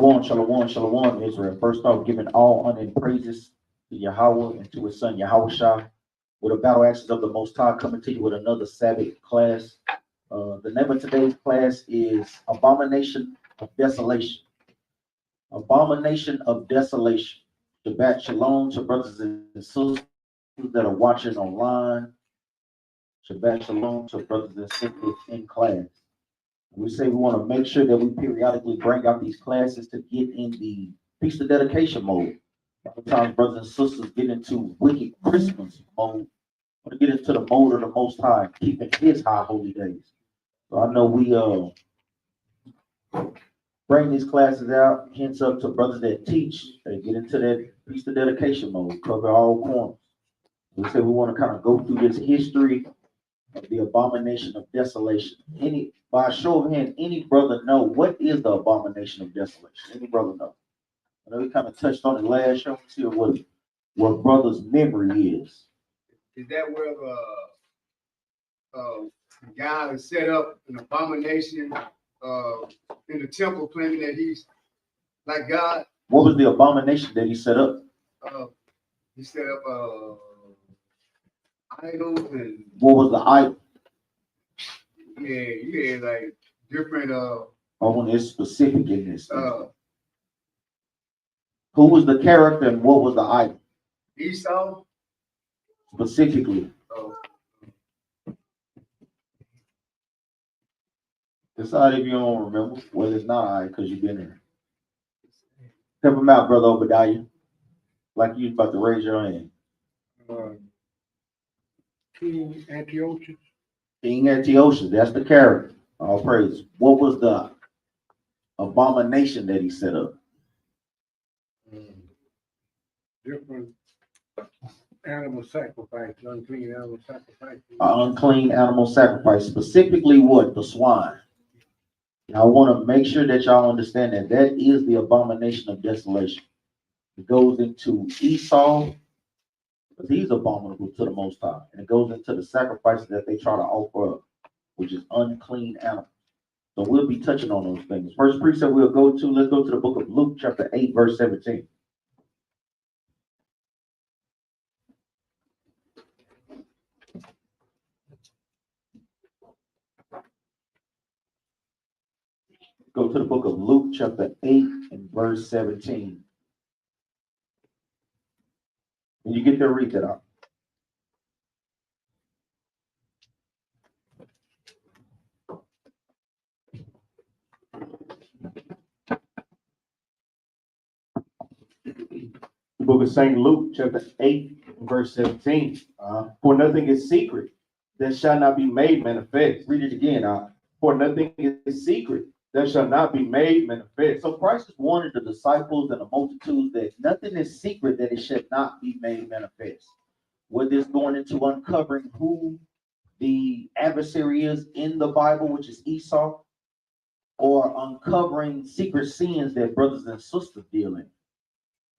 Shalom, shalom, shalom, Israel. First off, giving all honor and praises to Yahweh and to his son Yahushua, with the battle axes of the Most High, coming to you with another Sabbath class. The name of today's class is Abomination of Desolation. Abomination of Desolation. Shabbat shalom to brothers and sisters that are watching online. Shabbat shalom to brothers and sisters in class. We say we want to make sure that we periodically bring out these classes to get in the feast of dedication mode. Sometimes brothers and sisters get into wicked Christmas mode. Want to get into the mode of the Most High, keeping His high holy days. So I know we bring these classes out, hints up to brothers that teach. They get into that feast of dedication mode, cover all corners. We say we want to kind of go through this history of the abomination of desolation. By a show of hands, any brother know what is the abomination of desolation? Any brother know? I know we kind of touched on it last show. See what brother's memory is. Is that where God has set up an abomination in the temple, claiming that he's like God? What was the abomination that he set up? He set up idols and what was the idol? Yeah, like different when it's specific in this. Who was the character and what was the idol? Esau. Specifically. Decide if you don't remember. Well, it's not I because you've been there. Help him out, brother Obadiah. Like you about to raise your hand. King Antiochus. King Antiochus, that's the character. All praise. What was the abomination that he set up? Different animal sacrifice, unclean animal sacrifice. Unclean animal sacrifice. Specifically what? The swine. I want to make sure that y'all understand that that is the abomination of desolation. It goes into Esau, because he's abominable to the Most High. And it goes into the sacrifices that they try to offer up, which is unclean animals. So we'll be touching on those things. First precept let's go to the book of Luke, chapter 8, verse 17. Go to the book of Luke, chapter 8, and verse 17. When you get there, read that out. The book of St. Luke, chapter 8, verse 17. For nothing is secret that shall not be made manifest. Read it again. For nothing is secret that shall not be made manifest. So Christ is warning the disciples and the multitudes that nothing is secret that it should not be made manifest. Whether it's going into uncovering who the adversary is in the Bible, which is Esau, or uncovering secret sins that brothers and sisters deal in.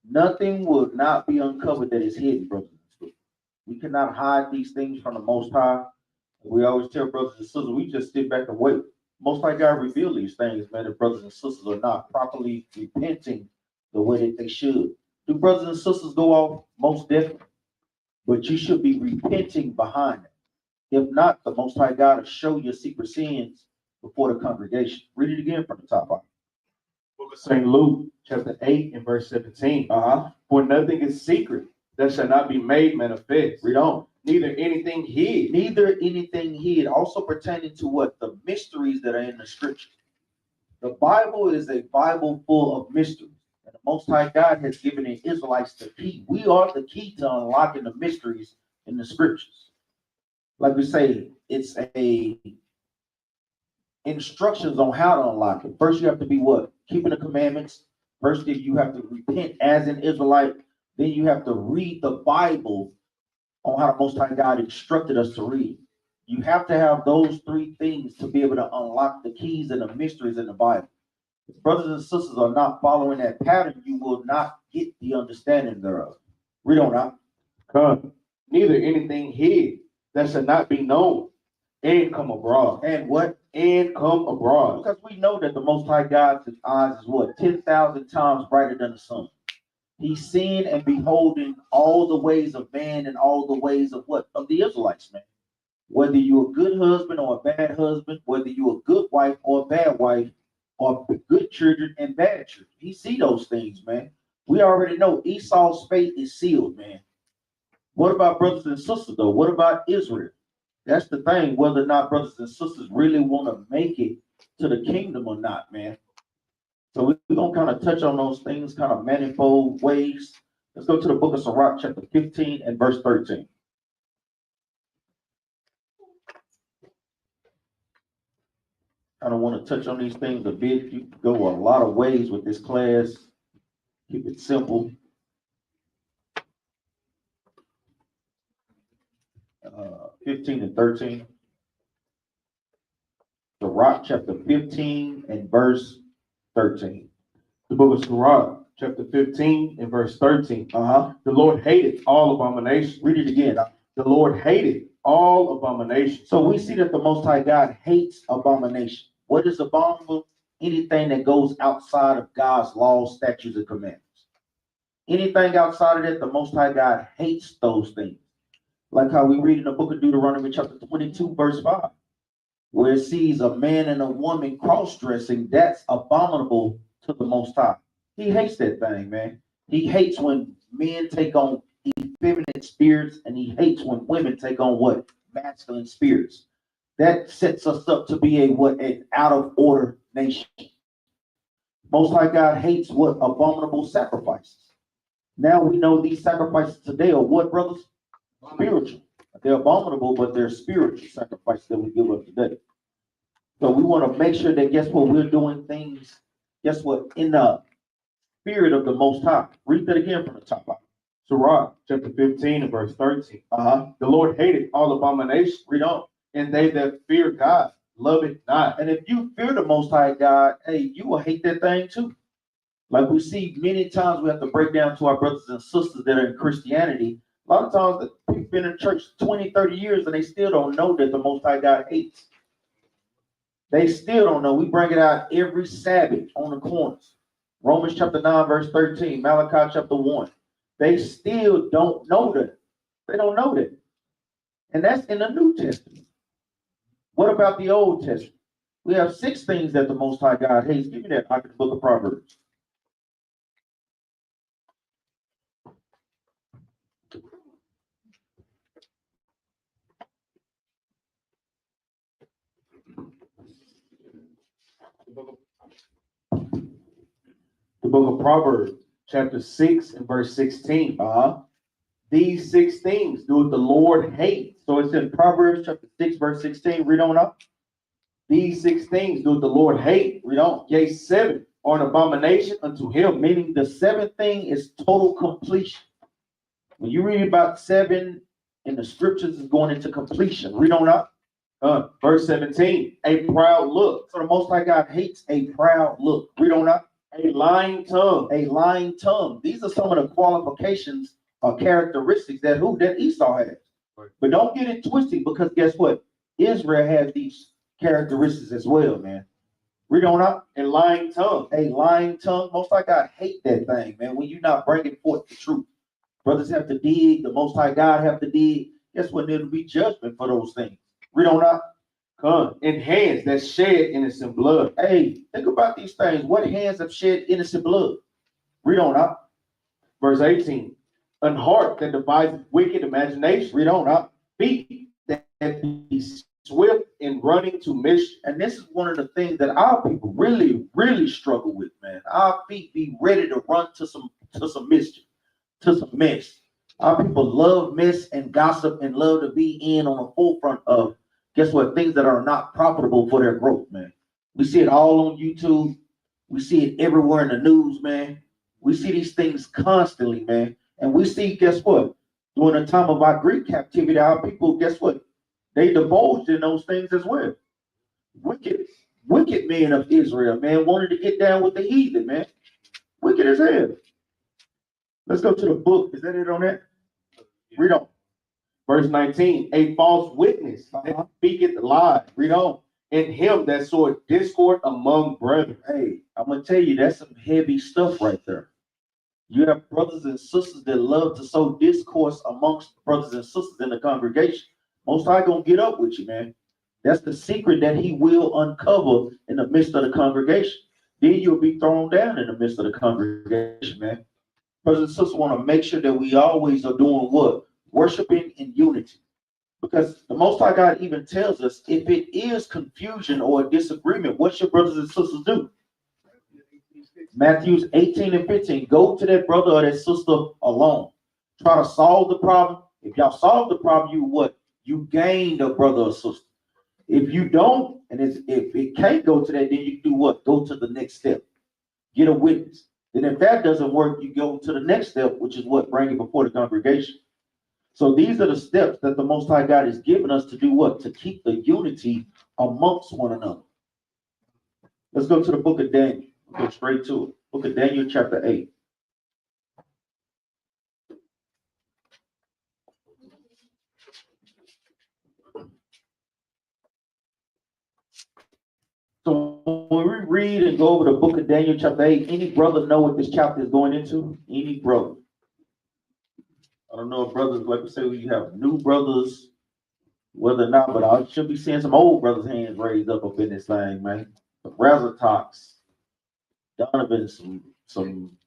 Nothing will not be uncovered that is hidden, brothers and sisters. We cannot hide these things from the Most High. We always tell brothers and sisters, we just sit back and wait. Most High God reveal these things, man, if brothers and sisters are not properly repenting the way that they should. Do brothers and sisters go off? Most definitely. But you should be repenting behind it. If not, the Most High God will show your secret sins before the congregation. Read it again from the top of it. Book of St. Luke, chapter 8, and verse 17. For nothing is secret that shall not be made manifest. Read on. Neither anything hid. Neither anything hid. Also pertaining to what? The mysteries that are in the scripture. The Bible is a Bible full of mysteries. And the Most High God has given the Israelites the key. We are the key to unlocking the mysteries in the scriptures. Like we say, it's a instructions on how to unlock it. First, you have to be what? Keeping the commandments. First, you have to repent as an Israelite. Then you have to read the Bible on how the Most High God instructed us to read. You have to have those three things to be able to unlock the keys and the mysteries in the Bible. If brothers and sisters are not following that pattern, you will not get the understanding thereof. Read on out. Neither anything hid that shall not be known, And come abroad. And what? And come abroad. Because we know that the Most High God's eyes is what? 10,000 times brighter than the sun. He's seeing and beholding all the ways of man and all the ways of what? Of the Israelites, man. Whether you're a good husband or a bad husband, whether you're a good wife or a bad wife, or good children and bad children. He see those things, man. We already know Esau's fate is sealed, man. What about brothers and sisters, though? What about Israel? That's the thing, whether or not brothers and sisters really want to make it to the kingdom or not, man. So we're going to kind of touch on those things, kind of manifold ways. Let's go to the book of Sirach, chapter 15 and verse 13. I don't want to touch on these things a bit. You can go a lot of ways with this class. Keep it simple. 15 and 13. Sirach chapter 15 and verse 13. The book of Sirach, chapter 15 and verse 13. The Lord hated all abominations. Read it again. The Lord hated all abominations. So we see that the Most High God hates abomination. What is abominable? Anything that goes outside of God's laws, statutes, and commandments. Anything outside of that, the Most High God hates those things. Like how we read in the book of Deuteronomy chapter 22, verse 5, where it sees a man and a woman cross-dressing, that's abominable to the Most High. He hates that thing, man. He hates when men take on effeminate spirits, and he hates when women take on what? Masculine spirits. That sets us up to be an out of order nation. Most High God hates what? Abominable sacrifices. Now we know these sacrifices today are what, brothers? Spiritual. They're abominable, but they're spiritual sacrifices that we give up today. So we want to make sure that, guess what, we're doing things, guess what, in the spirit of the Most High. Read that again from the top. Sirach, chapter 15 and verse 13. The Lord hated all abominations. Read on. And they that fear God love it not. And if you fear the Most High God, hey, you will hate that thing too. Like we see many times, we have to break down to our brothers and sisters that are in Christianity. A lot of times that people been in church 20, 30 years and they still don't know that the Most High God hates. They still don't know. We bring it out every Sabbath on the corners. Romans chapter 9, verse 13, Malachi chapter 1. They still don't know that. They don't know that. And that's in the New Testament. What about the Old Testament? We have 6 things that the Most High God hates. Give me that out of the book of Proverbs. The book of Proverbs, chapter 6 and verse 16. These 6 things do the Lord hate. So it's in Proverbs chapter 6, verse 16. Read on up. These 6 things do the Lord hate. Read on. Yea, 7 are an abomination unto him. Meaning the 7th thing is total completion. When you read about 7 in the scriptures, is going into completion. Read on up. Verse 17, a proud look. So the Most High God hates a proud look. Read on up. A lying tongue. A lying tongue. These are some of the qualifications or characteristics that Esau has. Right. But don't get it twisted, because guess what? Israel has these characteristics as well, man. Read on up. A lying tongue. A lying tongue. Most High God hate that thing, man. When you're not bringing forth the truth. Brothers have to dig. The Most High God have to dig. Guess what? There'll be judgment for those things. Read on up. And hands that shed innocent blood. Hey, think about these things. What hands have shed innocent blood? Read on up. Verse 18, an heart that devises wicked imagination. Read on up. Feet that be swift in running to mischief. And this is one of the things that our people really, really struggle with, man. Our feet be ready to run to some mischief, to some mess. Our people love mess and gossip and love to be in on the forefront of, guess what, things that are not profitable for their growth, man. We see it all on YouTube. We see it everywhere in the news, man. We see these things constantly, man. And we see, guess what, during the time of our Greek captivity, our people, guess what, they divulged in those things as well. Wicked men of Israel, man, wanted to get down with the heathen, man. Wicked as hell. Let's go to the book. Is that it on that? Read on. Verse 19, a false witness that speaketh lies. Read on. In him that soweth discord among brethren. Hey, I'm gonna tell you, that's some heavy stuff right there. You have brothers and sisters that love to sow discourse amongst brothers and sisters in the congregation. Most High gonna get up with you, man. That's the secret that he will uncover in the midst of the congregation. Then you'll be thrown down in the midst of the congregation, man. Brothers and sisters want to make sure that we always are doing what? Worshiping in unity. Because the Most High God even tells us, if it is confusion or a disagreement, what should brothers and sisters do? Matthew 18 and 15. Go to that brother or that sister alone. Try to solve the problem. If y'all solve the problem, you what? You gain a brother or sister. If you don't, and if it can't go to that, then you do what? Go to the next step. Get a witness. Then if that doesn't work, you go to the next step, which is what? Bring it before the congregation. So these are the steps that the Most High God has given us to do what? To keep the unity amongst one another. Let's go to the book of Daniel. We'll go straight to it. Book of Daniel, chapter 8. So when we read and go over the book of Daniel, chapter 8, any brother know what this chapter is going into? Any brother? I don't know if brothers, like we say, you have new brothers, whether or not, but I should be seeing some old brothers' hands raised up in this thing, man. The Razatox, Donovan, some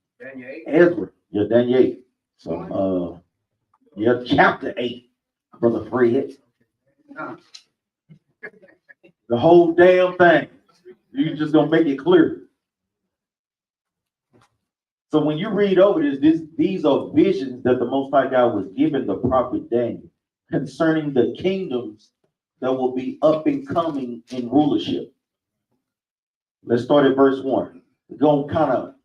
Ezra, yeah, Daniel 8, some yeah, chapter 8, Brother Fred. The whole damn thing. You just gonna make it clear. So when you read over these are visions that the Most High God was giving the prophet Daniel concerning the kingdoms that will be up and coming in rulership. Let's start at verse 1. We're going to kind of,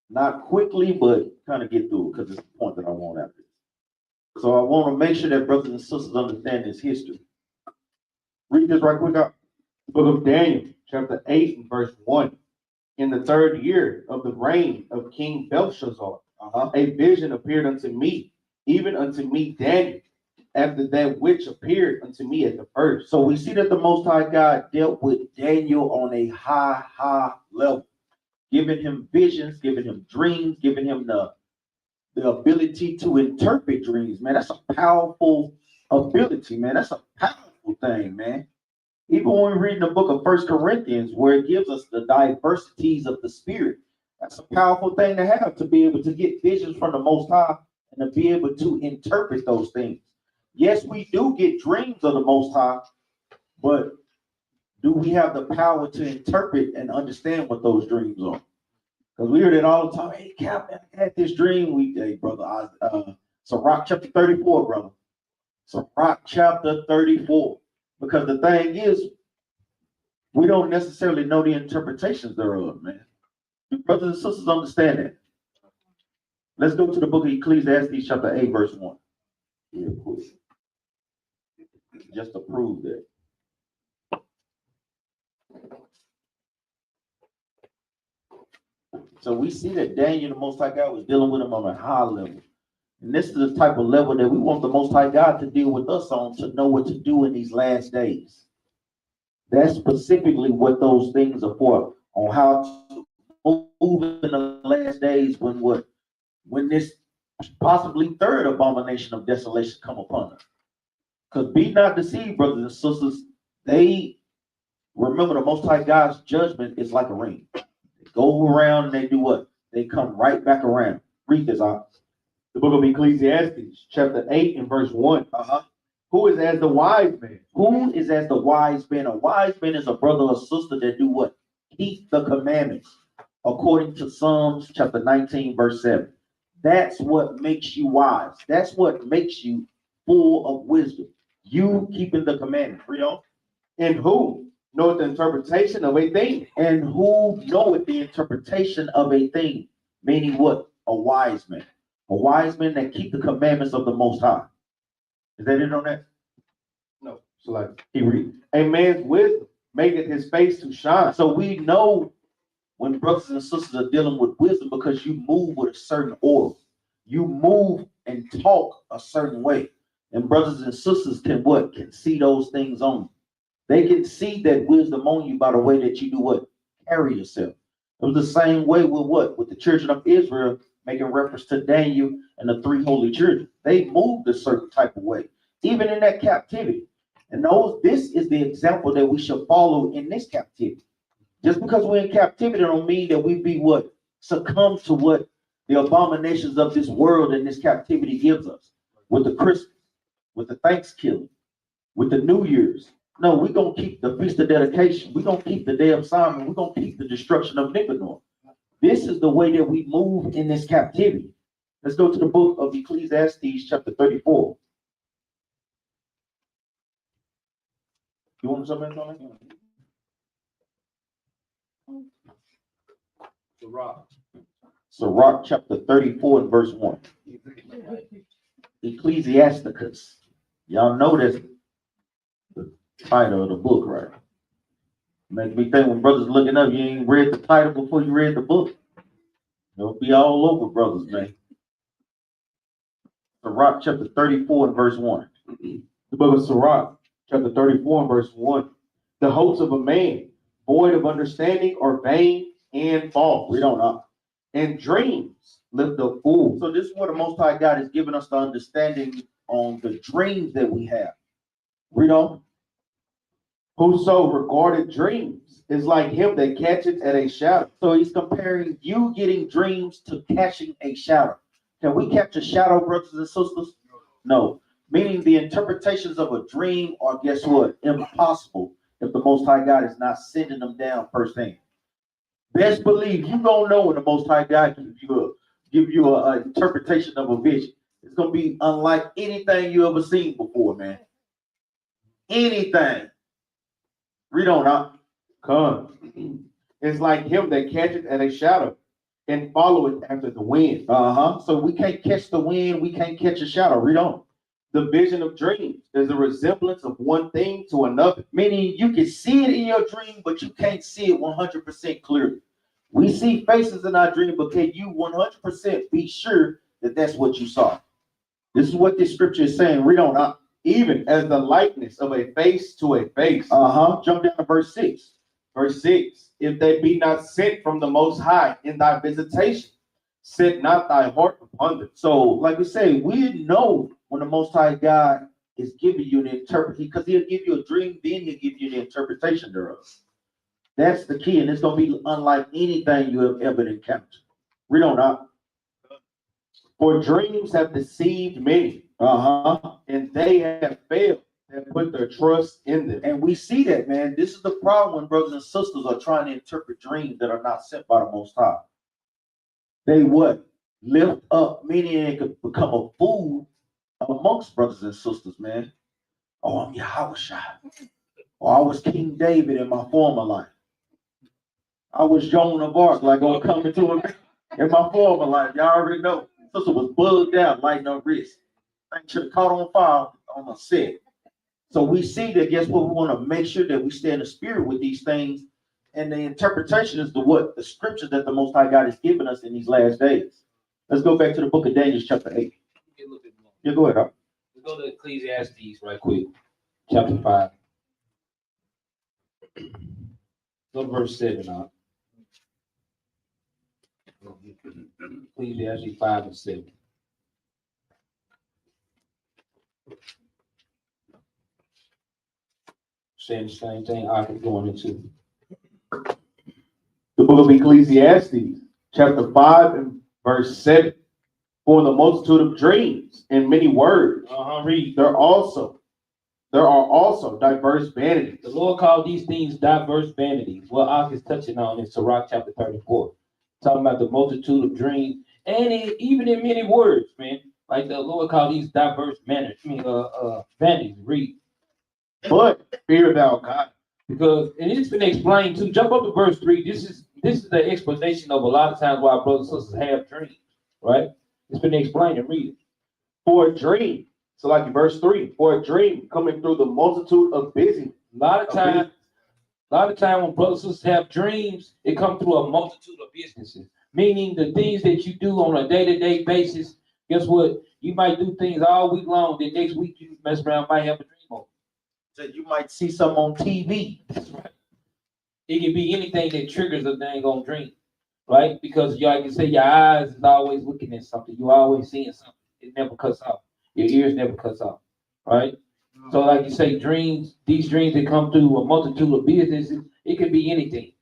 not quickly, but kind of get through it because it's the point that I want after this. So I want to make sure that brothers and sisters understand this history. Read this right quick out. Book of Daniel, chapter 8 and verse 1. In the 3rd year of the reign of King Belshazzar, a vision appeared unto me, even unto me Daniel, after that which appeared unto me at the first. So we see that the Most High God dealt with Daniel on a high level, giving him visions, giving him dreams, giving him the ability to interpret dreams. Man, that's a powerful ability, man. That's a powerful thing, man. Even when we read in the book of 1 Corinthians, where it gives us the diversities of the Spirit, that's a powerful thing to have, to be able to get visions from the Most High and to be able to interpret those things. Yes, we do get dreams of the Most High, but do we have the power to interpret and understand what those dreams are? Because we hear that all the time. Hey, Capt, I had this dream. Hey, brother, Sirach chapter 34, brother. Sirach chapter 34. Because the thing is, we don't necessarily know the interpretations thereof, man. Brothers and sisters understand that. Let's go to the book of Ecclesiastes, chapter 8, verse 1. Real quick. Just to prove that. So we see that Daniel, the Most High God, was dealing with him on a high level. And this is the type of level that we want the Most High God to deal with us on, to know what to do in these last days. That's specifically what those things are for, on how to move in the last days when this possibly third abomination of desolation come upon us. Because be not deceived, brothers and sisters, they remember the Most High God's judgment is like a ring. They go around and they do what? They come right back around. Read this out. The book of Ecclesiastes, chapter 8 and verse 1. Who is as the wise man? Who is as the wise man? A wise man is a brother or sister that do what? Keep the commandments, according to Psalms chapter 19, verse 7. That's what makes you wise. That's what makes you full of wisdom. You keeping the commandments, real. And who knoweth the interpretation of a thing? And who knoweth the interpretation of a thing? Meaning what? A wise man. A wise man that keep the commandments of the Most High. Is that it on that? No. So like he read, a man's wisdom maketh his face to shine. So we know when brothers and sisters are dealing with wisdom because you move with a certain order. You move and talk a certain way. And brothers and sisters can what? Can see those things on you. They can see that wisdom on you by the way that you do what? Carry yourself. It was the same way with what? With the children of Israel, making reference to Daniel and the three holy children. They moved a certain type of way, even in that captivity. And this is the example that we should follow in this captivity. Just because we're in captivity don't mean that we be what? Succumb to what the abominations of this world and this captivity gives us. With the Christmas, with the Thanksgiving, with the New Year's. No, we're going to keep the Feast of Dedication. We're going to keep the Day of Simon. We're going to keep the destruction of Nicanor. This is the way that we move in this captivity. Let's go to the book of Ecclesiastes, chapter 34. You want something on that? Sirach, chapter 34 and verse 1. Ecclesiasticus. Y'all know this. Title of the book, right? Make me think when brothers looking up, you ain't read the title before you read the book. It'll be all over, brothers, man. Sirach chapter 34 and verse 1. The book of Sirach, chapter 34 and verse 1. The hopes of a man, void of understanding, are vain and false. We don't know. And dreams lift up fools. So this is what the Most High God has given us the understanding on the dreams that we have. Read on. Whoso regarded dreams is like him that catcheth at a shadow. So he's comparing you getting dreams to catching a shadow. Can we catch a shadow, brothers and sisters? No. Meaning the interpretations of a dream are, guess what? Impossible if the Most High God is not sending them down firsthand. Best believe you don't know when the Most High God give you a interpretation of a vision. It's gonna be unlike anything you ever seen before, man. Anything. Read on, huh? Come. It's like him that catcheth at a shadow and followeth after the wind. So we can't catch the wind, we can't catch a shadow. Read on. The vision of dreams is a resemblance of one thing to another. Meaning you can see it in your dream, but you can't see it 100% clearly. We see faces in our dream, but can you 100% be sure that that's what you saw? This is what this scripture is saying. Read on, huh? Even as the likeness of a face to a face. Jump down to verse 6. Verse 6. If they be not sent from the Most High in thy visitation, set not thy heart upon them. So, like we say, we know when the Most High God is giving you the interpretation, because he'll give you a dream, then he'll give you the interpretation thereof. That's the key, and it's going to be unlike anything you have ever encountered. Read on, huh? For dreams have deceived many. And they have failed and put their trust in them. And we see that, man. This is the problem when brothers and sisters are trying to interpret dreams that are not sent by the Most High. They what? Lift up, meaning they could become a fool amongst brothers and sisters, man. Oh, I'm Yahushua. Or I was King David in my former life. I was Joan of Arc, like I'm coming to him in my former life. Y'all already know. Sister was bugged out, lighting her wrist. Thing should have caught on fire on the set. So we see that, guess what? We want to make sure that we stay in the spirit with these things. And the interpretation is the scriptures that the Most High God has given us in these last days. Let's go back to the book of Daniel, chapter 8. A little bit more. Yeah, go ahead. Huh? Let's go to Ecclesiastes right quick. Chapter 5. Go to verse 7 now. Ecclesiastes 5 and 7. Saying the same thing I could going into. The book of Ecclesiastes, chapter 5 and verse 7. For the multitude of dreams and many words, Read. there are also diverse vanities. The Lord called these things diverse vanities. What Ak is touching on in Sirach chapter 34. Talking about the multitude of dreams and even in many words, man. Like the Lord called these diverse vanities. Read. But fear thou God. Because, and it's been explained too. Jump up to verse 3. This is the explanation of a lot of times why our brothers and sisters have dreams, right? It's been explained and read it. For a dream, so like in verse 3, for a dream coming through the multitude of busy. A lot of time when brothers and sisters have dreams, it comes through a multitude of businesses. Meaning the things that you do on a day-to-day basis, Guess what? You might do things all week long, then next week you mess around, might have a dream over. So you might see something on TV. That's right. It can be anything that triggers a dang on dream, right? Because y'all can say your eyes is always looking at something. You always seeing something. It never cuts off. Your ears never cuts off, right? So like you say, dreams, these dreams that come through a multitude of businesses, it could be anything,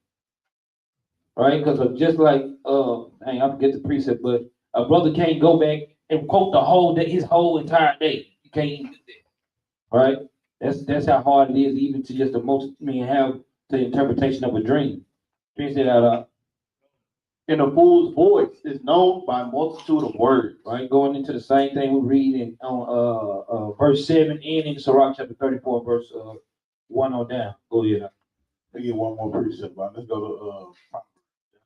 right? Because of just like, I forget the precept, but a brother can't go back and quote the whole day, his whole entire day. You can't even do that, right? That's how hard it is even to just have the interpretation of a dream. Dreams that are And a fool's voice is known by a multitude of words. right, going into the same thing we read in on verse 7 and in Sirach chapter 34, verse 1 on down. Go ahead. Let me get one more precept, but let's go to that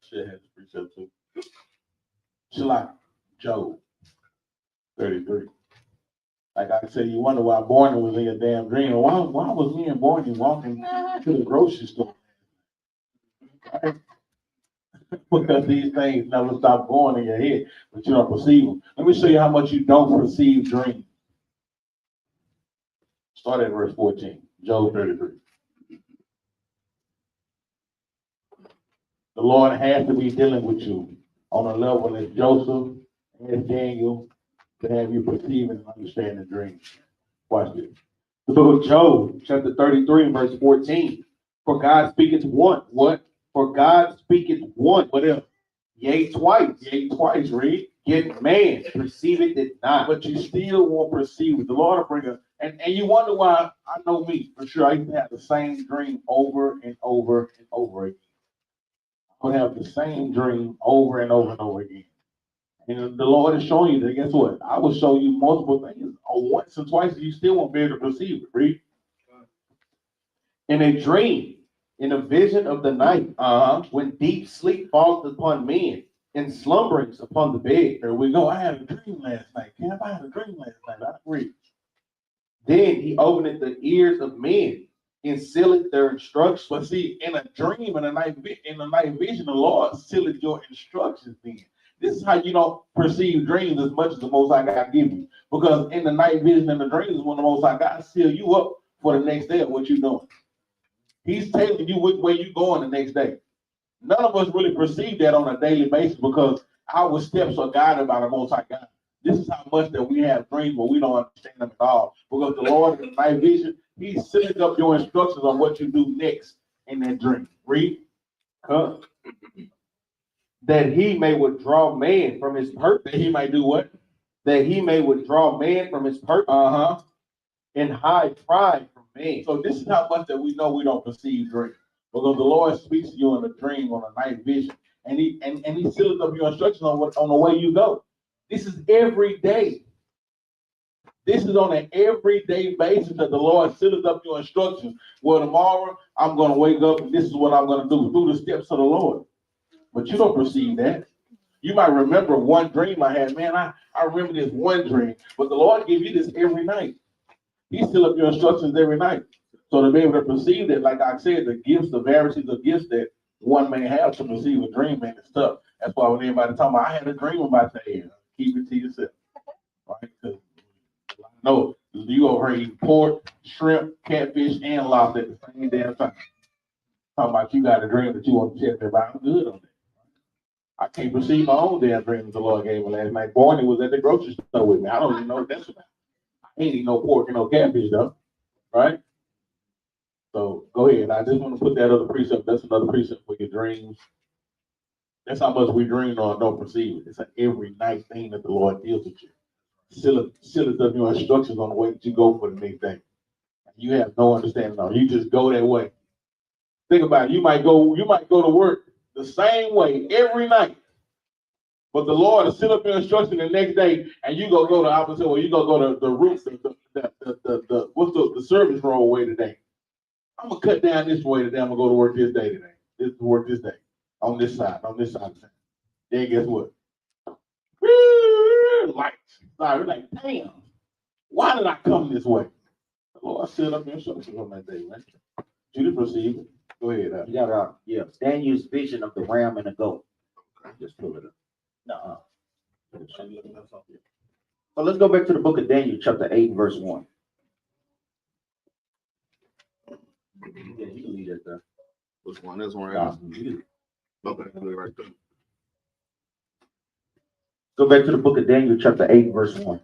shit has a precept too. Shalak, Job 33. Like I said, you wonder why Barney was in your damn dream. Why was me and Barney walking to the grocery store? Right? Because these things never stop going in your head, but you don't perceive them. Let me show you how much you don't perceive dreams. Start at verse 14, Job 33. The Lord has to be dealing with you on a level as Joseph and Daniel to have you perceive and understand the dreams. Watch this. The book of Job, chapter 33, verse 14. For God speaketh one. What? For God speaketh one. What else? Yea, twice. Yea, twice, read. Yet man perceiveth it not. But you still won't perceive it. The Lord will bring us, and you wonder why. I know me for sure. I used to have the same dream over and over and over again. I would have the same dream over and over and over again. And the Lord is showing you that. Guess what? I will show you multiple things once or twice, and you still won't be able to perceive it. Read. In a dream, in a vision of the night, when deep sleep falleth upon men, and slumberings upon the bed. There we go. I had a dream last night. Camp, I had a dream last night. I read. Then he openeth the ears of men and sealeth their instructions. But see, in a dream, in a night vision, the Lord sealed your instructions. Then this is how you don't perceive dreams as much as the Most High God give you, because in the night vision and the dreams is when the Most High God seal you up for the next day of what you're doing. He's telling you which way you're going the next day. None of us really perceive that on a daily basis because our steps are guided by the Most High God. This is how much that we have dreams, but we don't understand them at all. Because the Lord in the night vision, He's setting up your instructions on what you do next in that dream. Read. Come. That he may withdraw man from his purpose. That He might do what? That he may withdraw man from his purpose. And hide pride from man. So this is how much that we know we don't perceive dreams. Because the Lord speaks to you in a dream, on a night vision, and He seals up your instructions on the way you go. This is every day. This is on an everyday basis that the Lord seals up your instructions. Well, tomorrow I'm going to wake up and this is what I'm going to do through the steps of the Lord. But you don't perceive that. You might remember one dream I had. Man, I remember this one dream, but the Lord gives you this every night. He seals up your instructions every night. So to be able to perceive that, like I said, the gifts, the varieties of gifts that one may have to perceive a dream, man, it's tough. That's why when everybody talking about, I had a dream about that, keep it to yourself, right? Because no, you over here eating pork, shrimp, catfish, and lobster at the same damn time. Talking about you got a dream that you want to tell me about. I'm good on that. I can't perceive my own damn dream that the Lord gave me last night. Barney was at the grocery store with me. I don't even know what that's about. I ain't eating no pork and no catfish though, right? So go ahead. I just want to put that other precept. That's another precept for your dreams. That's how much we dream or don't perceive it. It's an every night thing that the Lord deals with you. Seal it up your instructions on the way that you go for the next day. You have no understanding of it. You just go that way. Think about it. You might go to work the same way every night. But the Lord will seal up your instruction the next day, and you go the opposite way. You go to the route, the service road way today. I'm gonna cut down this way today. I'm gonna go to work this day today. This to work this day on this side of the town. Then guess what? Lights. Sorry, like, damn. Why did I come this way? The Lord set up your instructions on that day, man. You to perceive it. Go ahead. You got Daniel's vision of the ram and the goat. Just pull it up. No. So let's go back to the book of Daniel, chapter 8, and verse 1. Yeah, you can leave that there. Which one? This one Nah, right here? Okay, right there. Go back to the book of Daniel, chapter 8, verse 1.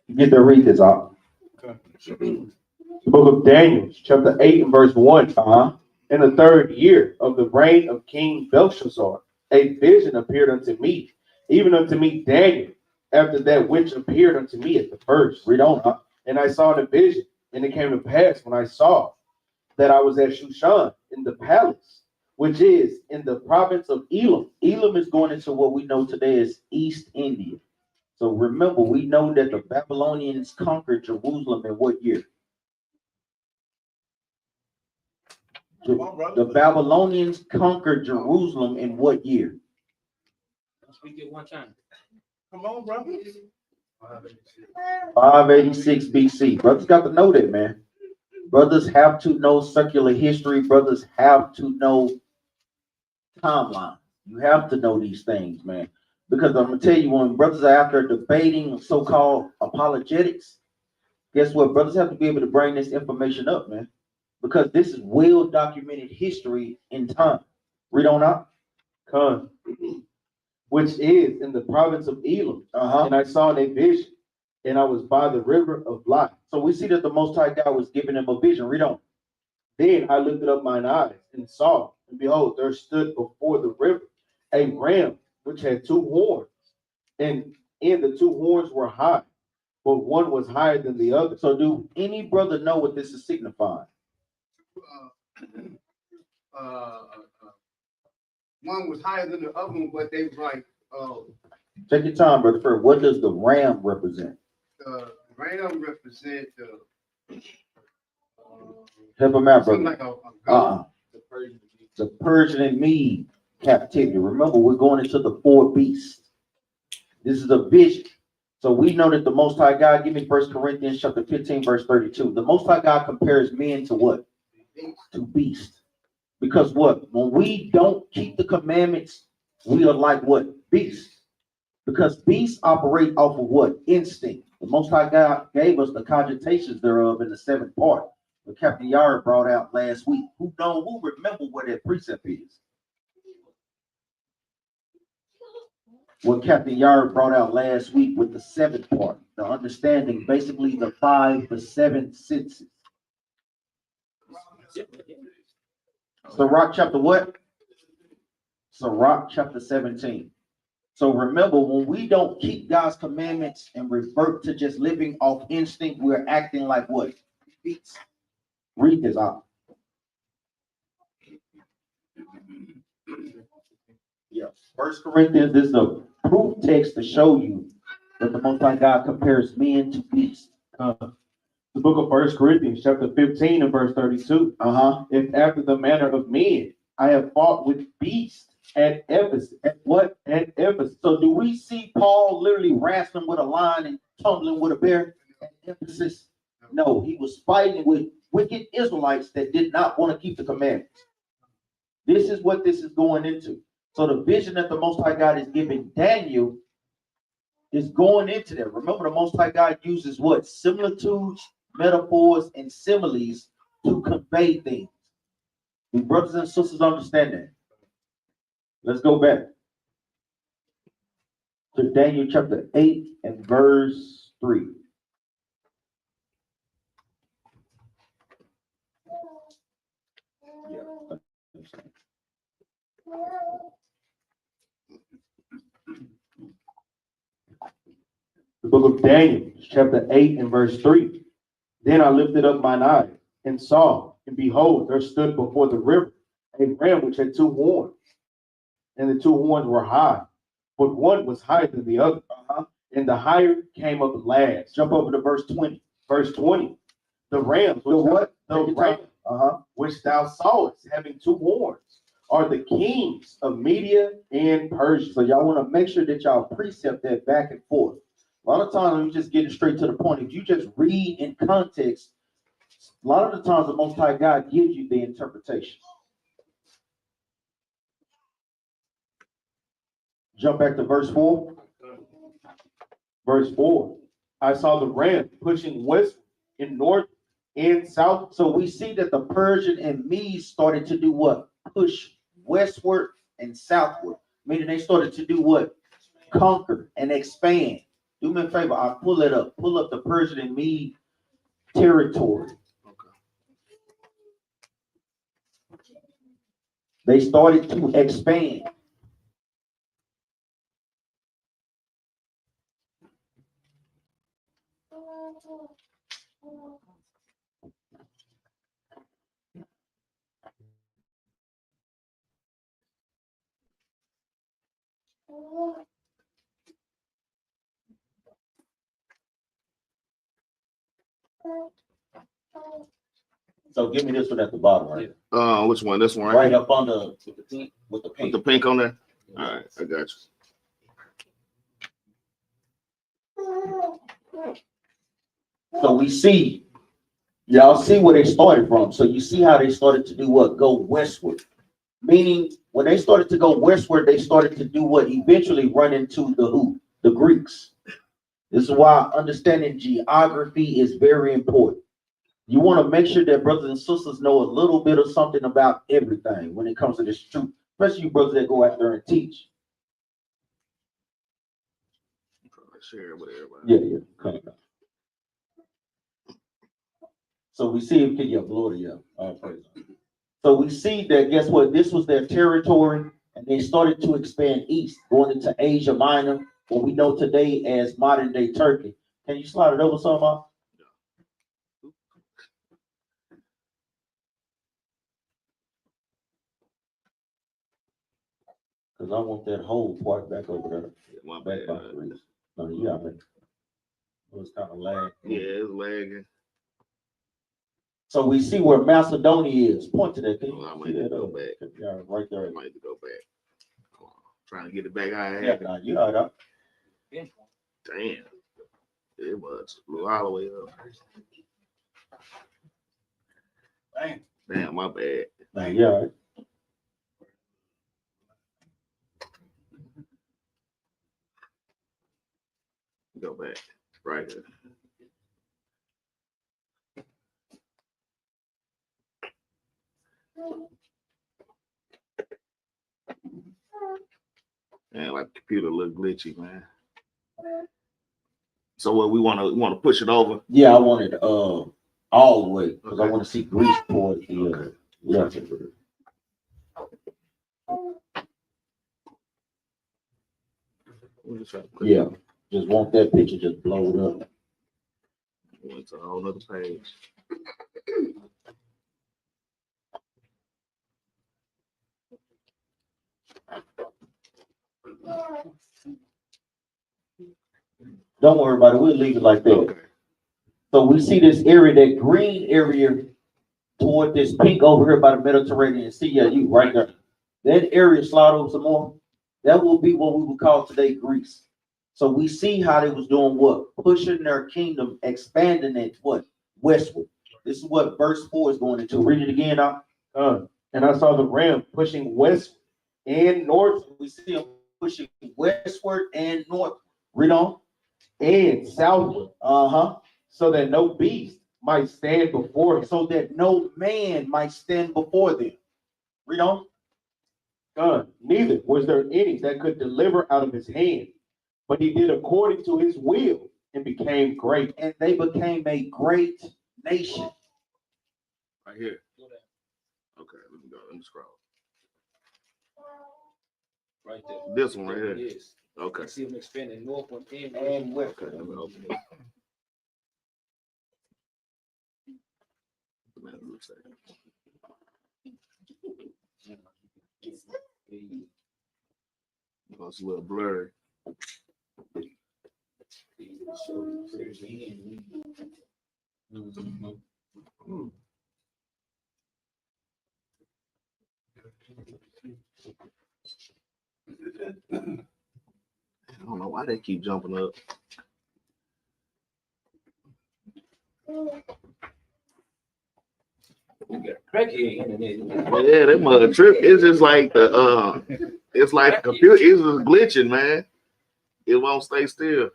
You get to read this out. The book of Daniel, chapter 8 and verse 1. In the third year of the reign of King Belshazzar, a vision appeared unto me, even unto me Daniel, after that which appeared unto me at the first. Read on. And I saw the vision, and it came to pass when I saw that I was at Shushan in the palace, which is in the province of Elam. Elam is going into what we know today as East India. So remember, we know that the Babylonians conquered Jerusalem in what year? The Babylonians conquered Jerusalem in what year? Speak it one time. Come on, brother. 586 BC. Brothers got to know that, man. Brothers have to know circular history. Brothers have to know timeline. You have to know these things, man. Because I'm gonna tell you, when brothers are out there debating so-called apologetics, guess what? Brothers have to be able to bring this information up, man. Because this is well-documented history in time. Read on out. Con, which is in the province of Elam. And I saw a vision, and I was by the river of life. So we see that the Most High God was giving him a vision. Read on. Then I lifted up mine eyes and saw, and behold, there stood before the river a ram which had two horns, and in the two horns were high, but one was higher than the other. So do any brother know what this is signifying? One was higher than the other one, but they was like, Take your time, brother. First, what does the ram represent? the ram represent Help him out, something brother. like a goat. The Persian and Mede captivity. Remember, we're going into the four beasts. This is a vision. So we know that the Most High God, give me 1 Corinthians chapter 15, verse 32. The Most High God compares men to what? To beasts. Because what? When we don't keep the commandments, we are like what? Beasts. Because beasts operate off of what? Instinct. The Most High God gave us the cogitations thereof in the seventh part. What Captain Yara brought out last week. Who remember what that precept is? What Captain Yara brought out last week with the seventh part, the understanding, basically the seven senses. Sirach chapter what? Sirach chapter 17. So remember, when we don't keep God's commandments and revert to just living off instinct, we're acting like what? Beasts. Read this out. Yeah, 1 Corinthians, this is a proof text to show you that the Most High God compares men to beasts. The book of 1 Corinthians, chapter 15 and verse 32. If after the manner of men I have fought with beasts at Ephesus. At what? At Ephesus. So do we see Paul literally wrestling with a lion and tumbling with a bear at Ephesus? No, he was fighting with wicked Israelites that did not want to keep the commandments. This is what this is going into. So the vision that the Most High God is giving Daniel is going into that. Remember, the Most High God uses what? Similitudes, metaphors, and similes to convey things. Do brothers and sisters understand that? Let's go back to Daniel chapter 8 and verse 3. The book of Daniel, chapter 8 and verse 3. Then I lifted up mine eyes and saw, and behold, there stood before the river a ram which had two horns, and the two horns were high, but one was higher than the other. And the higher came up last. Jump over to verse 20. Verse 20. The rams, The what? the ram, which thou sawest, having two horns, are the kings of Media and Persia. So y'all want to make sure that y'all precept that back and forth. A lot of times we just getting straight to the point. If you just read in context, a lot of the times the Most High God gives you the interpretation. Jump back to verse 4. Verse 4. I saw the ram pushing west and north and south. So we see that the Persian and Medes started to do what? Push westward and southward. Meaning they started to do what? Conquer and expand. Do me a favor, I'll pull it up. Pull up the Persian and Mede territory. They started to expand. So give me this one at the bottom, right? Which one? This one Right up under with the pink. with the pink on there. All right, I got you. So we see, y'all see where they started from. So you see how they started to do what? Go westward. Meaning when they started to go westward, they started to do what? Eventually run into the who? The Greeks. This is why understanding geography is very important. You want to make sure that brothers and sisters know a little bit of something about everything when it comes to this truth, especially you brothers that go out there and teach. Share it with everybody. Yeah. Come on. So we see if can you blow it up. All praise. So we see that guess what? This was their territory, and they started to expand east, going into Asia Minor, what we know today as modern day Turkey. Can you slide it over some? Because I want that whole part back over there. My Back bad. by the no, you got it. It was kind of lag. Yeah, it's lagging. So we see where Macedonia is. Point to that. Can you I see might that? go back. Yeah, right there. I might have to go back. Come on. Trying to get it back. I Yeah, had nah, you got it. Damn. It was blew all the way up. Damn, my bad. Nah, yeah. Go back. Right here. Man, like computer look glitchy, man. So what we want to push it over? Yeah, I want it all the way because I Okay. want to see Greece towards the left. We'll just try to put Yeah, just want that picture just blowed up. Went to a whole nother page. Don't worry about it. We'll leave it like that. Okay. So we see this area, that green area toward this pink over here by the Mediterranean Sea. Yeah, you right there. That area, slide over some more. That will be what we would call today Greece. So we see how they was doing what? Pushing their kingdom, expanding it what? Westward. This is what verse 4 is going into. Read it again now. And I saw the ram pushing west and north We see them pushing westward and north. Read on. and southward, Uh-huh. so that no beast might stand before him. So that no man might stand before them. Read on. Neither was there any that could deliver out of his hand, but he did according to his will and became great. And they became a great nation. Right here. Okay, let me go. Let me scroll. Right there. This one right There it here. is. Okay. See them expanding northward and And westward. westward. Okay, let me open it. Man, it looks like it's a little blurry. I don't know why they keep jumping up. We got crackhead internet. Yeah, that mother trip. It's just like it's like the computer is just glitching, man. It won't stay still.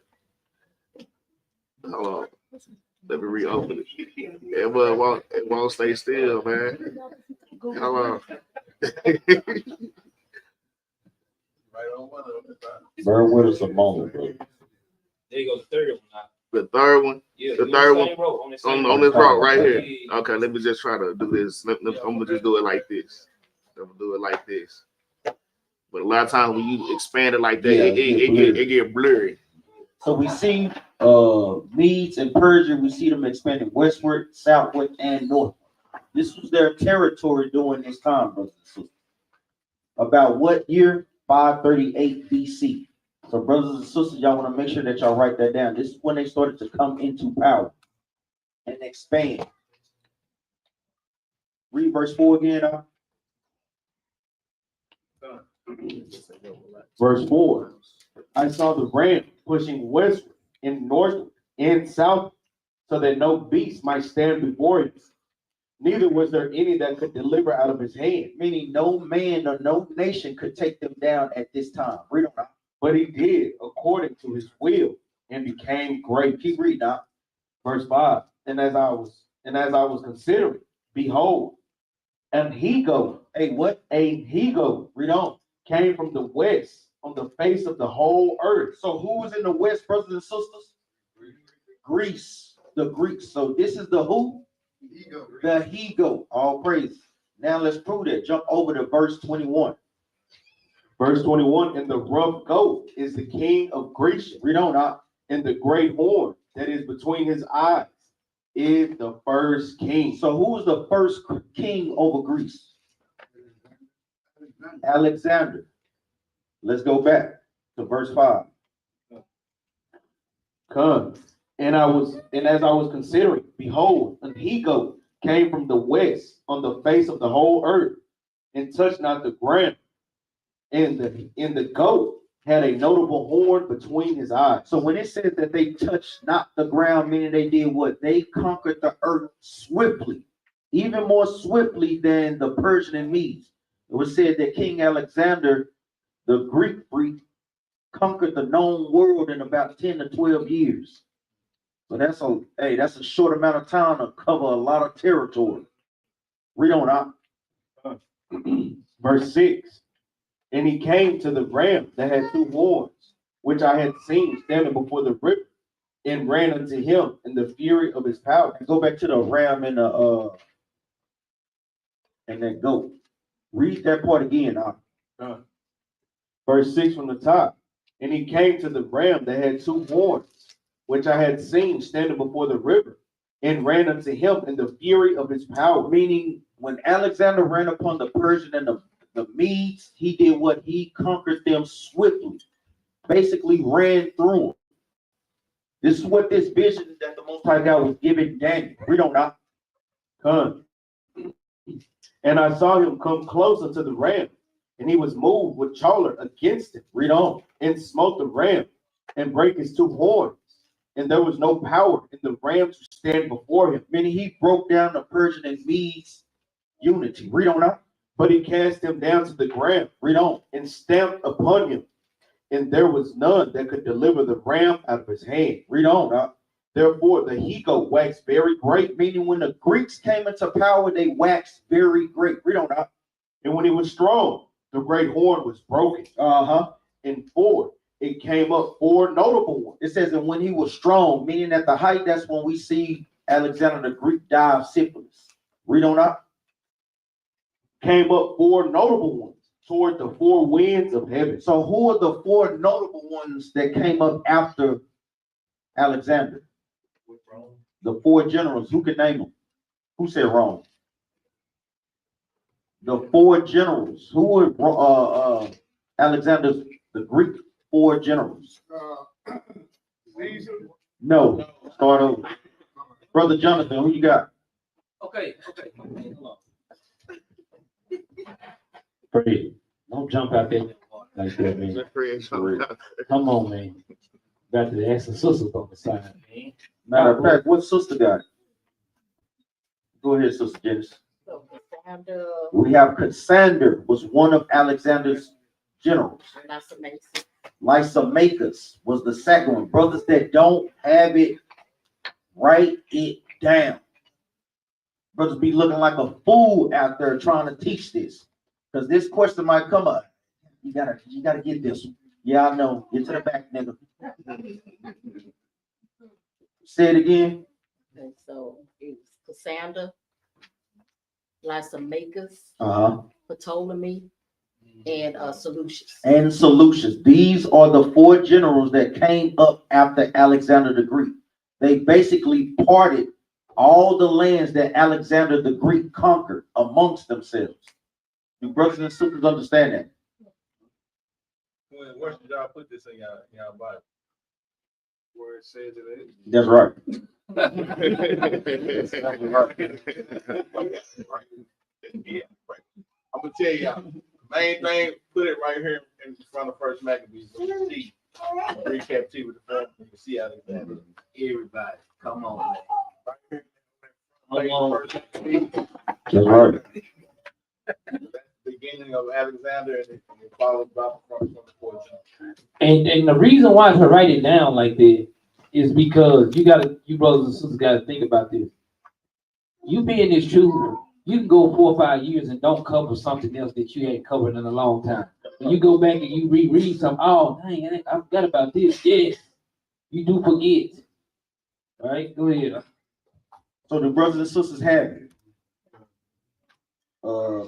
Hold on. Let me reopen it. It won't stay still, man. Hold on. Bear with us a moment, bro. There you go, the third one. The third one. Yeah, The third one on the same on row. this route right here. Yeah. Okay, let me just try to do this. I'm gonna just do it like this. I'm gonna do it like this. But a lot of times when you expand it like that, Yeah, it get blurry. So we see Medes and Persia, we see them expanding westward, southward, and northward. This was their territory during this time, brothers and sisters. About what year? 538 BC. So, brothers and sisters, y'all want to make sure that y'all write that down. This is when they started to come into power and expand. Read verse 4 again. Verse 4. I saw the ram pushing westward and northward and south, so that no beast might stand before him. Neither was there any that could deliver out of his hand. Meaning no man or no nation could take them down at this time. Read on. But he did according to his will and became great. Keep reading now. Verse 5. And as I was considering, behold, an he-goat, Hey, what? a he-goat, Read on. came from the west on the face of the whole earth. So who was in the west, brothers and sisters? Greece, the Greeks. So this is the who? Ego. The he-goat. All praise. Now let's prove that. Jump over to verse 21. Verse 21, and the rough goat is the king of Greece. Read on now. And the great horn that is between his eyes is the first king. So who was the first king over Greece? Alexander. Let's go back to verse 5. Come. And as I was considering, behold, an he-goat came from the west on the face of the whole earth and touched not the ground. And the goat had a notable horn between his eyes. So when it says that they touched not the ground, meaning they did what? They conquered the earth swiftly, even more swiftly than the Persian and Medes. It was said that King Alexander, the Greek freak, conquered the known world in about 10 to 12 years. So that's a short amount of time to cover a lot of territory. Read on out. Verse 6. And he came to the ram that had two horns, which I had seen standing before the river, and ran unto him in the fury of his power. Go back to the ram and that goat. Read that part again. Verse 6 from the top. And he came to the ram that had two horns, which I had seen standing before the river, and ran unto him in the fury of his power. Meaning, when Alexander ran upon the Persian and the Medes, he did what? He conquered them swiftly. Basically ran through them. This is what this vision that the Most High God was giving Daniel. Read on now. Come. And I saw him come close unto the ram, and he was moved with choler against him. Read on. And smote the ram, and brake his two horns. And there was no power in the ram to stand before him. Meaning he broke down the Persian and Medes unity. Read on now. But he cast him down to the ground. Read on. And stamped upon him. And there was none that could deliver the ram out of his hand. Read on now. Therefore the he-goat waxed very great. Meaning when the Greeks came into power, they waxed very great. Read on now. And when he was strong, the great horn was broken. And four, it came up four notable ones. It says that when he was strong, meaning at the height, that's when we see Alexander the Greek die of syphilis. Read on up. Came up four notable ones toward the four winds of heaven. So who are the four notable ones that came up after Alexander? The four generals. Who can name them? Who said wrong? The four generals. Who were Alexander's, the Greek four generals? Caesar. No. Start over. Brother Jonathan, who you got? Okay. Hold on. Pray. Don't jump out there like that, man. Come on, man. Got to ask the sisters on the side, man. Matter of fact, what sister got it? Go ahead, Sister Janice. So Cassandra, We have Cassander, was one of Alexander's generals. Lysimachus was the second one. Brothers that don't have it, write it down. Brothers be looking like a fool out there trying to teach this. Because this question might come up. You gotta get this one. Yeah, I know. Get to the back, nigga. Say it again. and so it was Cassandra, Lysimachus, Ptolemy, and Seleucus. And Seleucus. These are the four generals that came up after Alexander the Greek. They basically parted all the lands that Alexander the Greek conquered amongst themselves. Do brothers and sisters understand that? Where should y'all put this in y'all Bible? Where it says it is. That's right. Yeah, right. I'm gonna tell y'all, main thing, put it right here in front of First Maccabees. You see, read captivity with the film. You can see Alexander. Everybody, come on, man. Right here. Come on. That's right. That's the beginning of Alexander, and it follows by from the 14th. And the reason why to write it down like that is because you brothers and sisters gotta think about this. You being this truth, you can go 4 or 5 years and don't cover something else that you ain't covered in a long time. When you go back and you reread something, oh dang, I forgot about this. Yes, you do forget. All right, go ahead. So the brothers and sisters have it.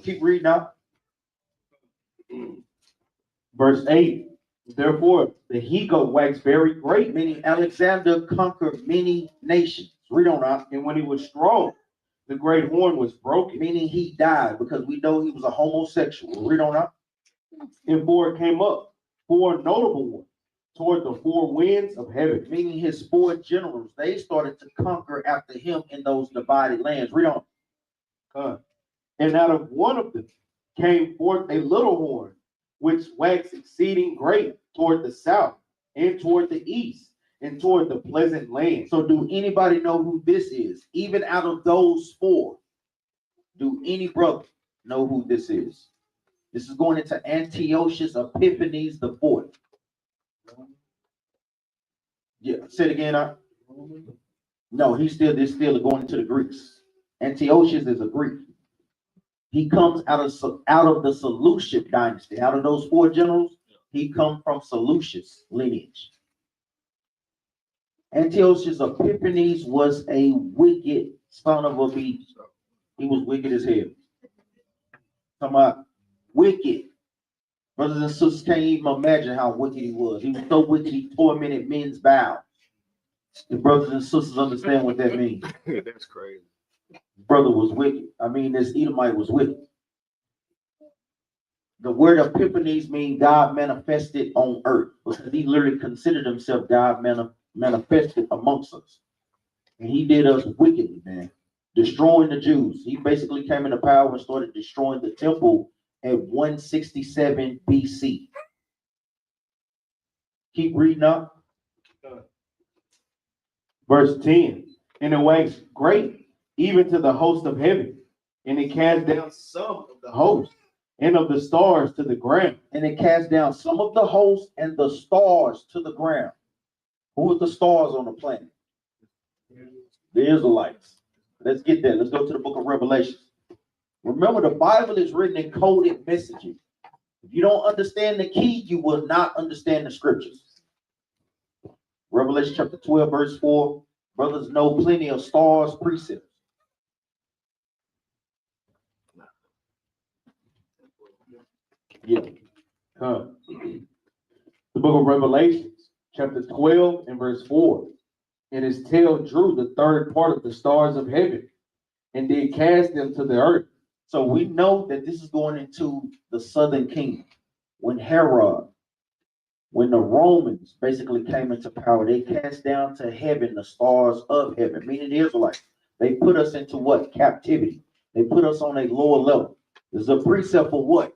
Keep reading out. Verse 8. Therefore, the he-goat waxed very great, Meaning Alexander conquered many nations. Read on out. and when he was strong, the great horn was broken. Meaning he died because we know he was a homosexual. Read on out. And four came up, four notable ones, toward the four winds of heaven. Meaning his four generals, they started to conquer after him in those divided lands. Read on. And out of one of them came forth a little horn, which waxed exceeding great toward the south, and toward the east, and toward the pleasant land. So do anybody know who this is? Even out of those four, do any brother know who this is? This is going into Antiochus Epiphanes the fourth. Yeah, say it again. No, they're still going into the Greeks. Antiochus is a Greek. He comes out of the Seleucid dynasty. Out of those four generals, he comes from Seleucus lineage. Antiochus Epiphanes was a wicked son of a beast. He was wicked as hell. Talking about wicked. Brothers and sisters can't even imagine how wicked he was. He was so wicked he tormented men's bowels. The brothers and sisters understand what that means. That's crazy. Brother was wicked. I mean, this Edomite was wicked. The word Epiphanes means God manifested on earth, because he literally considered himself God manifested amongst us. And he did us wickedly, man. Destroying the Jews. He basically came into power and started destroying the temple at 167 BC. Keep reading up. Verse 10. And it waxed great, even to the host of heaven, and it cast down some of the host and of the stars to the ground. And it cast down some of the hosts and the stars to the ground. Who are the stars on the planet? The Israelites. Let's get there. Let's go to the book of Revelation. Remember, the Bible is written in coded messaging. If you don't understand the key, you will not understand the scriptures. Revelation chapter 12, verse 4. Brothers know plenty of stars precepts. Yeah. The book of Revelations, chapter 12 and verse 4. And his tail drew the third part of the stars of heaven, and did cast them to the earth. So we know that this is going into the southern kingdom. When the Romans basically came into power, they cast down to heaven the stars of heaven, meaning the Israelites. They put us into what? Captivity. They put us on a lower level. This is a precept for what?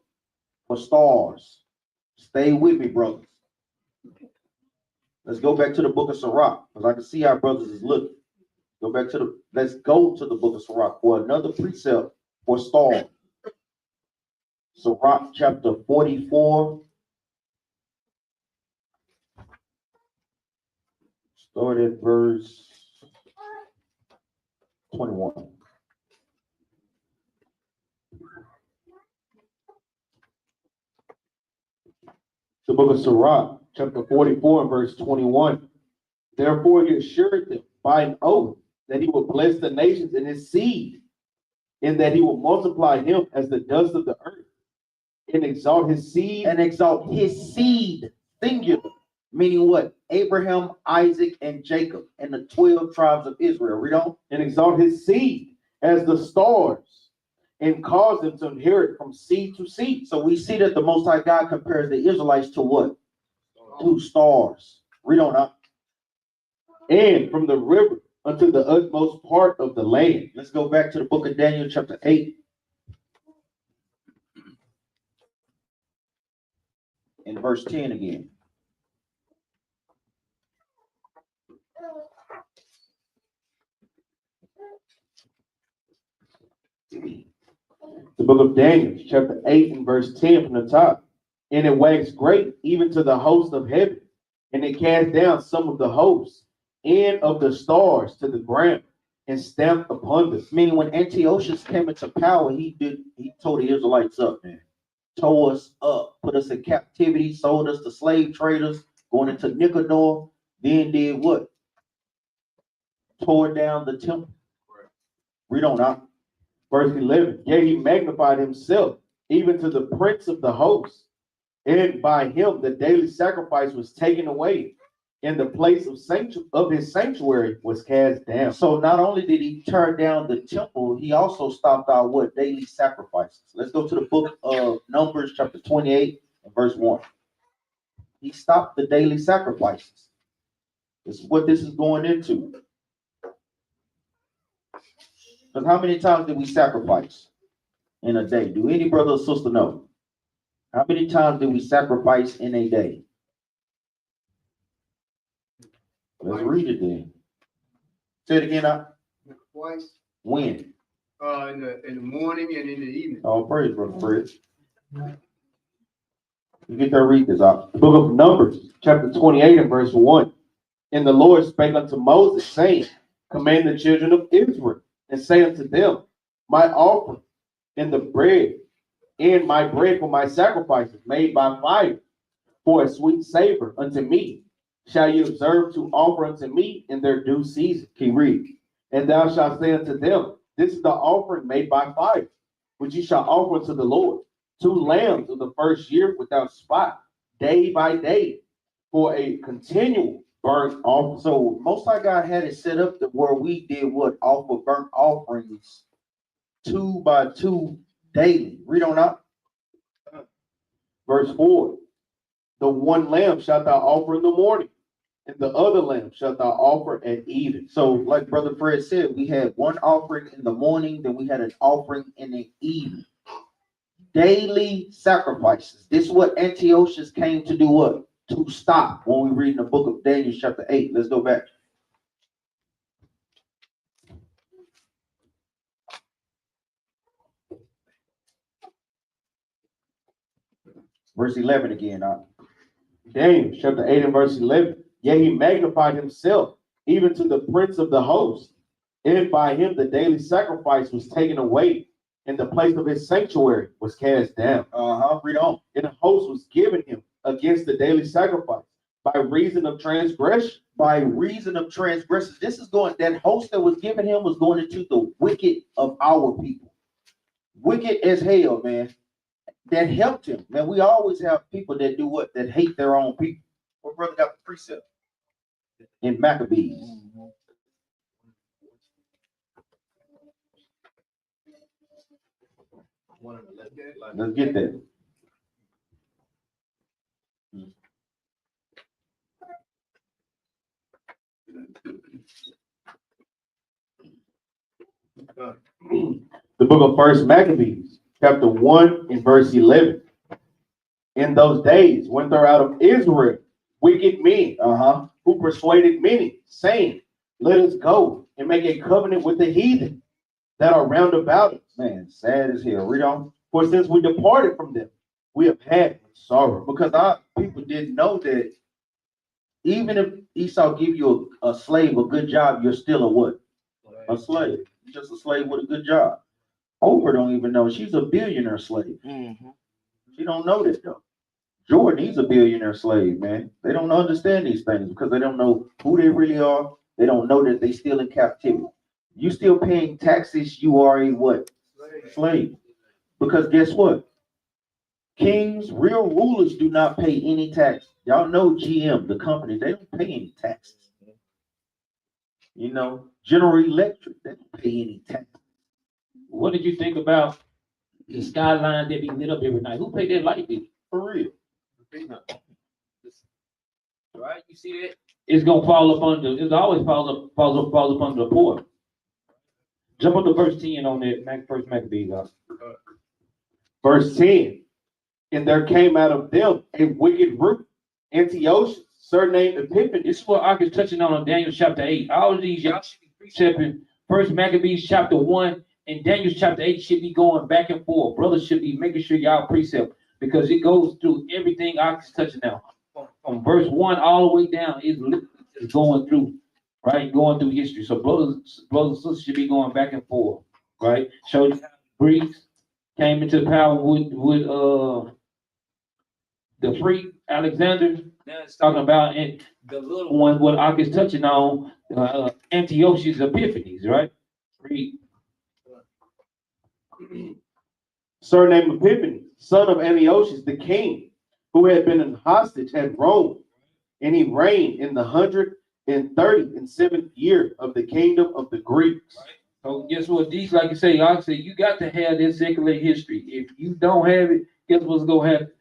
for stars. Stay with me, brothers. Let's go back to the book of Sirach, because I can see our brothers is looking. Let's go to the book of Sirach for another precept for stars. Sirach chapter 44. Start at verse 21. The book of Sirach, chapter 44 and verse 21. Therefore he assured them by an oath that he will bless the nations in his seed, and that he will multiply him as the dust of the earth, and exalt his seed. And exalt his seed, singular, meaning what? Abraham, Isaac, and Jacob, and the 12 tribes of Israel. Read on. And exalt his seed as the stars, and cause them to inherit from seed to seed. So we see that the Most High God compares the Israelites to what? To stars. Read on up. And from the river unto the utmost part of the land. Let's go back to the book of Daniel, chapter 8. And verse 10 again. The book of Daniel, chapter 8 and verse 10 from the top. And it waxed great even to the host of heaven, and it cast down some of the hosts and of the stars to the ground, and stamped upon them. Meaning when Antiochus came into power, he tore the Israelites up, man. Tore us up, put us in captivity, sold us to slave traders, going into Nicanor, then did what? Tore down the temple. Read on now. Verse 11, yea, he magnified himself even to the prince of the host, and by him the daily sacrifice was taken away, and the place of his sanctuary was cast down. So not only did he tear down the temple, he also stopped our what? Daily sacrifices. Let's go to the book of Numbers, chapter 28 and verse 1. He stopped the daily sacrifices. This is what this is going into. Because how many times did we sacrifice in a day? Do any brother or sister know? How many times did we sacrifice in a day? Let's read it then. Say it again now. Twice, When? in the morning and in the evening. Oh, praise, brother Fred. You get there, read this out. The book of Numbers, chapter 28 and verse 1. And the Lord spake unto Moses, saying, command the children of Israel, and say unto them, my offering and the bread, and my bread for my sacrifices made by fire, for a sweet savor unto me, shall you observe to offer unto me in their due season. Keep reading. And thou shalt say unto them, this is the offering made by fire, which ye shall offer unto the Lord, 2 lambs of the first year without spot, day by day, for a continual burnt offering. So Most High God had it set up to where we did what? Offer burnt offerings 2 by 2 daily. Read on up. Verse 4, the one lamb shalt thou offer in the morning, and the other lamb shalt thou offer at even. So like Brother Fred said, we had one offering in the morning, then we had an offering in the evening. Daily sacrifices. This is what Antiochus came to do what? To stop when we read in the book of Daniel chapter 8. Let's go back. Verse 11 again. Daniel chapter 8 and verse 11. Yea, he magnified himself even to the prince of the host, and by him the daily sacrifice was taken away, and the place of his sanctuary was cast down. Read on. And a host was given him against the daily sacrifice by reason of transgression. By reason of transgression. This is going, that host that was given him was going into the wicked of our people. Wicked as hell, man. That helped him. Man, we always have people that do what? That hate their own people. What brother got the precept? In Maccabees. Let's get that. The book of First Maccabees, chapter 1 and verse 11. In those days went there out of Israel wicked men, who persuaded many, saying, let us go and make a covenant with the heathen that are round about us. Man, sad as hell. Read on. For since we departed from them, we have had sorrow. Because our people didn't know that even if Esau give you a slave a good job, you're still a what? A slave. You're just a slave with a good job. Oprah don't even know. She's a billionaire slave. She don't know that though. Jordan, he's a billionaire slave, man. They don't understand these things because they don't know who they really are. They don't know that they still in captivity. You still paying taxes, you are a what? Slave. Because guess what? Kings, real rulers do not pay any tax. Y'all know GM, the company, they don't pay any taxes. You know, General Electric, they don't pay any tax. What did you think about the skyline that be lit up every night? Who paid that light bill? For real. Right? You see that? It's gonna fall up under. It always falls up under the poor. Jump up to verse 10 on that first Maccabees. Verse 10. And there came out of them a wicked root, Antiochus, surnamed Epiphany. This is what Ark is touching on Daniel chapter 8. All of these y'all should be precepting. First Maccabees chapter 1 and Daniel chapter 8 should be going back and forth. Brothers should be making sure y'all precept because it goes through everything Ark is touching on. From verse 1 all the way down is going through, right? Going through history. So brothers and sisters should be going back and forth, right? Showed you how the Greeks came into power with the free Alexander. Now it's talking about the little one, what Ark is touching on, Antiochus Epiphanes, right? Read. Surnamed Epiphany, son of Antiochus, the king, who had been in hostage at Rome, and he reigned in the 137th year of the kingdom of the Greeks. Right. So guess what? These, like you say, I say you got to have this secular history. If you don't have it, guess what's gonna happen?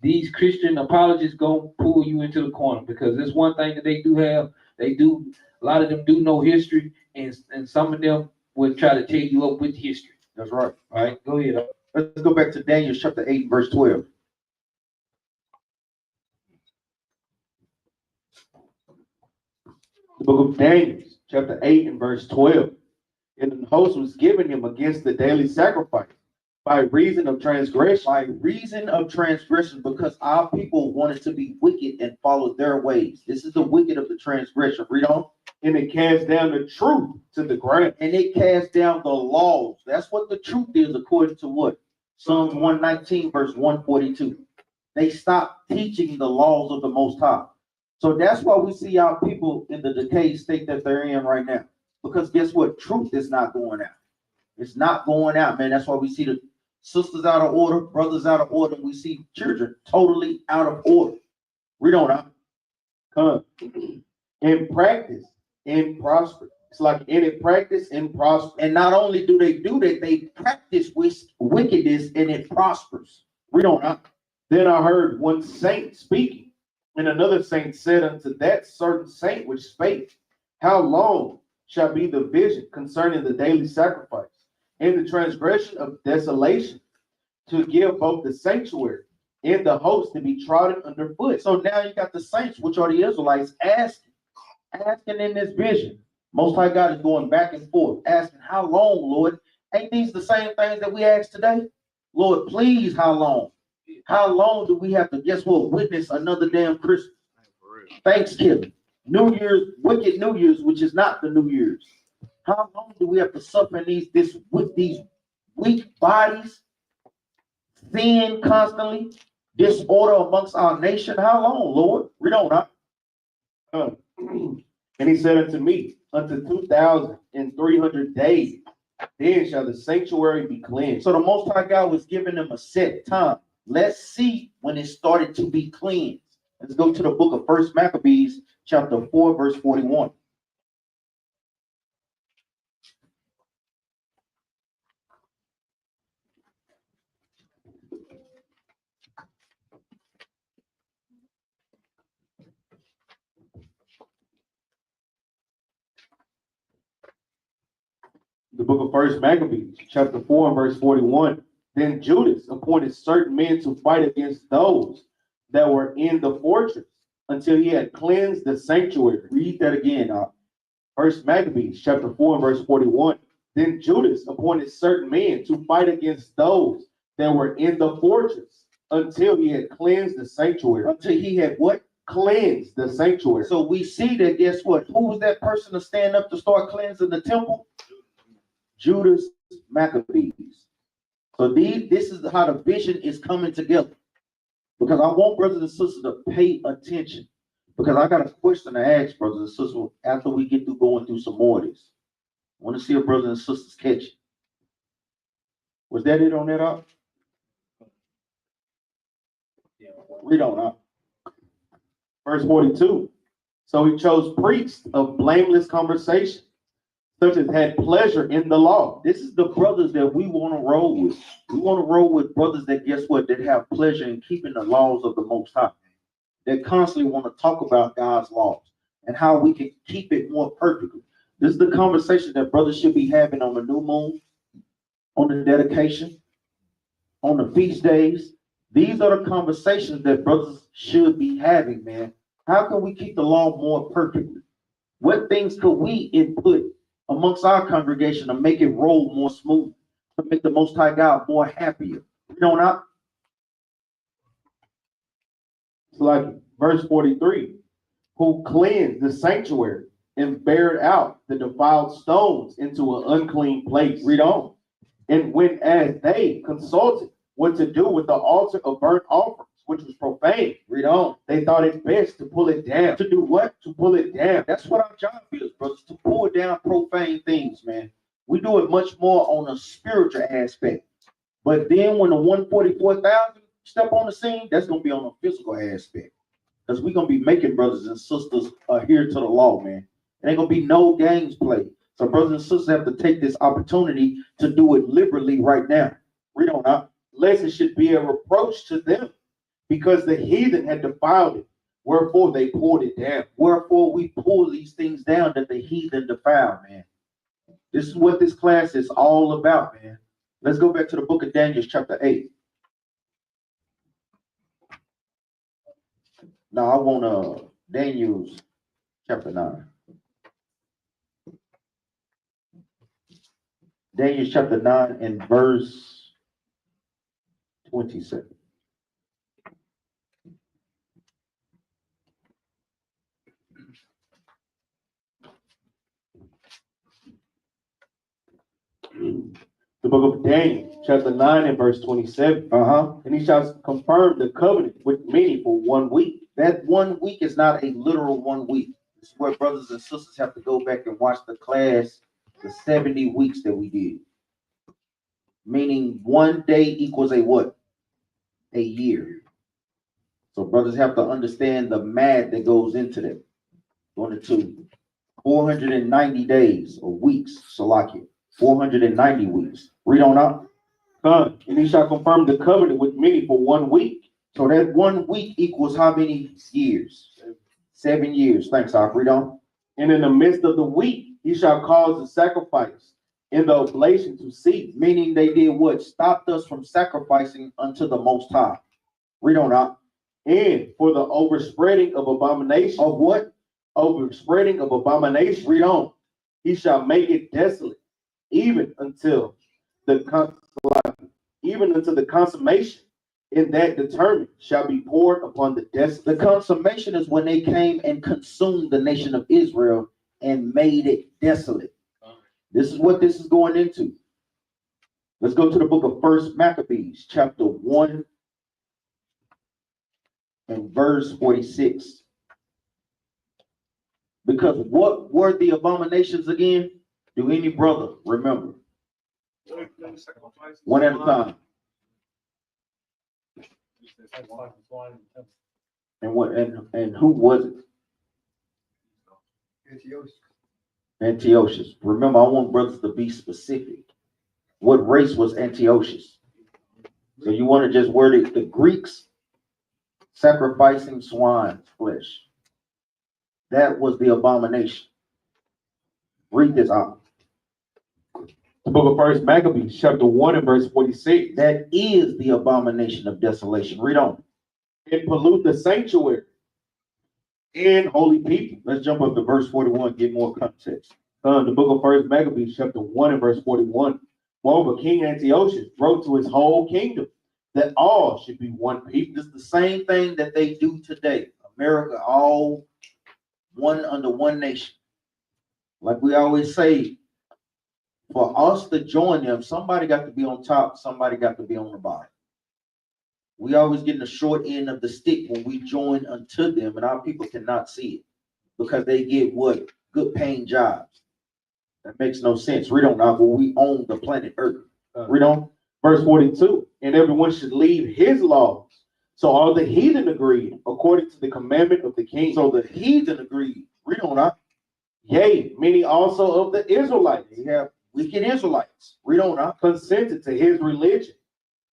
These Christian apologists gonna pull you into the corner because there's one thing that they do have. They do, a lot of them do know history, and some of them will try to take you up with history. That's right. All right, go ahead. Let's go back to Daniel chapter 8, verse 12. The book of Daniel, chapter 8 and verse 12. And an host was given him against the daily sacrifice by reason of transgression. By reason of transgression, because our people wanted to be wicked and follow their ways. This is the wicked of the transgression. Read on. And it cast down the truth to the ground. And it cast down the laws. That's what the truth is according to what? Psalms 119, verse 142. They stopped teaching the laws of the Most High. So that's why we see our people in the decayed state that they're in right now. Because guess what? Truth is not going out. It's not going out, man. That's why we see the sisters out of order, brothers out of order. We see children totally out of order. Read on out. Come. In practice, in prosper. It's like in practice, in prosper. And not only do they do that, they practice with wickedness and it prospers. Read on out. Then I heard one saint speaking, and another saint said unto that certain saint which spake, how long shall be the vision concerning the daily sacrifice and the transgression of desolation, to give both the sanctuary and the host to be trodden underfoot? So now you got the saints, which are the Israelites, asking in this vision. Most High God is going back and forth, asking, how long, Lord? Ain't these the same things that we ask today? Lord, please, how long? How long do we have to, guess what, witness another damn Christmas, Thanksgiving, New Year's, wicked New Year's, which is not the New Year's? How long do we have to suffer with these weak bodies, sin constantly, disorder amongst our nation? How long, Lord? Read on, huh? And he said unto me, unto 2,300 days, then shall the sanctuary be cleansed. So the Most High God was giving them a set time. Let's see when it started to be cleansed. Let's go to the book of First Maccabees, chapter 4, verse 41. The book of First Maccabees, chapter 4 and verse 41. Then Judas appointed certain men to fight against those that were in the fortress until he had cleansed the sanctuary. Read that again. First Maccabees chapter 4 and verse 41. Then Judas appointed certain men to fight against those that were in the fortress until he had cleansed the sanctuary. Until he had what? Cleansed the sanctuary. So we see that, guess what? Who was that person to stand up to start cleansing the temple? Judas Maccabees. So this is how the vision is coming together. Because I want brothers and sisters to pay attention. Because I got a question to ask brothers and sisters after we get through going through some more of this. I want to see if brothers and sisters catch it. Was that it on that up? Read on up. Verse 42. So he chose priests of blameless conversation, such as had pleasure in the law. This is the brothers that we want to roll with. We want to roll with brothers that, guess what, that have pleasure in keeping the laws of the Most High. That constantly want to talk about God's laws and how we can keep it more perfectly. This is the conversation that brothers should be having on the new moon, on the dedication, on the feast days. These are the conversations that brothers should be having, man. How can we keep the law more perfectly? What things could we input amongst our congregation to make it roll more smooth, to make the Most High God more happier? You know not? It's like verse 43. Who cleansed the sanctuary and bared out the defiled stones into an unclean place. Read on. And when as they consulted what to do with the altar of burnt offerings, which was profane. Read on. They thought it best to pull it down. To do what? To pull it down. That's what our job is, brothers, to pull down profane things, man. We do it much more on a spiritual aspect. But then when the 144,000 step on the scene, that's going to be on a physical aspect. Because we're going to be making brothers and sisters adhere to the law, man. It ain't going to be no games played. So brothers and sisters have to take this opportunity to do it liberally right now. Read on out. Lest it should be a reproach to them, because the heathen had defiled it, wherefore they pulled it down. Wherefore we pull these things down that the heathen defile, man. This is what this class is all about, man. Let's go back to the book of Daniel, chapter 8. Now I want Daniel's chapter 9. Daniel chapter 9 and verse 27. The book of Daniel, chapter 9 and verse 27. And he shall confirm the covenant with many for 1 week. That 1 week is not a literal 1 week. This is where brothers and sisters have to go back and watch the class, the 70 weeks that we did. Meaning 1 day equals a what? A year. So brothers have to understand the math that goes into that. Going to 490 days or weeks, Salakia. 490 weeks. Read on up. And he shall confirm the covenant with many for 1 week. So that 1 week equals how many years? 7 years. Thanks, I'll read on. And in the midst of the week, he shall cause the sacrifice in the oblation to cease. Meaning they did what? Stopped us from sacrificing unto the Most High. Read on up. And for the overspreading of abomination. Of what? Overspreading of abomination. Read on. He shall make it desolate, even until the consummation, in that determined shall be poured upon the desolate. The consummation is when they came and consumed the nation of Israel and made it desolate. This is what this is going into. Let's go to the book of First Maccabees, chapter 1 and verse 46. Because what were the abominations again? Do any brother remember? One at a time. And what and who was it? Antiochus. Antiochus. Remember, I want brothers to be specific. What race was Antiochus? So you want to just word it, the Greeks sacrificing swine's flesh. That was the abomination. Read this out. The book of First Maccabees, chapter 1 and verse 46. That is the abomination of desolation. Read on. And pollute the sanctuary and holy people. Let's jump up to verse 41, get more context. The book of First Maccabees, chapter 1 and verse 41. Moreover, King Antiochus wrote to his whole kingdom that all should be one people. It's the same thing that they do today. America, all one under one nation. Like we always say, for us to join them, somebody got to be on top, somebody got to be on the bottom. We always get the short end of the stick when we join unto them, and our people cannot see it because they get what? Good paying jobs. That makes no sense. Read on now, but we own the planet Earth. Read on. Verse 42. And everyone should leave his laws. So all the heathen agreed according to the commandment of the king. So the heathen agreed. Read on now. Yea, many also of the Israelites. We have wicked Israelites. Read on now. Consented to his religion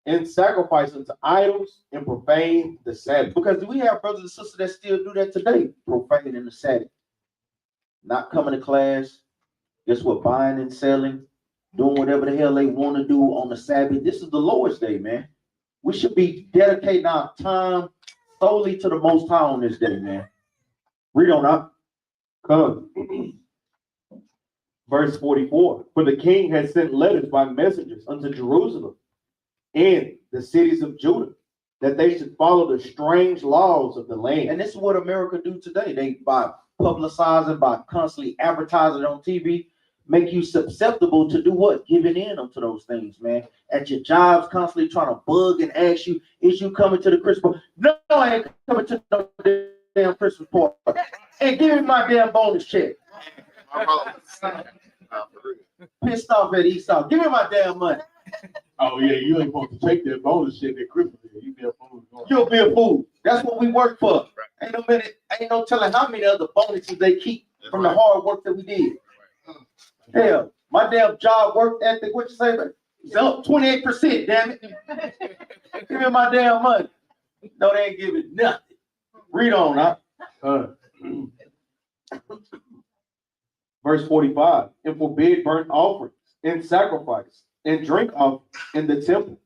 and sacrifice unto idols and profane the Sabbath. Because we have brothers and sisters that still do that today, profaning the Sabbath. Not coming to class. Guess what? Buying and selling, doing whatever the hell they want to do on the Sabbath. This is the Lord's day, man. We should be dedicating our time solely to the Most High on this day, man. Read on up. Come. Verse 44. For the king had sent letters by messengers unto Jerusalem and the cities of Judah, that they should follow the strange laws of the land. And this is what America do today. They, by publicizing, by constantly advertising on TV, make you susceptible to do what? Giving in unto those things, man. At your jobs, constantly trying to bug and ask you, is you coming to the Christmas? No, I ain't coming to no damn Christmas party. And give me my damn bonus check. Pissed off at Esau. Give me my damn money. Oh yeah, you ain't supposed to take that bonus shit at Christmas. You be a fool. You'll be a fool. That's what we work for. Ain't no telling how many other bonuses they keep from the hard work that we did. Hell, my damn job work ethic, what you say? It's up 28%, damn it. Give me my damn money. No, they ain't giving nothing. Read on, huh? Verse 45. And forbid burnt offerings and sacrifice and drink offerings in the temple,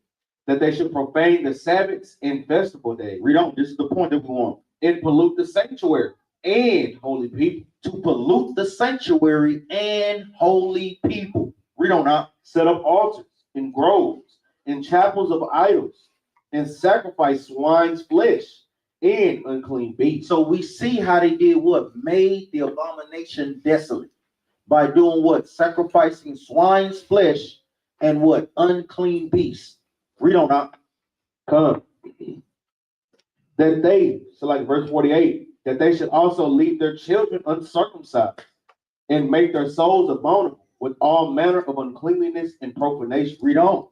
that they should profane the Sabbaths and festival days. Read on. This is the point that we want. And pollute the sanctuary and holy people. To pollute the sanctuary and holy people. Read on now. Set up altars and groves and chapels of idols and sacrifice swine's flesh and unclean beasts. So we see how they did what? Made the abomination desolate. By doing what? Sacrificing swine's flesh and what? Unclean beasts. Read on now. Come. That they, so like verse 48, that they should also leave their children uncircumcised and make their souls abominable with all manner of uncleanliness and profanation. Read on.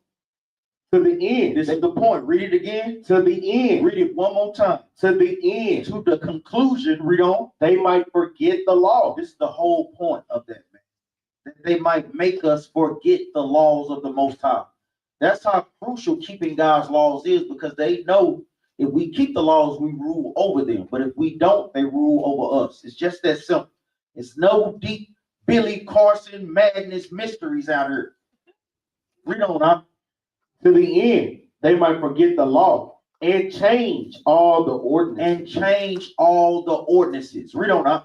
To the end. This is the point. Read it again. To the end. Read it one more time. To the end. To the conclusion. Read on. They might forget the law. This is the whole point of that, man. That they might make us forget the laws of the Most High. That's how crucial keeping God's laws is, because they know if we keep the laws, we rule over them. But if we don't, they rule over us. It's just that simple. It's no deep Billy Carson madness mysteries out here. Read on, huh? To the end, they might forget the law and change all the ordinances. And change all the ordinances. Read on, huh?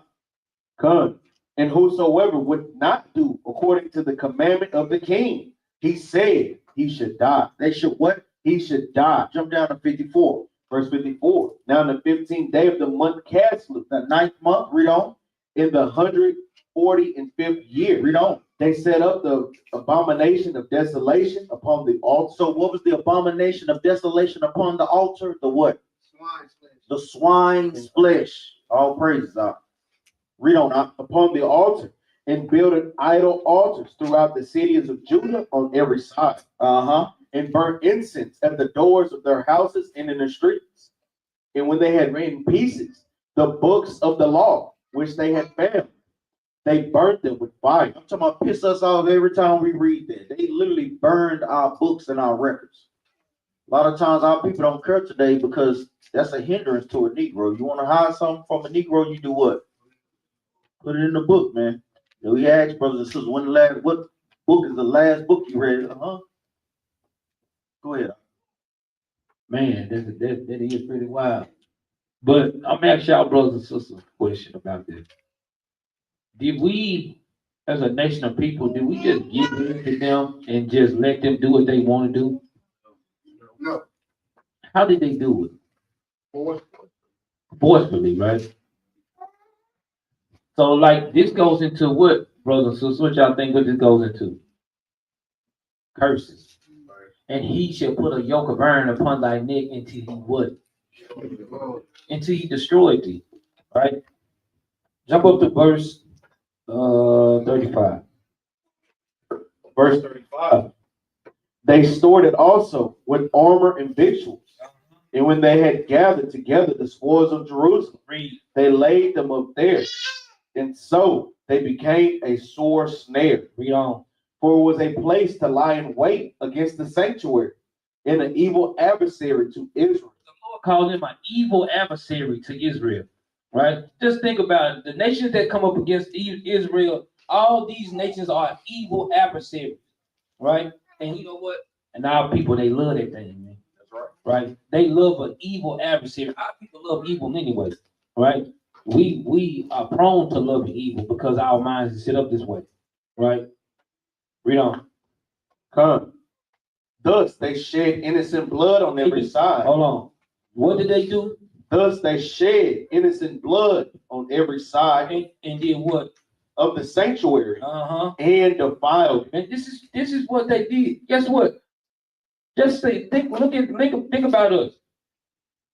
Come. And whosoever would not do according to the commandment of the king, he said he should die. They should what? He should die. Jump down to 54. Verse 54. Now in the 15th day of the month Caslu, The 9th month. Read on. in the 145th year, Read on. they set up the abomination of desolation upon the altar. So what was the abomination of desolation upon the altar? The what? Swine's flesh. The swine's flesh. All praises out. Read on out. Upon the altar, and builded idol altars throughout the cities of Judah on every side, and burnt incense at the doors of their houses and in the streets. And when they had written pieces the books of the law, which they had found, they burnt them with fire. I'm talking about piss us off every time we read that. They literally burned our books and our records. A lot of times our people don't care today because that's a hindrance to a Negro. You want to hide something from a Negro, you do what? Put it in the book, man. And we ask brothers and sisters, when the last, what book is the last book you read. Go ahead. Man, that is pretty wild. But I'm asking y'all brothers and sisters a question about this. Did we, as a nation of people, did we just give in to them and just let them do what they want to do? No. How did they do it? Force. Forcefully, right? So, like, this goes into what, brothers and sisters? What y'all think what this goes into? Curses. And he shall put a yoke of iron upon thy neck until he what? Until he destroyed thee. Right? Jump up to verse 35. Verse 35. They stored it also with armor and victuals. And when they had gathered together the spoils of Jerusalem, they laid them up there. And so they became a sore snare. Read on. For it was a place to lie in wait against the sanctuary, and an evil adversary to Israel. The Lord called him an evil adversary to Israel. Right? Just think about it. The nations that come up against Israel, all these nations are evil adversaries. Right? And you know what? And our people, they love that thing, man. That's right. Right? They love an evil adversary. Our people love evil anyway. Right? We are prone to loving evil because our minds are set up this way. Right? Read on. Come. Thus they shed innocent blood on every side. Hold on. What did they do? Thus they shed innocent blood on every side. And did what? Of the sanctuary. And defiled. And this is what they did. Guess what? Just think about us.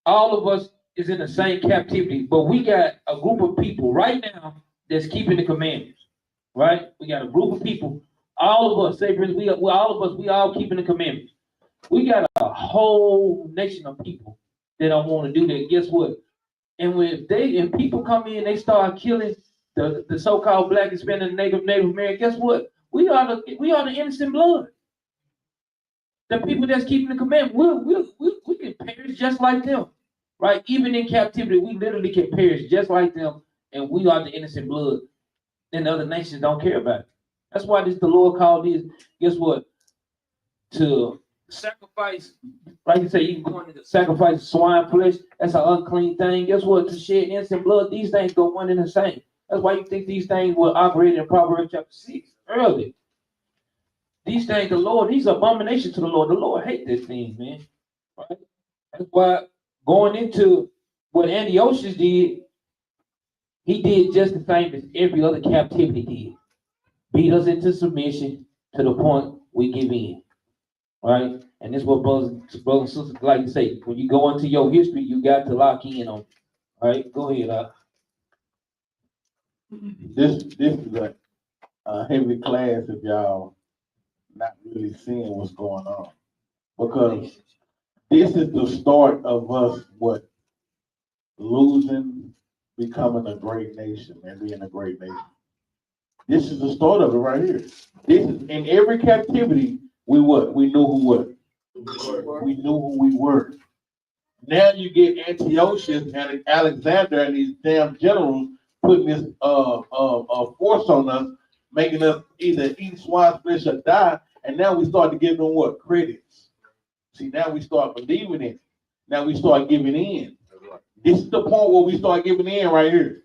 All of us is in the same captivity, but we got a group of people right now that's keeping the commandments. Right? We got a group of people. All of us, say, we all keeping the commandments. We got a whole nation of people that don't want to do that. Guess what? And when people come in, they start killing the so-called Black, Hispanic, Native American. Guess what? We are the innocent blood. The people that's keeping the commandment, we can perish just like them, right? Even in captivity, we literally can perish just like them, and we are the innocent blood. And the other nations don't care about it. That's why the Lord called this. Guess what? To sacrifice, like you say, you can go into sacrifice swine flesh. That's an unclean thing. Guess what? To shed innocent blood, these things go one and the same. That's why you think these things were operated in Proverbs chapter 6 earlier. These things, the Lord, these are abominations to the Lord. The Lord hates this thing, man. Right? That's why going into what Antiochus did, he did just the same as every other captivity did. Beat us into submission to the point we give in. Right? And this is what brothers and sisters like to say. When you go into your history, you got to lock in on it. All right? Go ahead, This is a heavy class if y'all not really seeing what's going on. Because this is the start of us losing, becoming a great nation and being a great nation. This is the start of it right here. This is in every captivity, we knew who what? We knew who we were. Now you get Antiochus and Alexander and these damn generals putting this force on us, making us either eat swine's flesh or die. And now we start to give them what? Credits. See, now we start believing it. Now we start giving in. This is the point where we start giving in right here.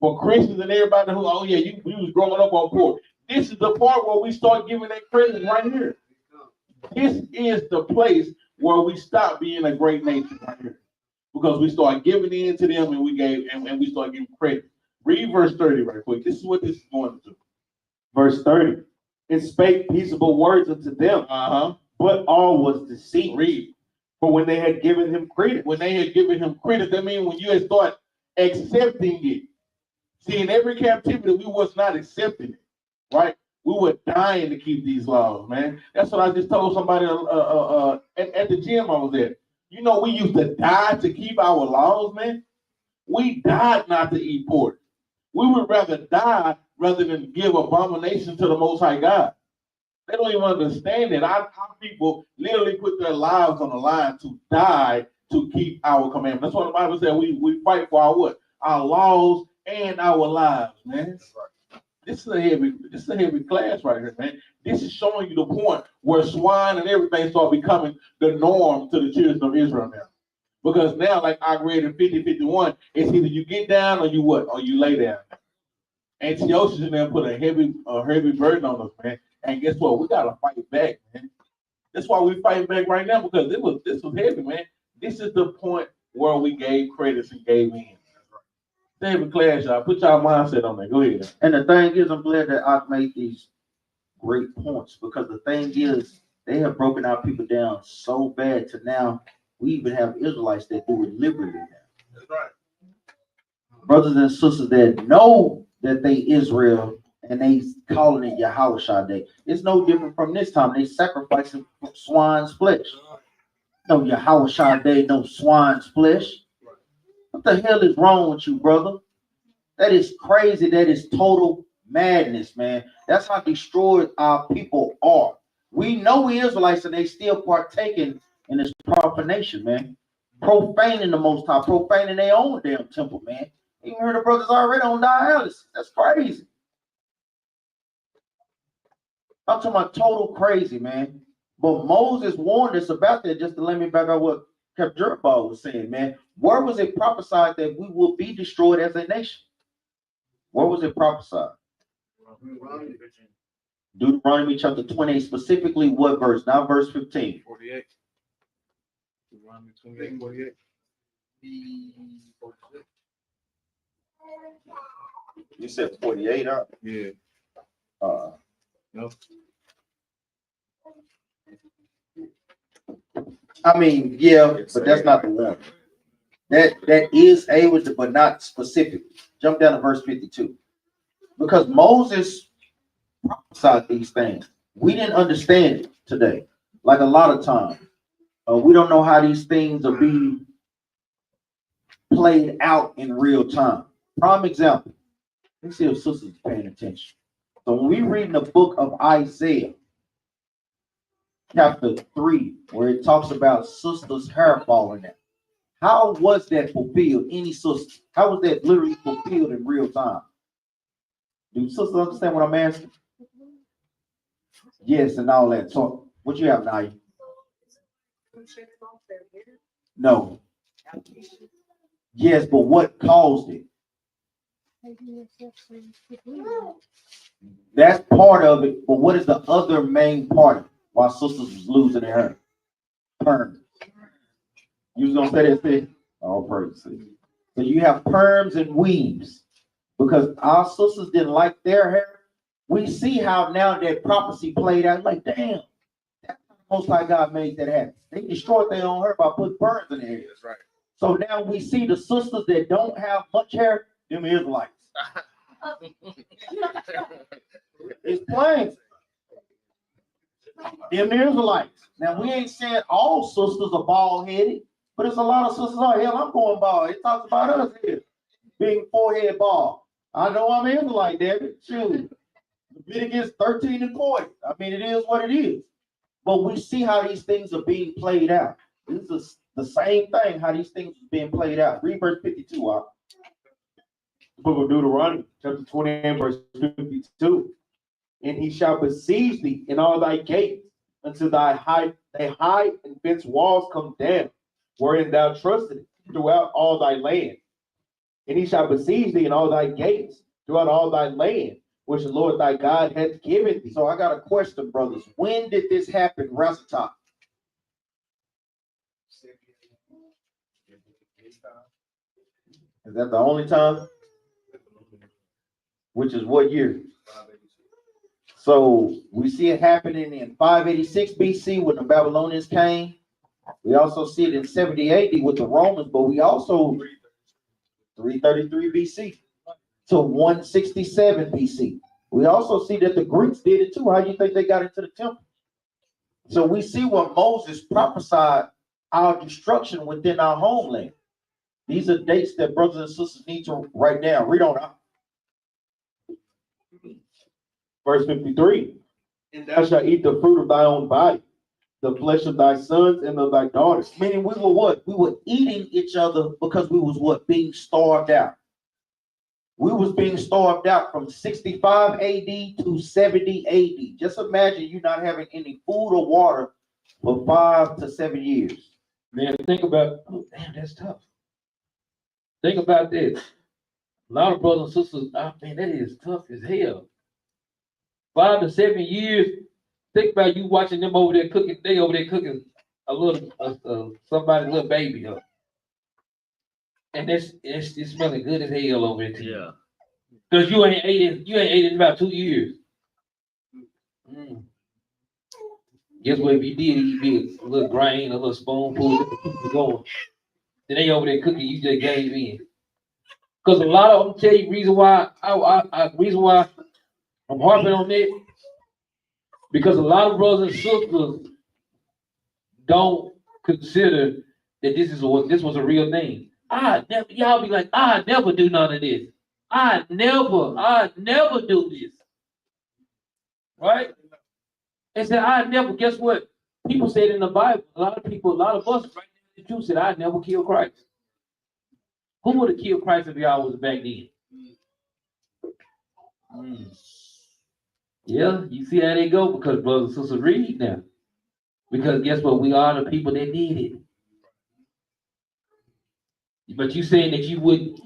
For Christians and everybody who, oh yeah, you was growing up on pork. This is the part where we start giving that credit right here. This is the place where we stop being a great nation right here. Because we start giving in to them and we start giving credit. Read verse 30 right quick. This is what this is going to do. Verse 30. And spake peaceable words unto them, but all was deceit. Read. For when they had given him credit. When they had given him credit, that means when you had start accepting it. See, in every captivity, we was not accepting it, right? We were dying to keep these laws, man. That's what I just told somebody at the gym I was at. You know, we used to die to keep our laws, man. We died not to eat pork. We would rather die rather than give abomination to the Most High God. They don't even understand it. Our people literally put their lives on the line to die to keep our commandments. That's what the Bible said. We fight for our what? Our laws and our lives, man. This is a heavy class right here, man. This is showing you the point where swine and everything start becoming the norm to the children of Israel now. Because now, like I read in 50:51, it's either you get down or you what? Or you lay down. Antiochus in there put a heavy burden on us, man. And guess what? We gotta fight back, man. That's why we fighting back right now, because this was heavy, man. This is the point where we gave credits and gave in. David class, y'all. Put y'all mindset on that. Go ahead. And the thing is, I'm glad that I've made these great points, because the thing is, they have broken our people down so bad to now we even have Israelites that do it liberally now. That's right. Brothers and sisters that know that they Israel and they calling it Yahushua Day. It's no different from this time. They sacrificing swine's flesh. No Yahushua Day, no swine's flesh. What the hell is wrong with you, brother? That is crazy. That is total madness, man. That's how destroyed our people are. We know we Israelites and they still partaking in this profanation, man. Profaning the Most High, profaning their own damn temple, man. You heard the brothers already on dialysis. That's crazy. I'm talking about total crazy, man. But Moses warned us about that, just to let me back up what Capt Jerubbaal was saying, man. Where was it prophesied that we will be destroyed as a nation? Where was it prophesied? Deuteronomy chapter 28, specifically what verse? Not verse 15. 48. Deuteronomy 28, 48. You said 48, huh? Yeah. No. I mean, yeah, but that's not the one. That is able to, but not specific. Jump down to verse 52. Because Moses prophesied these things. We didn't understand it today. Like a lot of times. We don't know how these things are being played out in real time. Prime example. Let's see if sisters are paying attention. So when we read in the book of Isaiah, chapter 3, where it talks about sisters' hair falling out. How was that fulfilled? Any sister? How was that literally fulfilled in real time? Do sisters understand what I'm asking? Yes, and all that. So what you have, Naya? No. Yes, but what caused it? That's part of it, but what is the other main part while sisters was losing their hair? Perm. You was gonna say that thing? All praise. So you have perms and weaves because our sisters didn't like their hair. We see how now that prophecy played out. Like, damn, that's how the Most High God made that happen. They destroyed their own hair by putting perms in their hair. That's right. So now we see the sisters that don't have much hair, them Israelites. It's plain. Them Israelites. Now we ain't saying all sisters are bald headed, but there's a lot of sisters out here. I'm going bald. It talks about us here being forehead bald. I know I'm Israelite, David. Shoot. Leviticus 13 and 40. I mean, it is what it is. But we see how these things are being played out. This is the same thing, how these things are being played out. Read verse 52. Book of Deuteronomy, chapter 20, verse 52. And he shall besiege thee in all thy gates until thy high and fenced walls come down, wherein thou trusted throughout all thy land. And he shall besiege thee in all thy gates throughout all thy land, which the Lord thy God hath given thee. So I got a question, brothers. When did this happen, Rasatah? Is that the only time? Which is what year? So we see it happening in 586 BC when the Babylonians came. We also see it in 70 AD with the Romans, but we also 333 BC to 167 BC. We also see that the Greeks did it too. How do you think they got into the temple? So we see what Moses prophesied our destruction within our homeland. These are dates that brothers and sisters need to write down. Read on out. Verse 53. And thou shalt eat the fruit of thy own body, the flesh of thy sons and of thy daughters. Meaning we were what? We were eating each other because we was what? Being starved out. We was being starved out from 65 AD to 70 AD. Just imagine you not having any food or water for 5 to 7 years. Man, think about, oh, damn, that's tough. Think about this. A lot of brothers and sisters, man, that is tough as hell. 5 to 7 years. Think about you watching them over there cooking. They over there cooking a little, somebody's little baby up. And it's smelling good as hell over there to you. Because you ain't ate it in about 2 years. Guess what? If you did, you did a little grain, a little spoonful, to keep it going. Then they over there cooking, you just gave in. Because a lot of them tell you reason why I'm harping on it. Because a lot of brothers and sisters don't consider that this was a real thing. Y'all be like, I never do none of this. I never do this. Right? They said, I never, guess what? People said in the Bible, a lot of us, right now, the Jews said, I never killed Christ. Who would have killed Christ if y'all was back then? Yeah, you see how they go? Because brothers and sisters read now. Because guess what? We are the people that need it. But you saying that you wouldn't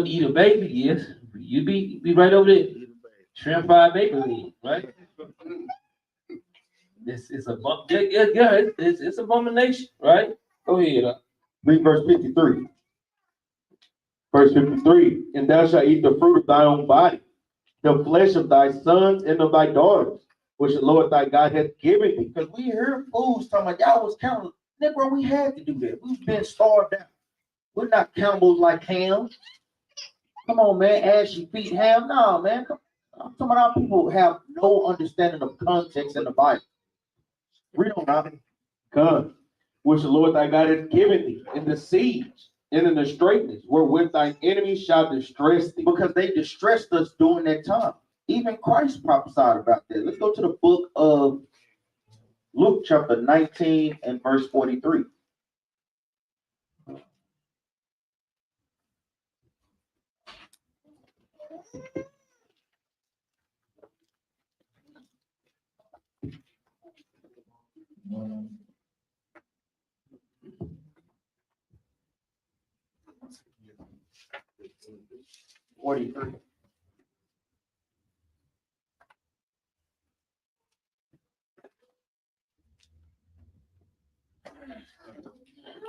eat a baby, yes. You'd be right over there. Shrimp fried baby, right? It's abomination, right? Go ahead. Read verse 53. Verse 53, and thou shalt eat the fruit of thy own body, the flesh of thy sons and of thy daughters, which the Lord thy God hath given thee. Because we heard fools talking about y'all was counting. Negro, we had to do that. We've been starved out. We're not cannibals like Ham. Come on, man. Ashy feet Ham. No, man. I'm talking about our people have no understanding of context in the Bible. Read on now. Come, which the Lord thy God hath given thee in the siege and in the straitness, wherewith thine enemies shall distress thee. Because they distressed us during that time. Even Christ prophesied about that. Let's go to the book of Luke chapter 19 and verse 43.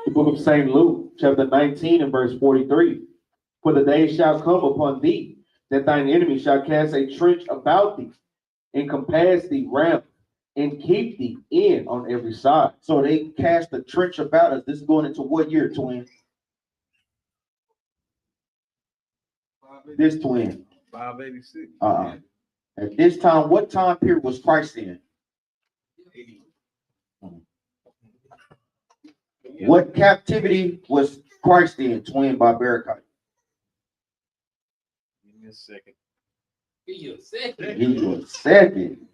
The book of St. Luke, chapter 19 and verse 43. For the day shall come upon thee, that thine enemy shall cast a trench about thee, and compass thee round, and keep thee in on every side. So they cast a trench about us. This is going into what year, twin? This twin. 586. At this time, what time period was Christ in? What captivity was Christ in, twin Barbarica? Give me a second. Give you a second. Give you a second.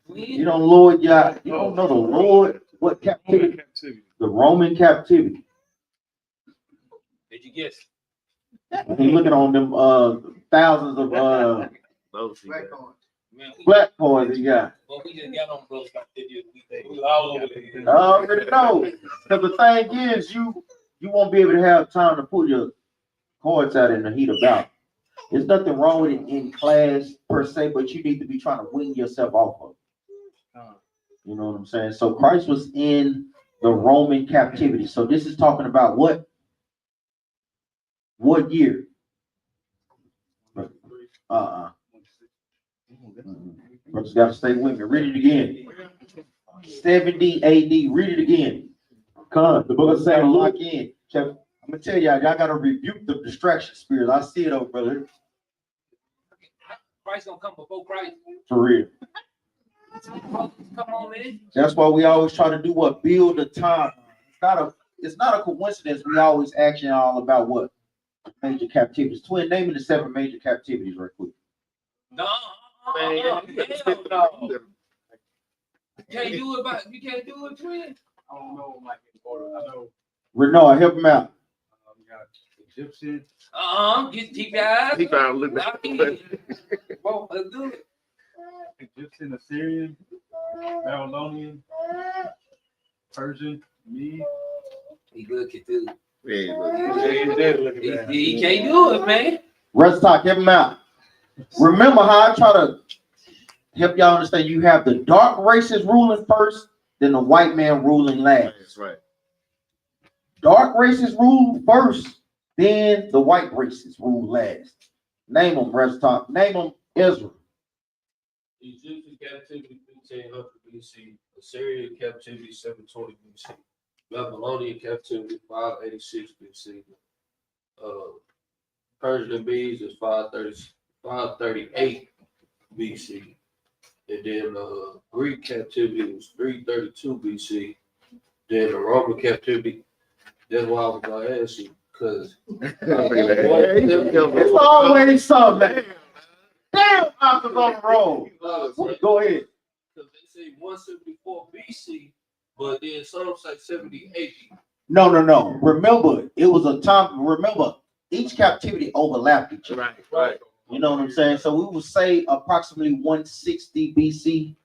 You don't Lord, you don't know the Lord. What captivity? The Roman captivity. Did you guess? He's looking on them thousands of black coins he got. Well, we just got on brothers like that. We all over there. I already know. Because the thing is, you won't be able to have time to pull your cords out in the heat of battle. There's nothing wrong with it in class per se, but you need to be trying to wean yourself off of it. You know what I'm saying? So Christ was in the Roman captivity. So this is talking about what year? But you got to stay with me. Read it again. 70 AD. Read it again. Come, the book of St. Luke. Lock in. I'm gonna tell y'all got to rebuke the distraction spirit. I see it, over, brother. Christ gonna come before Christ. For real. Come on, man. That's why we always try to do what? Build a time. It's not a coincidence. We always action all about what? Major captivities. Twin, name the 7 major captivities right quick. No. Hell no. You can't do it, twin. I don't know, like in order. I know. Renaud, help him out. We got Egyptian. Keep your eyes. He found a little Lock in. bit. Well, let's do it. Egyptian, Assyrian, Babylonian, Persian, Mede. He look at this. Yeah, He can't do it, man. Rest talk, help him out. Remember how I try to help y'all understand you have the dark races ruling first, then the white man ruling last. that's right. Dark races rule first, then the white races rule last. Name them, rest talk. Name them, Israel. Egyptian captivity 1500 BC, Assyrian captivity 720 BC, Babylonian captivity 586 BC, Persian and Medes is 538 BC, and then Greek captivity was 332 BC. Then the Roman captivity, that's why I was gonna ask you, because It's always something. Damn, I was on the road. Go ahead. because they say 174 BC, but then some say 78. No. Remember, it was a time. Remember, each captivity overlapped each other. Right. You know what I'm saying? So we would say approximately 160 BC,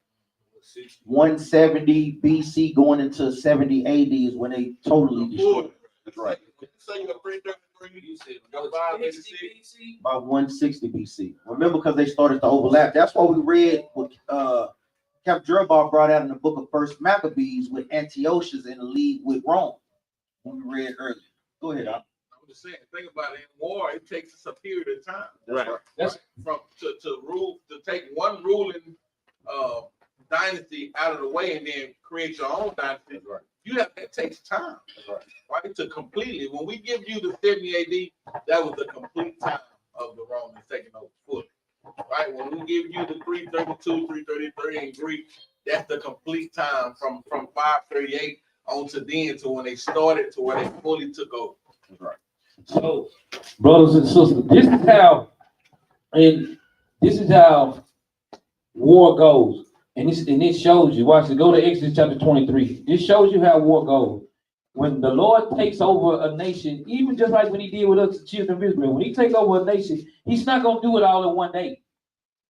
170 BC, going into 70 AD is when they totally destroyed. That's right. Say you got 333. You said Got 160 586. BC? About 160 BC. Remember, because they started to overlap. That's what we read what Capt Jerubbaal brought out in the book of First Maccabees with Antiochus in the league with Rome. When we read earlier. Go ahead, Al. I'm just saying, think about it. In war, it takes us a period of time. Right. That's- From to rule to take one ruling dynasty out of the way and then create your own dynasty. That's right. That takes time. That's right. Right? To completely, when we give you the 70 AD, that was the complete time of the Romans taking over fully. Right? When we give you the 332, 333 in Greek, that's the complete time from 538 on to then to when they started to when they fully took over. That's right. So, brothers and sisters, this is how war goes. And it shows you. Watch it. Go to Exodus chapter 23. This shows you how war goes. When the Lord takes over a nation, even just like when he did with us, the children of Israel, when he takes over a nation, he's not going to do it all in one day.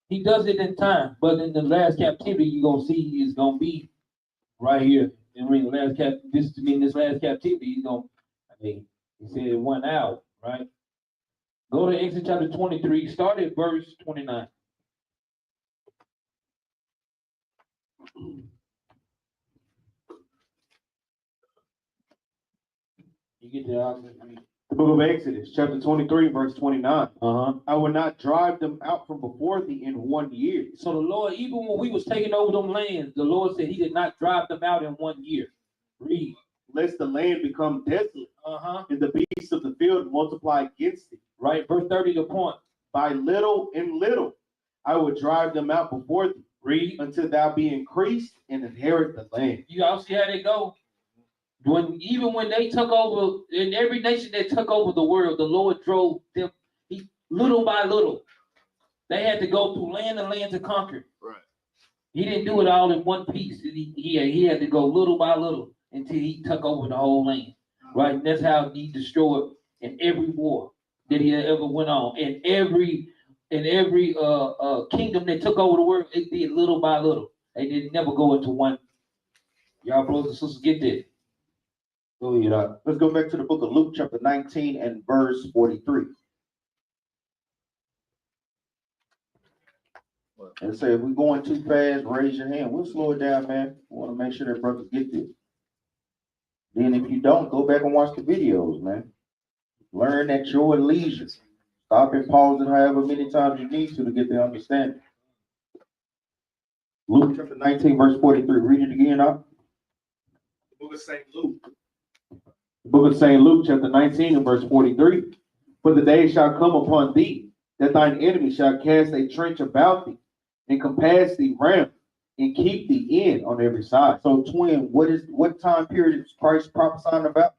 He does it in time. But in the last captivity, you're going to see it's going to be right here. And when this last captivity, he's going to, he said in 1 hour, right? Go to Exodus chapter 23, start at verse 29. You get that? The book of Exodus, chapter 23, verse 29. Uh-huh. I will not drive them out from before thee in 1 year. So the Lord, even when we was taking over them lands, the Lord said he did not drive them out in 1 year. Read. Lest the land become desolate, Uh-huh. and the beasts of the field multiply against thee. Right, verse 30 the point. By little and little I will drive them out before thee. Read. Until thou be increased and inherit the land. You all see how they go? Even when they took over, in every nation that took over the world, the Lord drove them little by little. They had to go through land and land to conquer. Right. He didn't do it all in one piece. He had to go little by little until he took over the whole land. Right? And that's how he destroyed in every war that he ever went on. In every kingdom that took over the world, it did little by little. They didn't never go into one. Y'all brothers and sisters get that. Go ahead. Let's go back to the book of Luke, chapter 19 and verse 43. And say, if we're going too fast, raise your hand. We'll slow it down, man. We want to make sure that brothers get this. Then if you don't, go back and watch the videos, man. Learn at your leisure. Stop and pause it however many times you need to get the understanding. Luke chapter 19, verse 43. Read it again, huh? The book of St. Luke. The book of St. Luke, chapter 19 and verse 43. For the day shall come upon thee, that thine enemy shall cast a trench about thee, and compass thee round, and keep thee in on every side. So, twin, what time period is Christ prophesying about?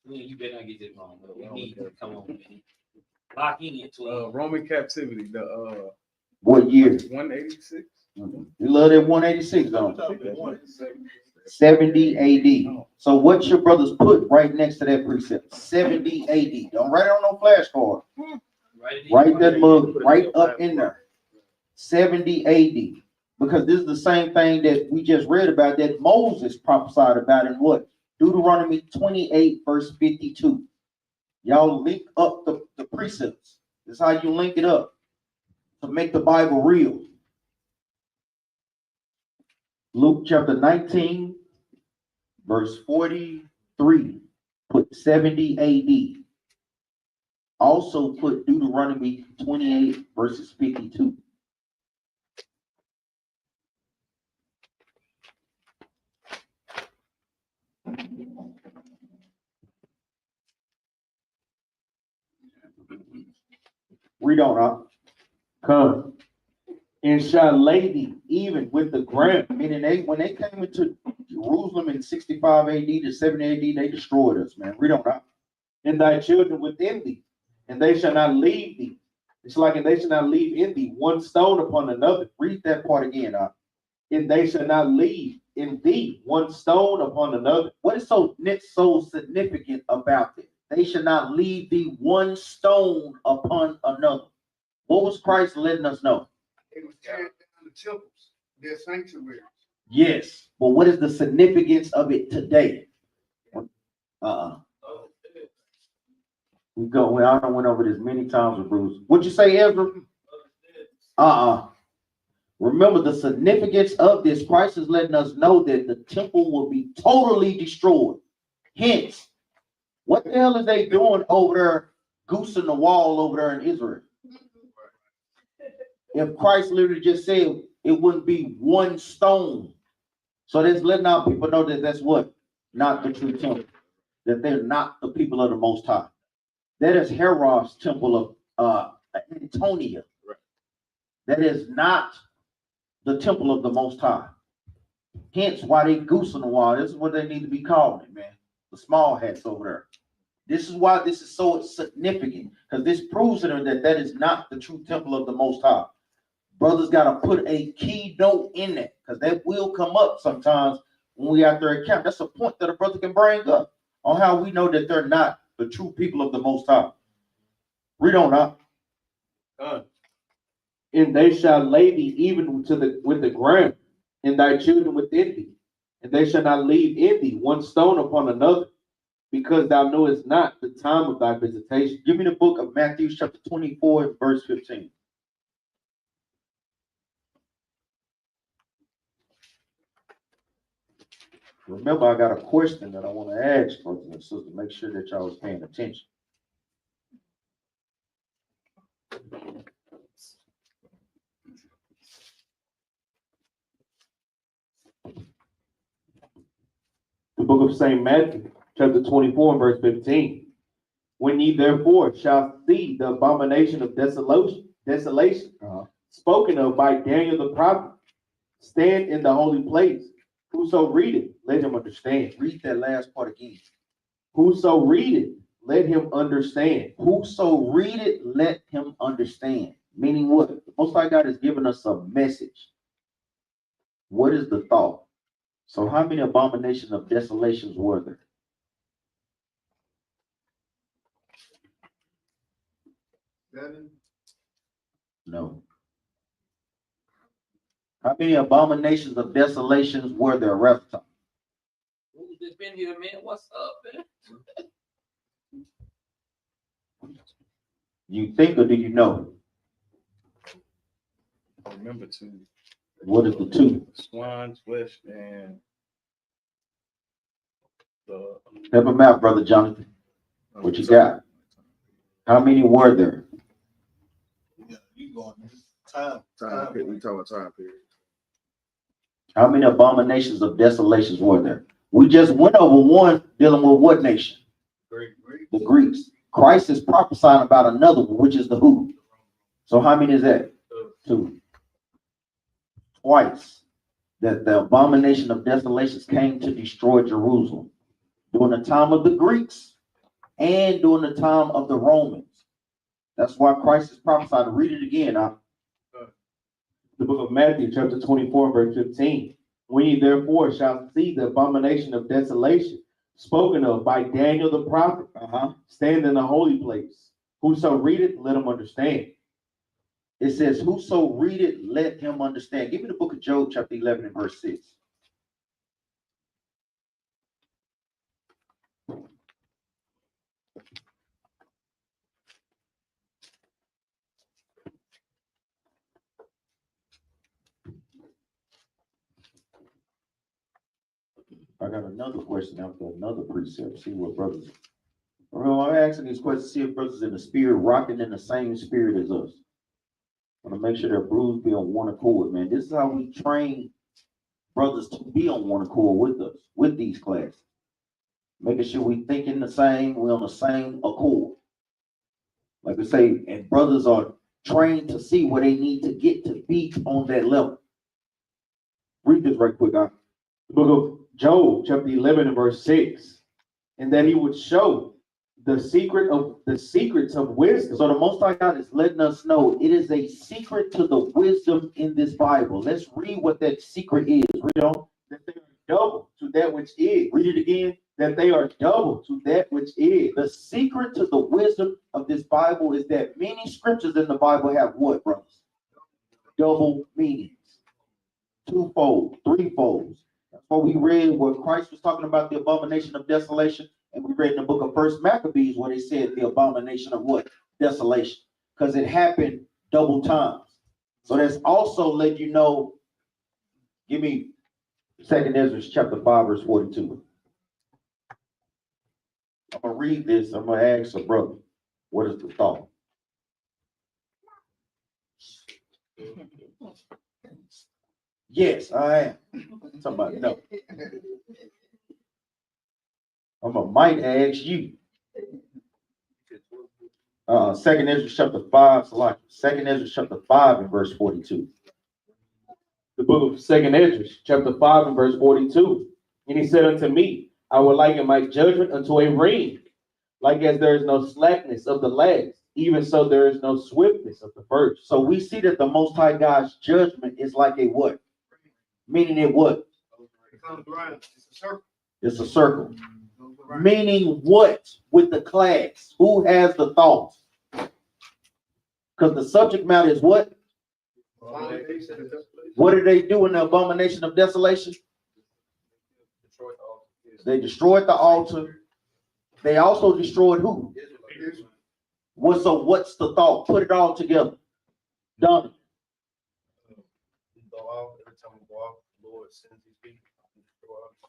You better not get this wrong, bro. We need to come on, man. Lock in into it. Roman captivity, the What year? 186. You love that 186, don't you? 70 AD. So what your brothers put right next to that precept? 70 AD. Don't write it on no flashcard. Write that mug right up in there. 70 AD. Because this is the same thing that we just read about that Moses prophesied about in what? Deuteronomy 28, verse 52. Y'all link up the precepts. That's how you link it up to make the Bible real. Luke chapter 19, verse 43. Put 70 AD. Also put Deuteronomy 28, verses 52. Read on, huh? Come. And shall lay thee even with the ground. Meaning when they came into Jerusalem in 65 AD to 70 AD, they destroyed us, man. Read on, huh? And thy children within thee, and they shall not leave thee. It's like, and they shall not leave in thee one stone upon another. Read that part again, huh? And they shall not leave in thee one stone upon another. What is so significant about this? They shall not leave thee one stone upon another. What was Christ letting us know? They was tearing down the temples, their sanctuaries. Yes, but what is the significance of it today? We go. I done went over this many times with Bruce. What'd you say, Ezra? Remember the significance of this. Christ is letting us know that the temple will be totally destroyed. Hence, what the hell is they doing over there, goosing the wall over there in Israel? If Christ literally just said it wouldn't be one stone. So that's letting our people know that that's what? Not the true temple. That they're not the people of the Most High. That is Herod's temple of Antiochus. That is not the temple of the Most High. Hence why they goosing the wall. This is what they need to be calling it, man. The small hats over there. This is why this is so significant. Because this proves to them that that is not the true temple of the Most High. Brothers got to put a key note in that. Because that will come up sometimes when we out there at camp. That's a point that a brother can bring up on how we know that they're not the true people of the Most High. Read on up. And they shall lay thee even with the ground, and thy children within thee, and they shall not leave in thee one stone upon another, because thou knowest not the time of thy visitation. Give me the book of Matthew chapter 24, verse 15. Remember, I got a question that I want to ask, brothers and sisters, to make sure that y'all was paying attention. The book of St. Matthew, chapter 24, verse 15. When ye therefore shall see the abomination of desolation, spoken of by Daniel the prophet, stand in the holy place. Whoso readeth, let him understand. Read that last part again. Whoso readeth, let him understand. Whoso read it, let him understand. Meaning what? The Most High God has given us a message. What is the thought? So how many abominations of desolations were there? Seven. No. How many abominations of desolations were there, Raphael? Who's this been here, man? What's up, man? You think or do you know? I remember two. What is the two? Swine's flesh and the. Help him out, Brother Jonathan. What you got? How many were there? Yeah, you going time period. We talking about time period. How many abominations of desolations were there? We just went over one dealing with what nation? The Greeks. Christ is prophesying about another one, which is the who? So how many is that? Two. Twice that the abomination of desolations came to destroy Jerusalem during the time of the Greeks and during the time of the Romans. That's why Christ is prophesying. Read it again. The book of Matthew, chapter 24, verse 15. When ye therefore shall see the abomination of desolation spoken of by Daniel the prophet, stand in the holy place. Whoso readeth, let him understand. It says, whoso readeth, let him understand. Give me the book of Job, chapter 11 and verse 6. I got another question after another precept. See what brothers. Well, I'm asking these questions, see if brothers in the spirit rocking in the same spirit as us. I want to make sure their bruise be on one accord, man. This is how we train brothers to be on one accord with us, with these classes. Making sure we thinking the same, we're on the same accord. Like I say, and brothers are trained to see where they need to get to be on that level. Read this right quick, guys. The book of Job, chapter 11 and verse 6. And that he would show the secrets of wisdom. So the Most High God is letting us know it is a secret to the wisdom in this Bible. Let's read what that secret is. Read on. That they are double to that which is. Read it again. That they are double to that which is. The secret to the wisdom of this Bible is that many scriptures in the Bible have what, brothers? Double meanings. Twofold, threefold. That's what we read where Christ was talking about the abomination of desolation. And we read in the book of First Maccabees where they said the abomination of what? Desolation. Because it happened double times. So that's also let you know. Give me 2nd Ezra chapter 5, verse 42. I'm going to read this. I'm going to ask a brother, what is the thought? Yes, I am. Somebody, no. Might ask you. 2nd Ezra chapter 5, 2nd Ezra chapter 5 and verse 42. The book of 2nd Ezra, chapter 5 and verse 42. And he said unto me, I will liken my judgment unto a ring, like as there is no slackness of the last, even so there is no swiftness of the first. So we see that the Most High God's judgment is like a what? Meaning it what? It comes around. It's a circle. It's a circle. Meaning what with the class? Who has the thought? Because the subject matter is what? What did they do in the abomination of desolation? They destroyed the altar. They also destroyed who? So what's the thought? Put it all together. Done.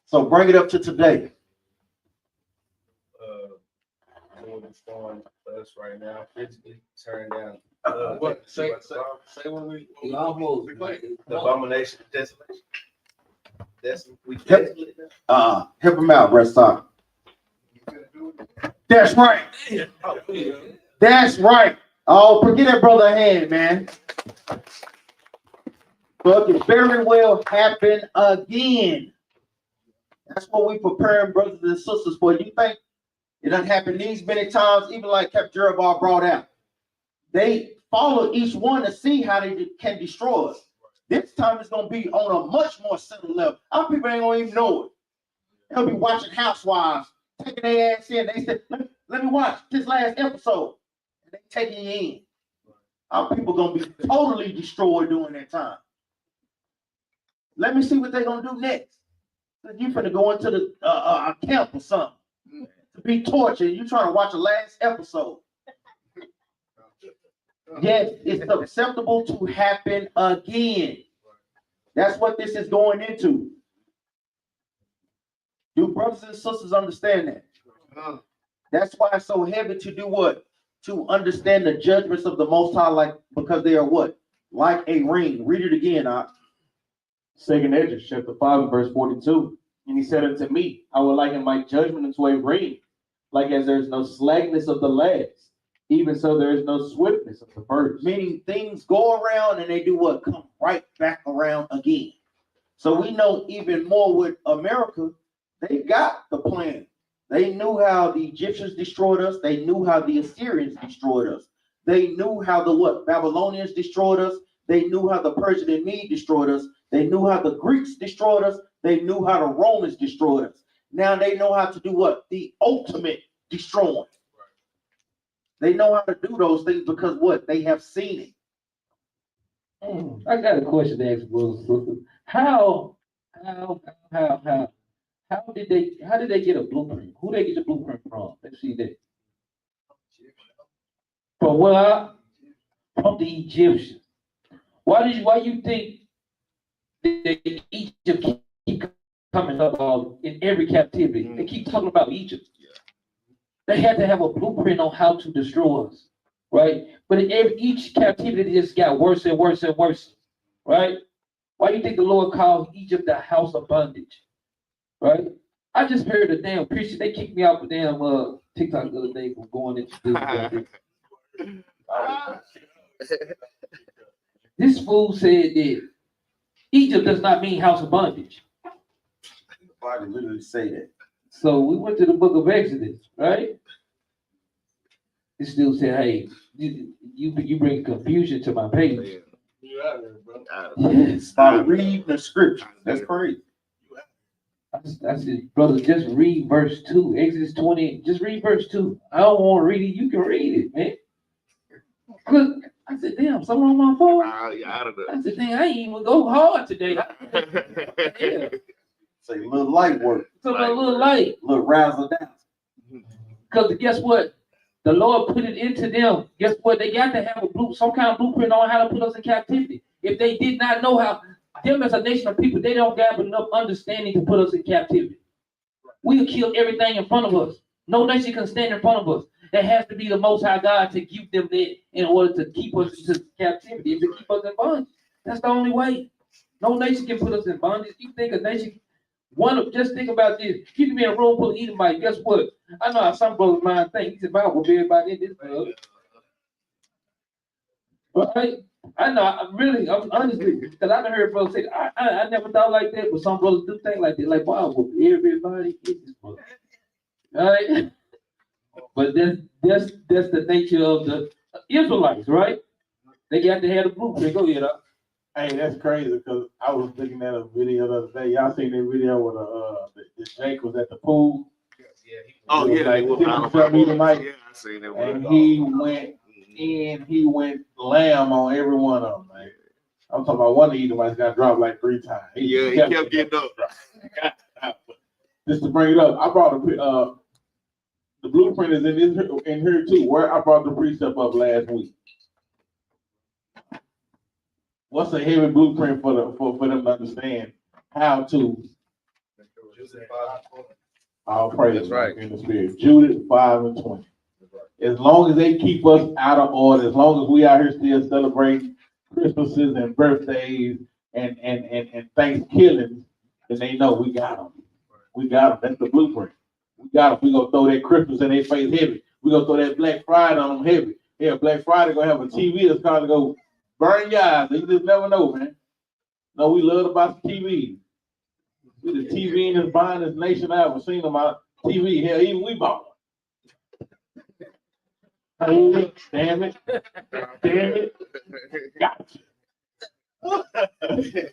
So bring it up to today. Lord is showing us right now, physically turn down. What? Say what we almost The abomination of desolation. That's we Help him out, Rest Stop. That's right. That's right. Oh, forget that brother a hand, man. But it can very well happen again. That's what we preparing brothers and sisters for. You think it done happened these many times, even like Capt Jerubbaal brought out. They follow each one to see how they can destroy us. This time it's going to be on a much more subtle level. Our people ain't going to even know it. They'll be watching Housewives, taking their ass in. They said, let me watch this last episode. And they taking you in. Our people going to be totally destroyed during that time. Let me see what they're going to do next. You finna go into the a camp or something to be tortured. You trying to watch the last episode. Yes, it's acceptable to happen again. That's what this is going into. Do brothers and sisters understand that? That's why it's so heavy to do what? To understand the judgments of the Most High, like because they are what? Like a ring. Read it again, 2nd Ezra, chapter 5, verse 42. And he said unto me, I will liken my judgment unto a ring, like as there is no slackness of the last, even so there is no swiftness of the first. Meaning things go around and they do what? Come right back around again. So we know even more with America, they got the plan. They knew how the Egyptians destroyed us. They knew how the Assyrians destroyed us. They knew how the what? Babylonians destroyed us. They knew how the Persian and Mede destroyed us. They knew how the Greeks destroyed us. They knew how the Romans destroyed us. Now they know how to do what? The ultimate destroying. They know how to do those things because what? They have seen it. I got a question to ask brothers and sisters. How did they get a blueprint? Who they get the blueprint from? Let's see that. From what? From the Egyptians. Why you think that Egypt keep coming up in every captivity? They keep talking about Egypt. They had to have a blueprint on how to destroy us, right? But each captivity just got worse and worse and worse, right? Why do you think the Lord called Egypt the house of bondage, right? I just heard a damn preacher. They kicked me out of damn TikTok the other day for going into this. This fool said that Egypt does not mean house of bondage. Why did literally say that? So we went to the book of Exodus, right? It still said, hey, you bring confusion to my page. Yes. By reading the scripture. That's crazy. I said, brother, just read verse 2. Exodus 20, just read verse 2. I don't want to read it. You can read it, man. Look, I said, damn, someone on my phone? I said, damn, I ain't even go hard today. Yeah. Say a little light work. So a little light. A little razzle down. Because guess what? The Lord put it into them. Guess what? They got to have some kind of blueprint on how to put us in captivity. If they did not know how, them as a nation of people, they don't have enough understanding to put us in captivity. We'll kill everything in front of us. No nation can stand in front of us. There has to be the Most High God to give them that in order to keep us in captivity, to keep us in bondage. That's the only way. No nation can put us in bondage. You think a nation, just think about this. You can be in a room full of Edomites. Guess what? I know how some brothers mind think. He said, "I will be everybody in this club." Right? I know. I'm honestly, because I heard brothers say, I never thought like that, but some brothers do think like that. Like, wow, will everybody in this club? Right? But that's the nature of the Israelites, right? They got to have the blueprint. Go ahead, Hey, that's crazy because I was looking at a video the other day. Y'all seen that video where the Jake was at the pool? Oh yeah, like I seen that. And he went in, he went lamb on every one of them. Man. I'm talking about one of the Edomites got dropped like 3 times. He kept getting up. Just to bring it up, I brought the blueprint is in here too. Where I brought the precept up last week. What's a heavy blueprint for them to understand how to? I'll pray. That's right. In the spirit. Jude 5:20. As long as they keep us out of order, as long as we out here still celebrating Christmases and birthdays and Thanksgiving, then they know we got them. We got them. That's the blueprint. We got them. We gonna throw that Christmas in their face heavy. We gonna throw that Black Friday on them heavy. Yeah, Black Friday gonna have a TV that's gonna go burn your eyes. You just never know, man. No, we love about the TV. We the TV in this buying this nation. I ever seen them on TV. Hell, even we bought them. Damn it. Damn it. Gotcha.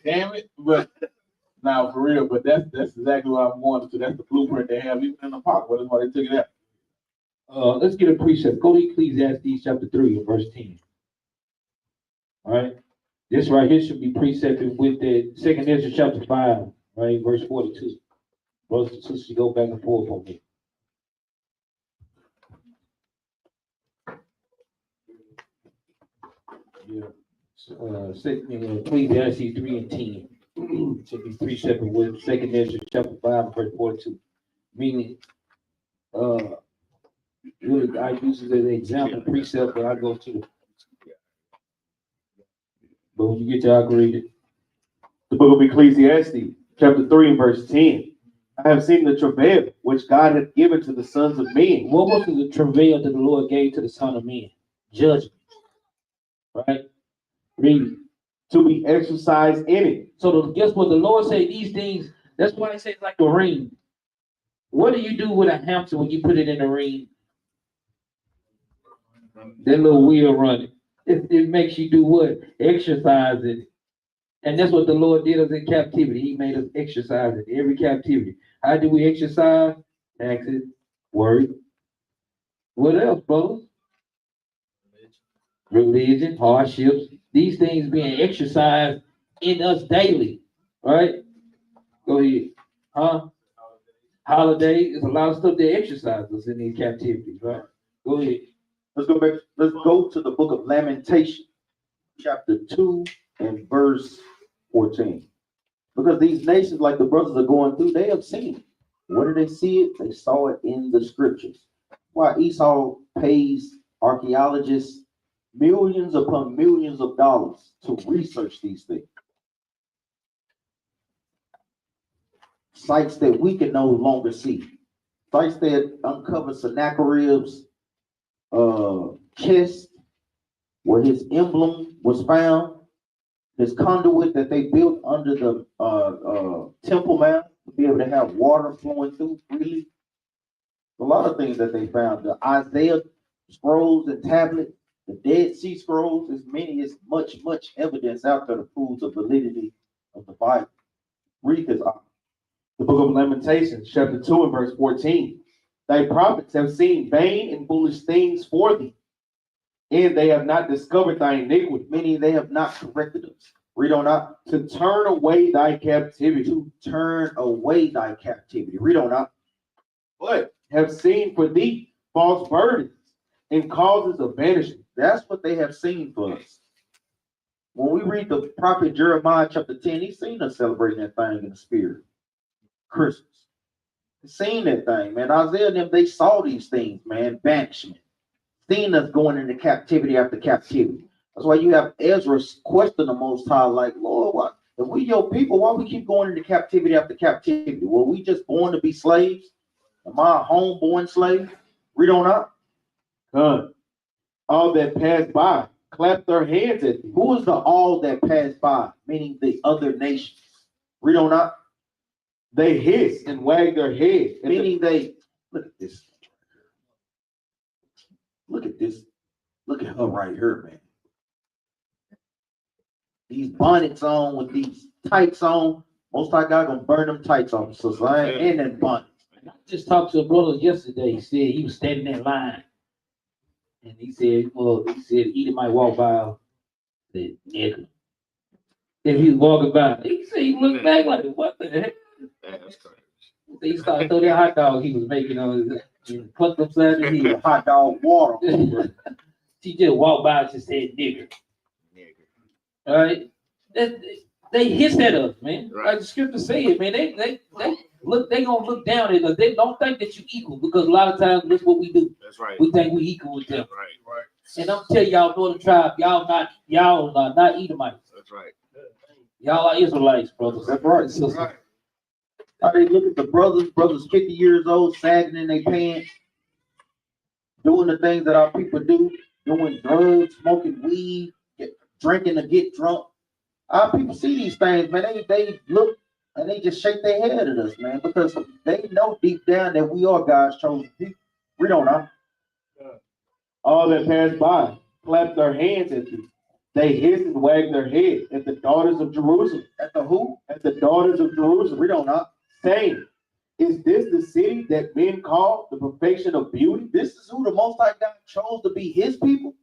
Damn it. But now for real, but that's exactly what I'm going to. That's the blueprint they have even in the park. That's why they took it out. Let's get a precept. Go to Ecclesiastes chapter 3 and verse 10. All right. This right here should be precepted with the 2nd Ezra chapter 5, right? Verse 42. Brothers and sisters, go back and forth on me. Ecclesiastes 3 and 10 should be precepted with 2nd Ezra chapter 5, verse 42. Meaning, really, I use it as an example precept, but I go to the. But when you get to, I can read it. The book of Ecclesiastes, chapter 3 and verse 10. I have seen the travail which God hath given to the sons of men. What was the travail that the Lord gave to the son of men? Judgment. Right? Read it. To be exercised in it. So guess what? The Lord said these things, that's why he says like the ring. What do you do with a hamster when you put it in the ring? That little wheel running. It makes you do what? Exercise it. And that's what the Lord did us in captivity. He made us exercise in every captivity. How do we exercise? Taxes, work. What else, brothers? Religion, hardships. These things being exercised in us daily. Right? Go ahead. Huh? Holiday. There's a lot of stuff that exercises us in these captivities, right? Go ahead. Let's go back. Let's go to the book of Lamentation, chapter 2 and verse 14. Because these nations, like the brothers are going through, they have seen it. Where did they see it? They saw it in the scriptures. Why Esau pays archaeologists millions upon millions of dollars to research these things. Sites that we can no longer see. Sites that uncover Sennacherib's chest, where his emblem was found, his conduit that they built under the Temple Mount to be able to have water flowing through freely. A lot of things that they found. The Isaiah scrolls and tablets, the Dead Sea Scrolls, as much evidence out there to prove the validity of the Bible. Read this. The book of Lamentations, chapter 2 and verse 14. Thy prophets have seen vain and foolish things for thee, and they have not discovered thy iniquity. Meaning they have not corrected us. Read on out. To turn away thy captivity. To turn away thy captivity. Read on out. But have seen for thee false burdens and causes of banishment. That's what they have seen for us. When we read the prophet Jeremiah chapter 10, he's seen us celebrating that thing in the spirit. Christmas. He's seen that thing, man. Isaiah and them, they saw these things, man. Banishment. Seen us going into captivity after captivity. That's why you have Ezra question the Most High, like, Lord, why? If we your people, why we keep going into captivity after captivity? Were we just born to be slaves? Am I a homeborn slave? Read on out. None. All that passed by clapped their hands at thee. Who is the all that passed by? Meaning the other nations. Read on out. They hiss and wag their head. Meaning they, look at this. Look at this. Look at her right here, man. These bonnets on with these tights on. Most High God gonna burn them tights off. So I ain't in that bonnet. I just talked to a brother yesterday. He said he was standing in line. And he said, Edom might walk by. Said, nigga. If he was walking by, he said he looked back like, what the heck? That's crazy. He started throwing that hot dog he was making on his plucked upside his head. Hot dog water. She just walked by and just said nigger. All right. They hiss at us, man. Right. Like the scripture said, man, they gonna look down at us. They don't think that you equal, because a lot of times that's what we do. That's right. We think we equal with them. Right. And I'm telling y'all, Northern Tribe, y'all are not Edomites. That's right. Y'all are Israelites, brothers. That's right. Sisters. Right. How they look at the brothers 50 years old, sagging in their pants, doing the things that our people do, doing drugs, smoking weed, drinking to get drunk. Our people see these things, man. They look and they just shake their head at us, man, because they know deep down that we are God's chosen people. We don't know. All that passed by clapped their hands at thee. They hiss and wag their head at the daughters of Jerusalem. At the who? At the daughters of Jerusalem. We don't know. Saying, is this the city that men call the perfection of beauty? This is who the Most High God chose to be his people.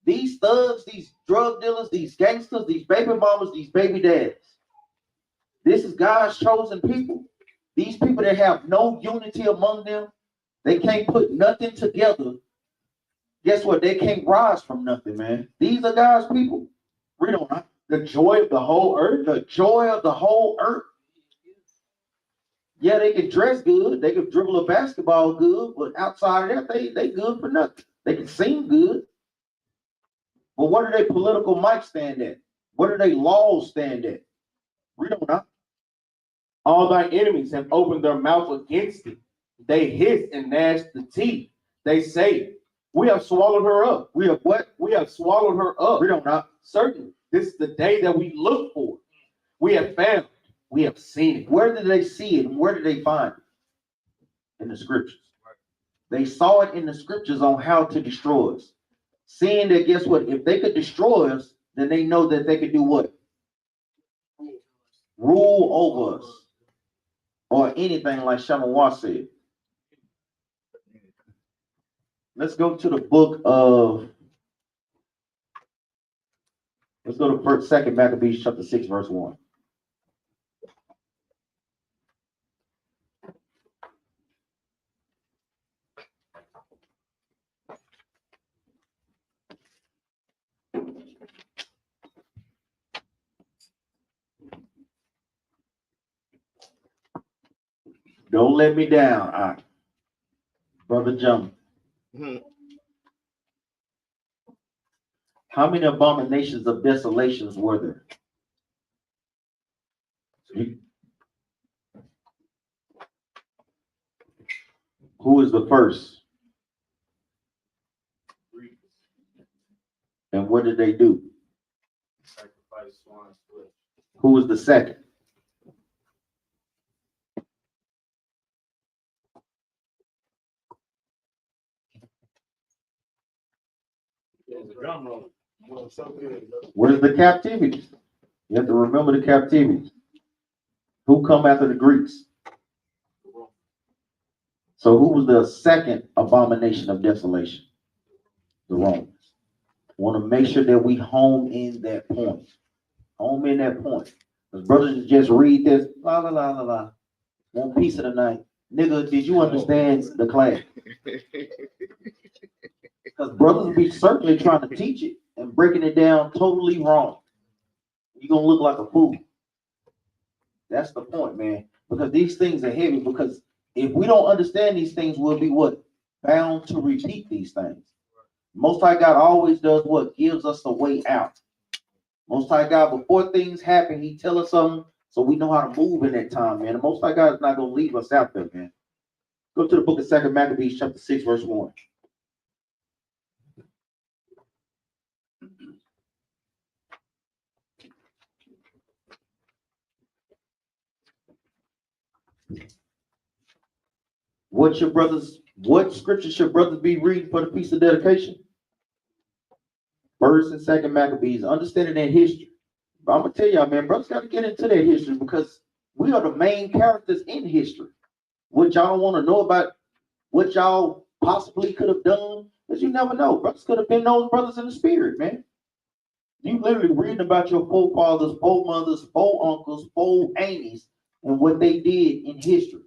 These thugs, these drug dealers, these gangsters, these baby mamas, these baby dads. This is God's chosen people. These people that have no unity among them, they can't put nothing together. Guess what? They can't rise from nothing, man. These are God's people. Read on. The joy of the whole earth. The joy of the whole earth. Yeah, they can dress good. They can dribble a basketball good, but outside of that, they good for nothing. They can sing good. But what do they political might stand at? What do they laws stand at? Read on now. All thy enemies have opened their mouth against thee. They hiss and gnash the teeth. They say, we have swallowed her up. We have what? We have swallowed her up. Read on now. Certainly, this is the day that we look for. We have found it. We have seen it. Where did they see it and where did they find it? In the scriptures. They saw it in the scriptures on how to destroy us. Seeing that, guess what? If they could destroy us, then they know that they could do what? Rule over us. Or anything like Shamawar said. Let's go to the book of, let's go to 2nd Maccabees chapter 6, verse 1. Don't let me down, Brother John. How many abominations of desolations were there? Who is the first? And what did they do? Sacrifice swine's flesh. Who was the second? Where's the captivity? You have to remember the captivity. Who come after the Greeks? So who was the second abomination of desolation? The Romans. Want to make sure that we home in that point. Home in that point. Because brothers just read this, la la la la la. One piece of the night. Nigga, did you understand the class? Because brothers be certainly trying to teach it and breaking it down totally wrong. You're gonna look like a fool. That's the point, man. Because these things are heavy. Because if we don't understand these things, we'll be what? Bound to repeat these things. Most High God always does what? Gives us a way out. Most High God, before things happen, he tell us something so we know how to move in that time, man. The Most High God is not gonna leave us out there, man. Go to the book of 2nd Maccabees, chapter 6, verse 1. What scripture should brothers be reading for the piece of dedication? 1st and 2nd Maccabees, understanding their history. But I'm gonna tell y'all, man, brothers gotta get into their history because we are the main characters in history. What y'all don't want to know about what y'all possibly could have done, because you never know. Brothers could have been those brothers in the spirit, man. You literally reading about your forefathers, foremothers, uncles, aunties, and what they did in history.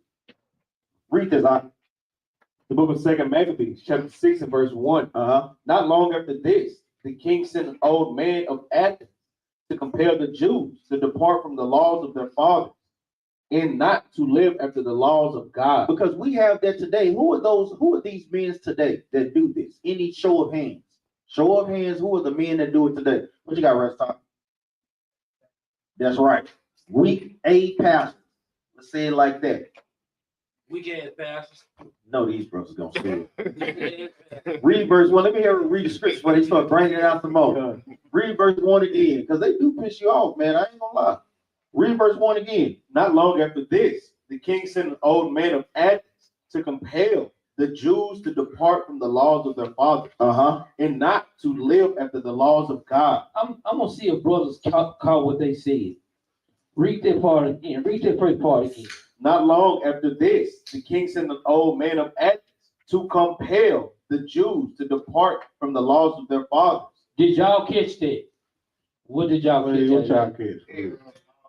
Read this, The book of 2nd Maccabees, chapter 6 and verse 1. Not long after this, the king sent an old man of Athens to compel the Jews to depart from the laws of their fathers and not to live after the laws of God. Because we have that today. Who are these men today that do this? Any show of hands? Show of hands, who are the men that do it today? What you got, Restop? That's right. Weak A pastors. Let's say it like that. Weekend pastors. No, these brothers gonna say it. Read verse 1. Let me hear read the scripture before they start bringing it out some more. Read verse 1 again, because they do piss you off, man. I ain't gonna lie. Read verse 1 again. Not long after this, the king sent an old man of Athens to compel the Jews to depart from the laws of their fathers, and not to live after the laws of God. I'm gonna see if brothers caught what they said. Read that part again. Read that first part again. Not long after this, the king sent an old man of Athens to compel the Jews to depart from the laws of their fathers. Did y'all catch that? What did y'all catch? What y'all catch?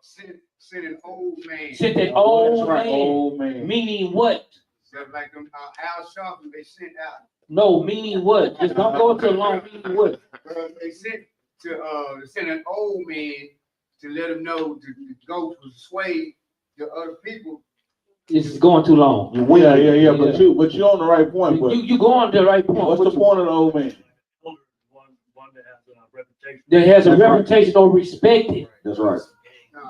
Sent an old man. Sent that old That's right, man. old man. Meaning what? Just like them Al Sharpton, they sent out. No, meaning what? Just don't go too long. Meaning what? They sent an old man to let them know to go persuade the other people. This is going too long. Yeah. But you're on the right point. But You go on to the right point. what's the point of the old man? One that has a reputation. That has a That's right. reputation or respected. That's right.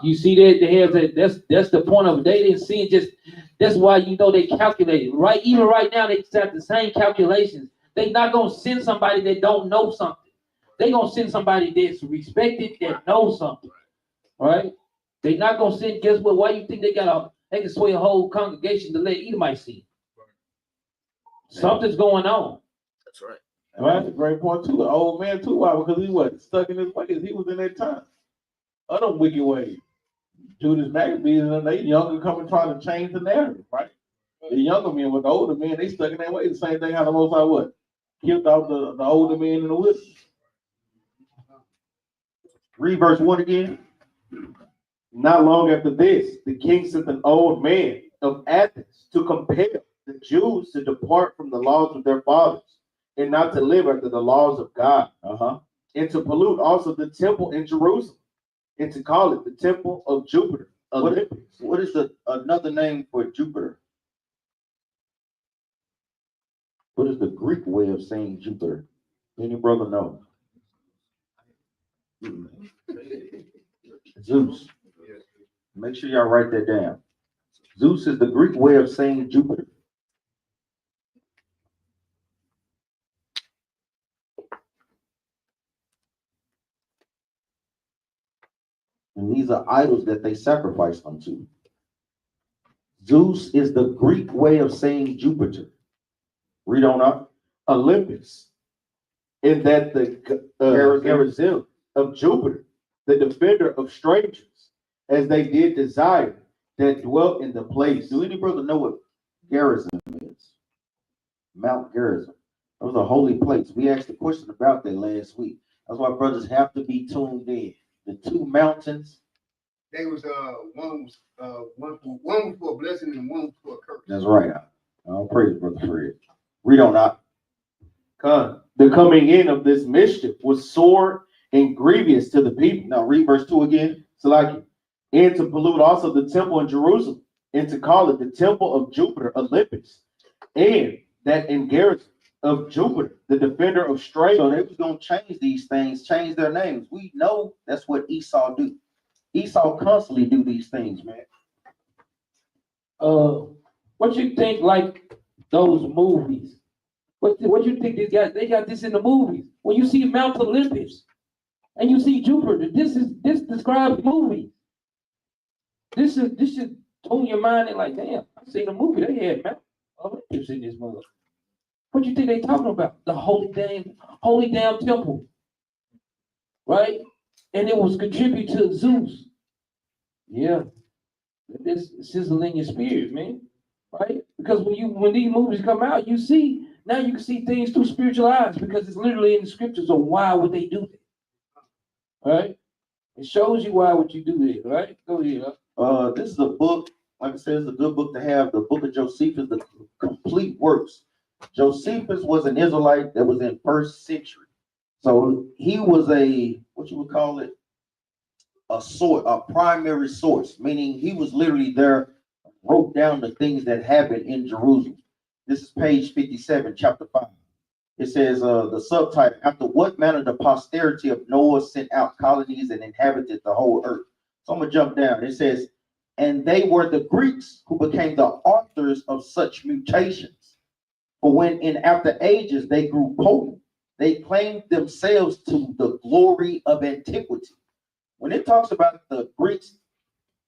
You see that they have that. That's the point of it. They didn't see it. Just that's why you know they calculated right. Even right now they got the same calculations. They not gonna send somebody that don't know something. They gonna send somebody that's respected that knows something, right? They not gonna send. Guess what? Why you think they can sway a whole congregation to let Edomite see? Something's going on. That's right. And that's a great point too. An old man too, why? Because he wasn't stuck in his ways. He was in that time. Other wicked ways. Judas Maccabees and they younger coming trying to change the narrative, right? The younger men with the older men, they stuck in their ways. The same thing how the Most High what? Killed off the older men in the wilderness. Read verse 1 again. Not long after this, the king sent an old man of Athens to compel the Jews to depart from the laws of their fathers and not to live after the laws of God, and to pollute also the temple in Jerusalem, and to call it the temple of Jupiter. What is another name for Jupiter? What is the Greek way of saying Jupiter? Any brother know? Zeus. Make sure y'all write that down. Zeus is the Greek way of saying Jupiter. And these are idols that they sacrifice unto. Zeus is the Greek way of saying Jupiter. Read on up. Olympus, in that the Gerizim of Jupiter, the defender of strangers, as they did desire, that dwelt in the place. Do any brother know what Gerizim is? Mount Gerizim. That was a holy place. We asked a question about that last week. That's why brothers have to be tuned in. The two mountains. They was one was for a blessing and one was for a curse. That's right. I'll praise Brother Fred. Read on up. The coming in of this mischief was sore and grievous to the people. Now read verse 2 again. Salaki. And to pollute also the temple in Jerusalem, and to call it the temple of Jupiter, Olympus, and that in garrison of Jupiter, the defender of strangers. So they was going to change these things, change their names. We know that's what Esau do. Esau constantly do these things, man. What you think, like those movies? What you think these guys? They got this in the movies. When you see Mount Olympus and you see Jupiter, this describes movies. This should tone your mind and like, damn, I seen a movie. They had Mount Olympus in this mother. What you think they talking about? The holy damn temple, right? And it was contribute to Zeus. Yeah, this sizzling your spirit, man, right? Because when these movies come out, you can see things through spiritual eyes because it's literally in the scriptures of why would they do that, right? It shows you why would you do that, right? Go ahead. This is a book, like I said, it's a good book to have. The book of Josephus, the complete works. Josephus was an Israelite that was in 1st century. So he was what you would call it, a primary source, meaning he was literally there, wrote down the things that happened in Jerusalem. This is page 57, chapter 5. It says, the subtitle, after what manner the posterity of Noah sent out colonies and inhabited the whole earth. So I'm going to jump down. It says, and they were the Greeks who became the authors of such mutations. For when in after ages they grew potent, they claimed themselves to the glory of antiquity. When it talks about the Greeks,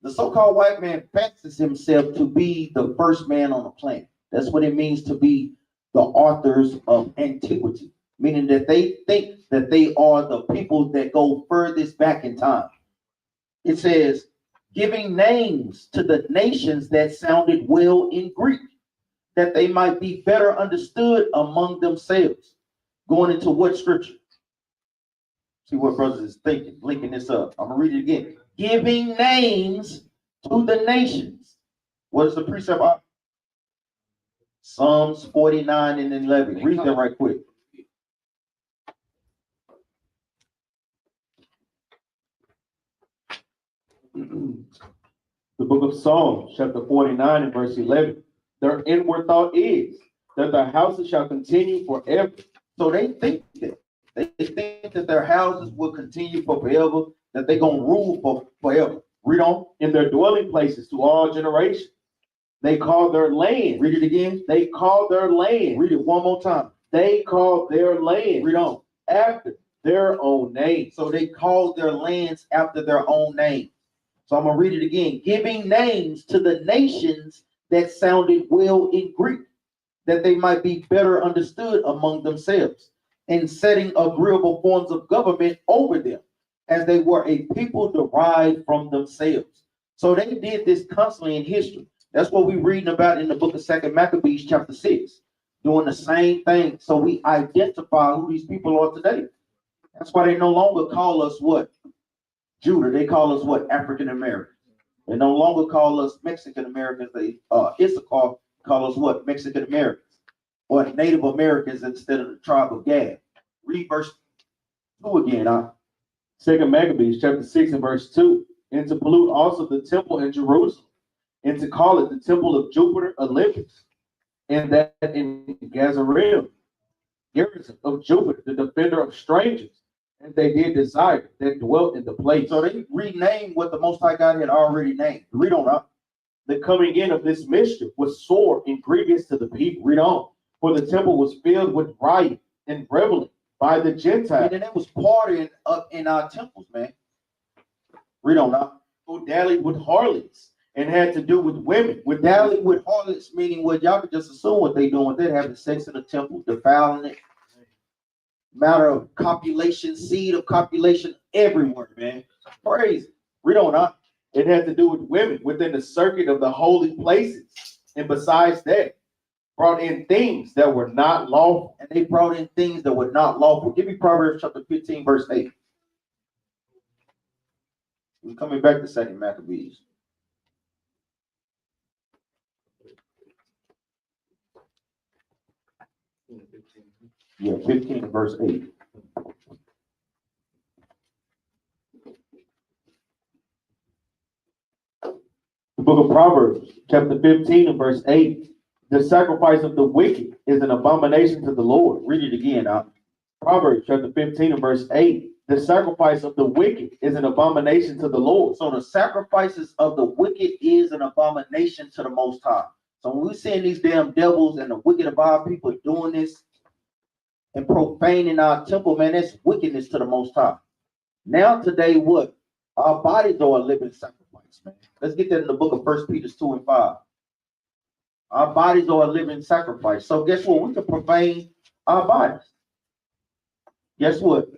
the so-called white man fancies himself to be the first man on the planet. That's what it means to be the authors of antiquity, meaning that they think that they are the people that go furthest back in time. It says, giving names to the nations that sounded well in Greek, that they might be better understood among themselves. Going into what scripture? See what brothers is thinking, linking this up. I'm going to read it again. Giving names to the nations. What is the precept? Psalms 49 and 11. Read that right quick. The book of Psalms, chapter 49 and verse 11. Their inward thought is that their houses shall continue forever. So they think that. They think that their houses will continue for forever, that they're going to rule for forever. Read on. In their dwelling places to all generations. They call their land. Read it again. They call their land. Read it one more time. They call their land. Read on. After their own name. So they call their lands after their own name. So I'm going to read it again. Giving names to the nations that sounded well in Greek, that they might be better understood among themselves. and setting agreeable forms of government over them, as they were a people derived from themselves. So they did this constantly in history. That's what we're reading about in the book of 2 Maccabees, chapter 6, doing the same thing. So we identify who these people are today. That's why they no longer call us what? Judah. They call us what? African Americans. They no longer call us Mexican Americans. They Issachar call us what? Mexican Americans. Or Native Americans instead of the tribe of Gad. Read verse 2 again. 2 Maccabees chapter 6 and verse 2. And to pollute also the temple in Jerusalem, and to call it the temple of Jupiter Olympus, and that in Gazarim, garrison of Jupiter, the defender of strangers, and they did desire that dwelt in the place. So they renamed what the Most High God had already named. Read on up. The coming in of this mischief was sore and grievous to the people. Read on. For the temple was filled with riot and reveling by the Gentiles. And it was partying up in our temples, man. Read on up. Who dallied with harlots and had to do with women. With dallied with harlots, meaning what y'all could just assume what they doing. They're having sex in the temple, defiling it. Matter of copulation, seed of copulation everywhere, man. Crazy. Read on up. It had to do with women within the circuit of the holy places. And besides that, brought in things that were not lawful. And they brought in things that were not lawful. Give me Proverbs chapter 15, verse 8. We're coming back to 2 Maccabees. Yeah, 15 verse 8. The book of Proverbs, chapter 15 and verse 8. The sacrifice of the wicked is an abomination to the Lord. Read it again. Proverbs chapter 15 and verse 8. The sacrifice of the wicked is an abomination to the Lord. So the sacrifices of the wicked is an abomination to the Most High. So when we're seeing these damn devils and the wicked of our people doing this and profaning our temple, man, that's wickedness to the Most High. Now today, what? Our bodies are a living sacrifice, man. Let's get that in the book of 1 Peter 2 and 5. Our bodies are a living sacrifice. So guess what? We can profane our bodies. Guess what?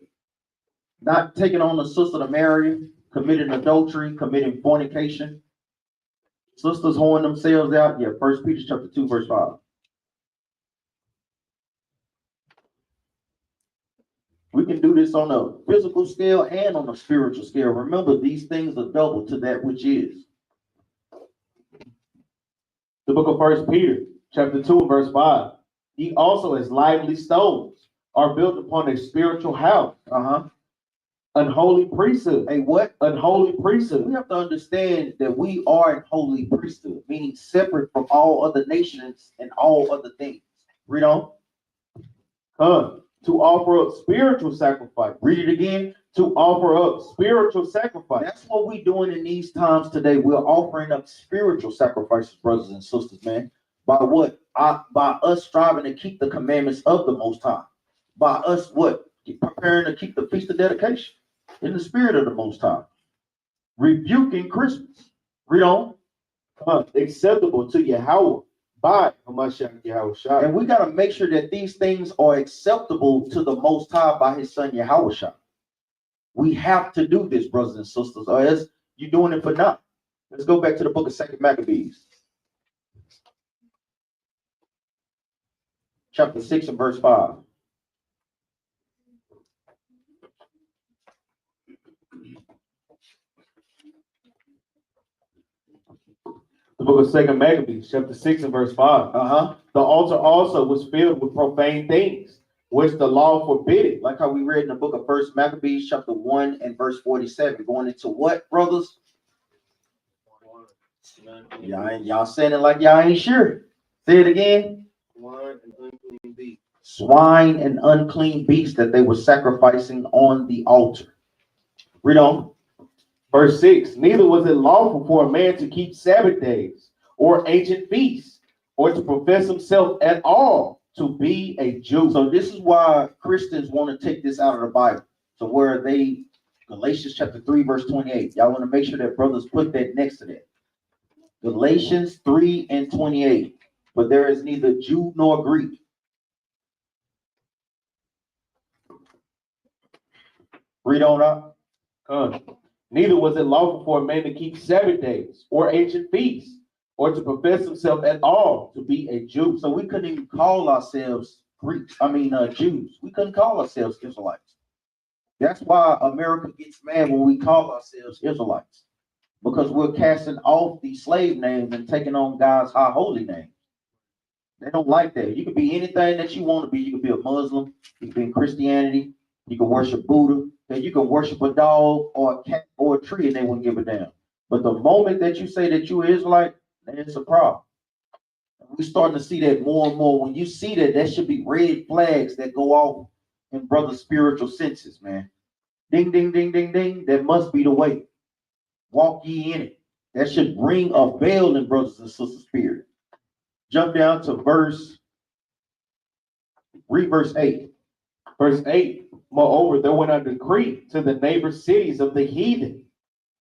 Not taking on the sister to marry, committing adultery, committing fornication. Sisters whoring themselves out. Yeah, 1 Peter chapter 2, verse 5. We can do this on a physical scale and on a spiritual scale. Remember, these things are double to that which is. The book of 1 Peter, chapter 2 and verse 5. Ye also as lively stones are built upon a spiritual house. Unholy priesthood. A what? Unholy priesthood. We have to understand that we are a holy priesthood, meaning separate from all other nations and all other things. Read on. To offer up spiritual sacrifice. Read it again. To offer up spiritual sacrifice. That's what we're doing in these times today. We're offering up spiritual sacrifices, brothers and sisters, man. By what? By us striving to keep the commandments of the Most High. By us what? Preparing to keep the Feast of Dedication in the spirit of the Most High. Rebuking Christmas. Read on. Acceptable to Yahweh by Hamashiach. And we got to make sure that these things are acceptable to the Most High by his son Yahweh. We have to do this, brothers and sisters, or else you're doing it for nothing. Let's go back to the book of 2 Maccabees. Chapter 6 and verse 5. The book of 2 Maccabees, chapter 6 and verse 5. The altar also was filled with profane things, which the law forbid. Like how we read in the book of 1 Maccabees, chapter 1 and verse 47. Going into what, brothers? Y'all saying it like y'all ain't sure. Say it again. Swine and unclean beasts that they were sacrificing on the altar. Read on. Verse 6. Neither was it lawful for a man to keep Sabbath days or ancient feasts or to profess himself at all to be a Jew. So this is why Christians want to take this out of the Bible. So where they, Galatians chapter 3, verse 28. Y'all want to make sure that brothers put that next to that. Galatians 3 and 28. But there is neither Jew nor Greek. Read on up. Neither was it lawful for a man to keep Sabbath days or ancient feasts, or to profess himself at all to be a Jew. So we couldn't even call ourselves Jews. We couldn't call ourselves Israelites. That's why America gets mad when we call ourselves Israelites, because we're casting off these slave names and taking on God's high holy name. They don't like that. You can be anything that you want to be. You can be a Muslim, you can be in Christianity, you can worship Buddha, and you can worship a dog or a cat or a tree, and they wouldn't give a damn. But the moment that you say that you're Israelite, then it's a problem. We're starting to see that more and more. When you see that, that should be red flags that go off in brother's spiritual senses, man. Ding, ding, ding, ding, ding. That must be the way. Walk ye in it. That should ring a bell in brothers and sisters' spirit. Jump down to read verse 8. Verse 8, moreover, there went a decree to the neighbor cities of the heathen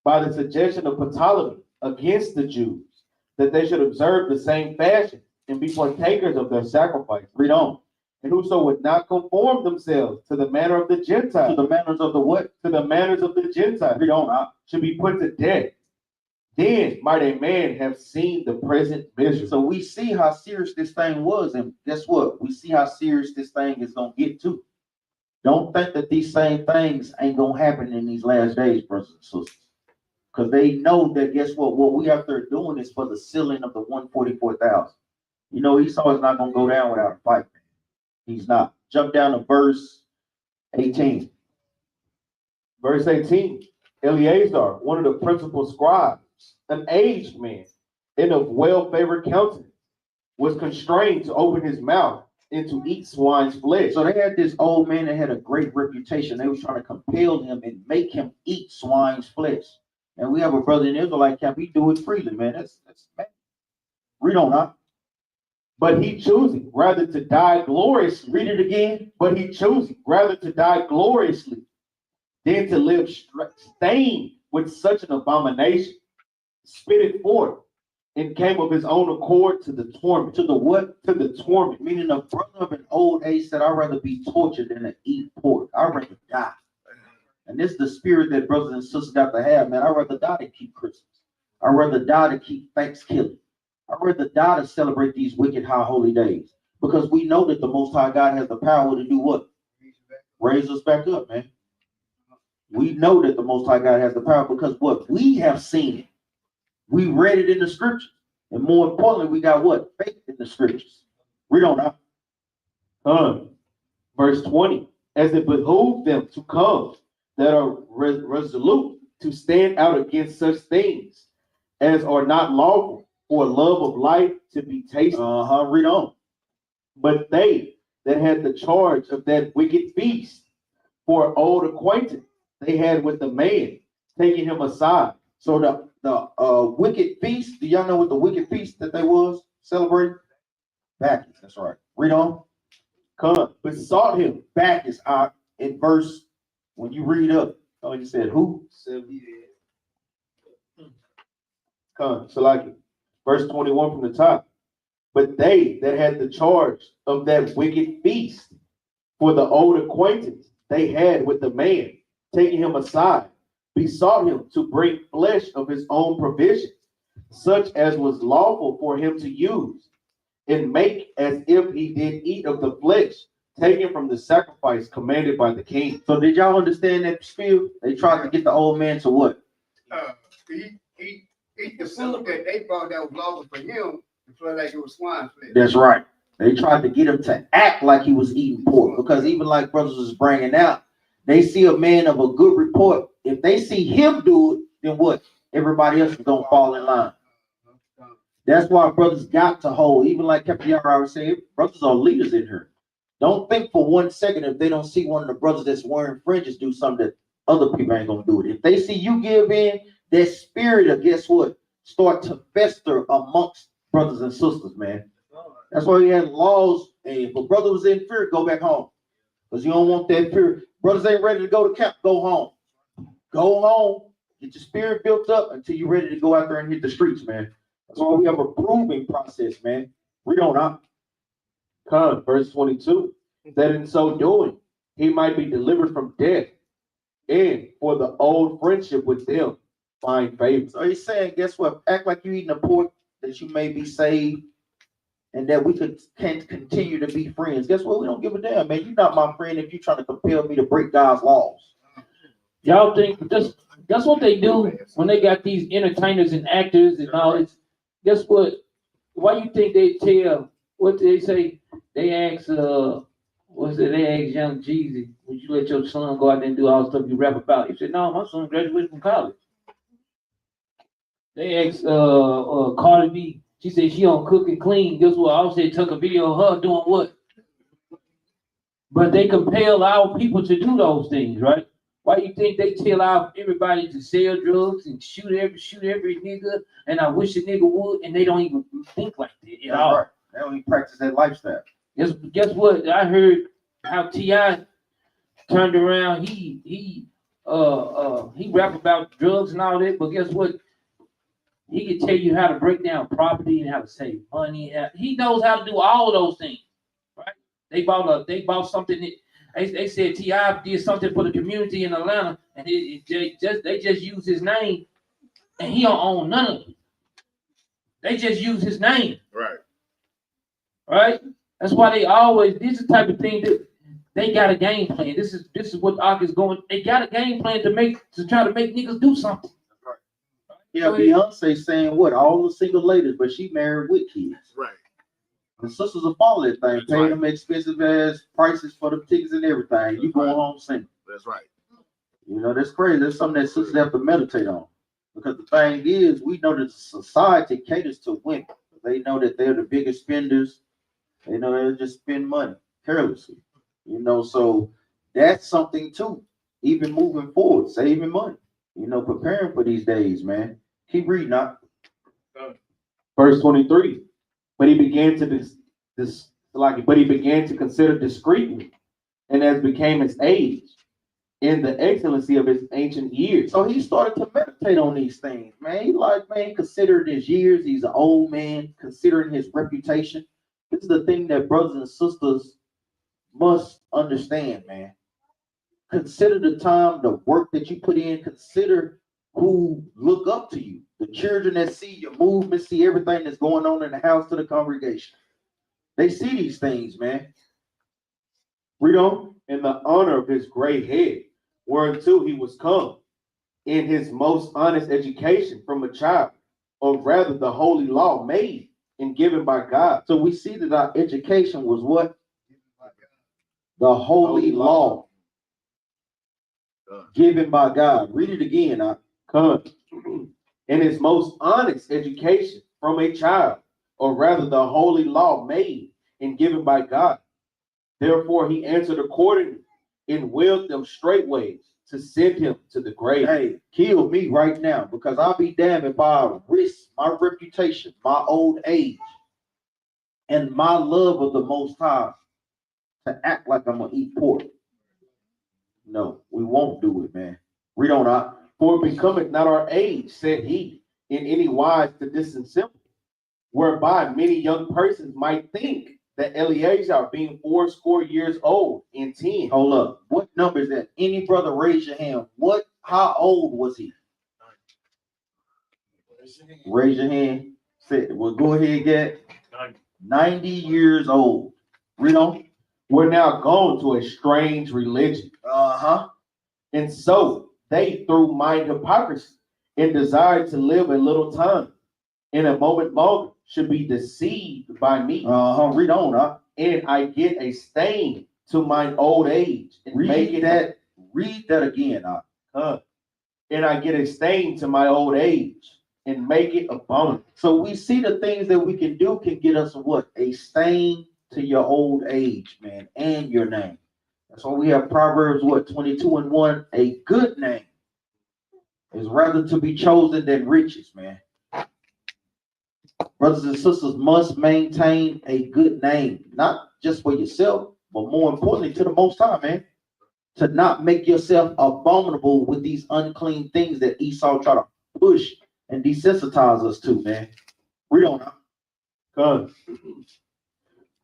by the suggestion of Ptolemy against the Jews, that they should observe the same fashion and be partakers of their sacrifice. Read on. And whoso would not conform themselves to the manner of the Gentiles, To the manners of the what? to the manners of the Gentiles, Read on. should be put to death. Then might a man have seen the present misery. So we see how serious this thing was, and guess what? We see how serious this thing is gonna get to. Don't think that these same things ain't gonna happen in these last days, brothers and sisters. Because they know that, guess what? What we out there doing is for the sealing of the 144,000. You know, Esau is not gonna go down without a fight, man. He's not. Jump down to verse 18. Verse 18, Eleazar, one of the principal scribes, an aged man and of well-favored countenance, was constrained to open his mouth and to eat swine's flesh. So they had this old man that had a great reputation. They was trying to compel him and make him eat swine's flesh. And we have a brother in Israelite camp. He do it freely, man. That's man. Read on, huh? But he choosing rather to die gloriously. Read it again. But he choosing rather to die gloriously than to live stained with such an abomination, spit it forth, and came of his own accord to the torment. To the what? To the torment. Meaning a brother of an old age said, I'd rather be tortured than to eat pork. I'd rather die. And this is the spirit that brothers and sisters got to have, man. I'd rather die than keep Christmas. I'd rather die to keep Thanksgiving. I'd rather die to celebrate these wicked high holy days. Because we know that the Most High God has the power to do what? Raise us back up, man. We know that the Most High God has the power because what? We have seen it. We read it in the scriptures. And more importantly, we got what? Faith in the scriptures. Read on now. Verse 20, as it behooved them to come that are resolute to stand out against such things as are not lawful for love of life to be tasted. Read on. But they that had the charge of that wicked feast, for old acquaintance they had with the man, taking him aside. So the wicked feast, do y'all know what the wicked feast that they was celebrating? Bacchus, that's right. Read on. Besought him. Bacchus in verse, when you read up, you said who? Verse 21 from the top. But they that had the charge of that wicked feast, for the old acquaintance they had with the man, taking him aside, besought him to bring flesh of his own provisions, such as was lawful for him to use, and make as if he did eat of the flesh taken from the sacrifice commanded by the king. So did y'all understand that spiel? They tried to get the old man to what? Eat the food that they thought that was lawful for him to feel like it was swine flesh. That's right. They tried to get him to act like he was eating pork, because even like brothers was bringing out, they see a man of a good report. If they see him do it, then what? Everybody else is gonna fall in line. That's why brothers got to hold, even like Capt was saying, brothers are leaders in here. Don't think for 1 second if they don't see one of the brothers that's wearing fringes do something that other people ain't gonna do it. If they see you give in, that spirit of, guess what, start to fester amongst brothers and sisters, man. That's why he had laws. And if a brother was in fear, go back home. Because you don't want that fear. Brothers ain't ready to go to camp, go home. Go home, get your spirit built up until you're ready to go out there and hit the streets, man. That's why we have a proving process, man. Read on up. Verse 22, that in so doing, he might be delivered from death, and for the old friendship with them find favor. So he's saying, guess what? Act like you eating a pork that you may be saved and that we can't continue to be friends. Guess what? We don't give a damn, man. You're not my friend if you're trying to compel me to break God's laws. Y'all think that's what they do when they got these entertainers and actors and all this. Guess what? Why you think they tell what they say? They ask they ask young Jeezy, would you let your son go out there and do all the stuff you rap about? He said, no, my son graduated from college. They asked Cardi B, she said she don't cook and clean. Guess what? I said took a video of her doing what? But they compel our people to do those things, right? Why you think they tell everybody to sell drugs and shoot every nigga? And I wish a nigga would, and they don't even think like that at all. Right. They don't even practice that lifestyle. Guess what? I heard how T.I. turned around. He rap about drugs and all that, but guess what? He can tell you how to break down property and how to save money. He knows how to do all of those things, right? They bought something that they said T.I. did something for the community in Atlanta, and they just use his name, and he don't own none of it. They just use his name. Right? That's why this is the type of thing that they got a game plan. This is what Ark is going. They got a game plan to try to make niggas do something. Yeah, Beyonce saying what? All the single ladies, but she married with kids. Right. The sisters will follow that thing, paying them expensive ass prices for the tickets and everything. You going home single. That's right. You know, that's crazy. That's something that sisters have to meditate on. Because the thing is, we know that society caters to women. They know that they're the biggest spenders. They know they'll just spend money carelessly. You know, so that's something too. Even moving forward, saving money. You know, preparing for these days, man. Keep reading now. Verse 23. But he began to consider discreetly, and as became his age, in the excellency of his ancient years. So he started to meditate on these things, man. He considered his years. He's an old man, considering his reputation. This is the thing that brothers and sisters must understand, man. Consider the time, the work that you put in. Consider who look up to you. The children that see your movement, see everything that's going on in the house to the congregation. They see these things, man. Read on. In the honor of his gray head, whereunto he was come, in his most honest education from a child, or rather the holy law made and given by God. So we see that our education was what? The holy law given by God. Read it again. In his most honest education from a child, or rather the holy law made and given by God. Therefore he answered accordingly, and willed them straightways to send him to the grave. Hey, kill me right now, because I'll be damned if I risk my reputation, my old age, and my love of the Most High to act like I'm gonna eat pork. No, we won't do it, man. Read on out. For it becometh not our age, said he, in any wise to dissemble, whereby many young persons might think that Eleazar, being 80 years old and 10. Hold up. What number is that? Any brother raise your hand. How old was he? Raise your hand. Well, go ahead, get 90 years old. Read on. We're now gone to a strange religion. And so they, through mind hypocrisy and desire to live a little time, in a moment longer, should be deceived by me. Read on. And I get a stain to mine old age. And read that again. And I get a stain to my old age and make it abominable. So we see the things that we can do can get us what? A stain to your old age, man, and your name. That's why we have Proverbs, 22:1. A good name is rather to be chosen than riches, man. Brothers and sisters must maintain a good name, not just for yourself, but more importantly to the Most High, man. To not make yourself abominable with these unclean things that Esau try to push and desensitize us to, man. Read on now.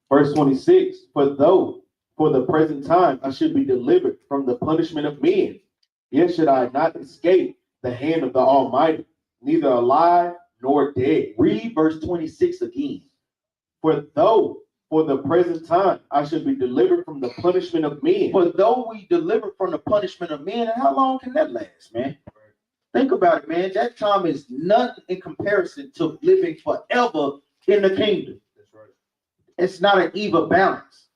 Verse 26, for though for the present time I should be delivered from the punishment of men, Yet should I not escape the hand of the Almighty, neither alive nor dead. Read verse 26 again. For though for the present time I should be delivered from the punishment of men. For though we deliver from the punishment of men, and how long can that last, man? Think about it, man. That time is nothing in comparison to living forever in the kingdom. That's right. It's not an even balance.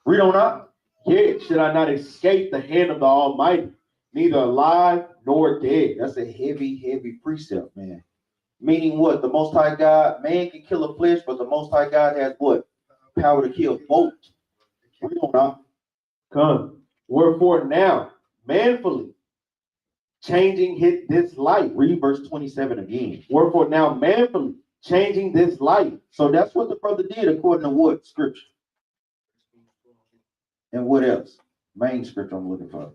Read on up. Yet should I not escape the hand of the Almighty, neither alive nor dead. That's a heavy, heavy precept, man. Meaning what? The Most High God, man can kill a flesh, but the Most High God has what? Power to kill both. Read on up. Come. Wherefore now, manfully, changing this life. Read verse 27 again. Wherefore now, manfully, changing this life. So that's what the brother did according to what? Scripture. And what else? Main scripture I'm looking for.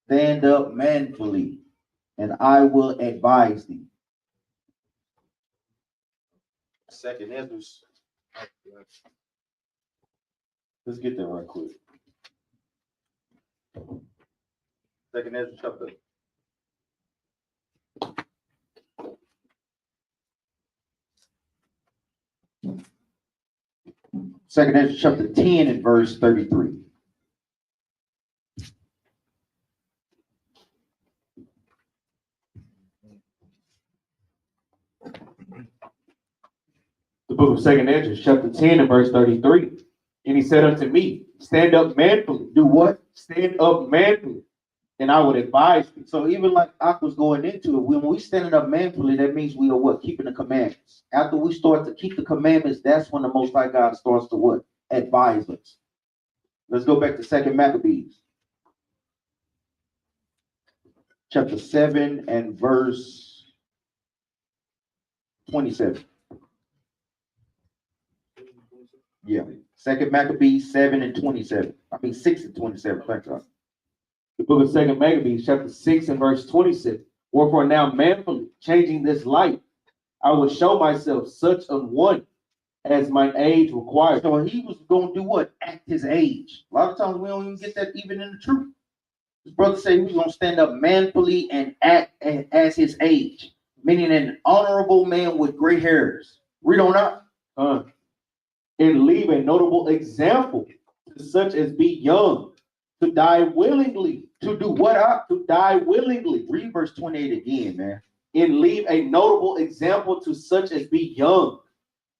Stand up manfully, and I will advise thee. Second Ezra. Let's get there right quick. Second Ezra chapter. Second Ezra chapter 10 and verse 33. The book of Second Ezra, chapter 10 and verse 33. And he said unto me, stand up manfully. Do what? Stand up manfully, and I would advise thee. So even like I was going into it, when we standing up manfully, that means we are what? Keeping the commandments. After we start to keep the commandments, that's when the Most High God starts to what? Advise us. Let's go back to Second Maccabees. Chapter 7 and verse 27. Yeah. Second Maccabees 7 and 27. 6 and 27. Thanks, God. The book of Second Maccabees, chapter 6 and verse 27. Wherefore now manfully, changing this life, I will show myself such an one as mine age requires. So he was going to do what? Act his age. A lot of times we don't even get that even in the truth. His brother said he was going to stand up manfully and act as his age, meaning an honorable man with gray hairs. Read on up. And leave a notable example to such as be young, to die willingly. To do what up? To die willingly. Read verse 28 again, man. And leave a notable example to such as be young,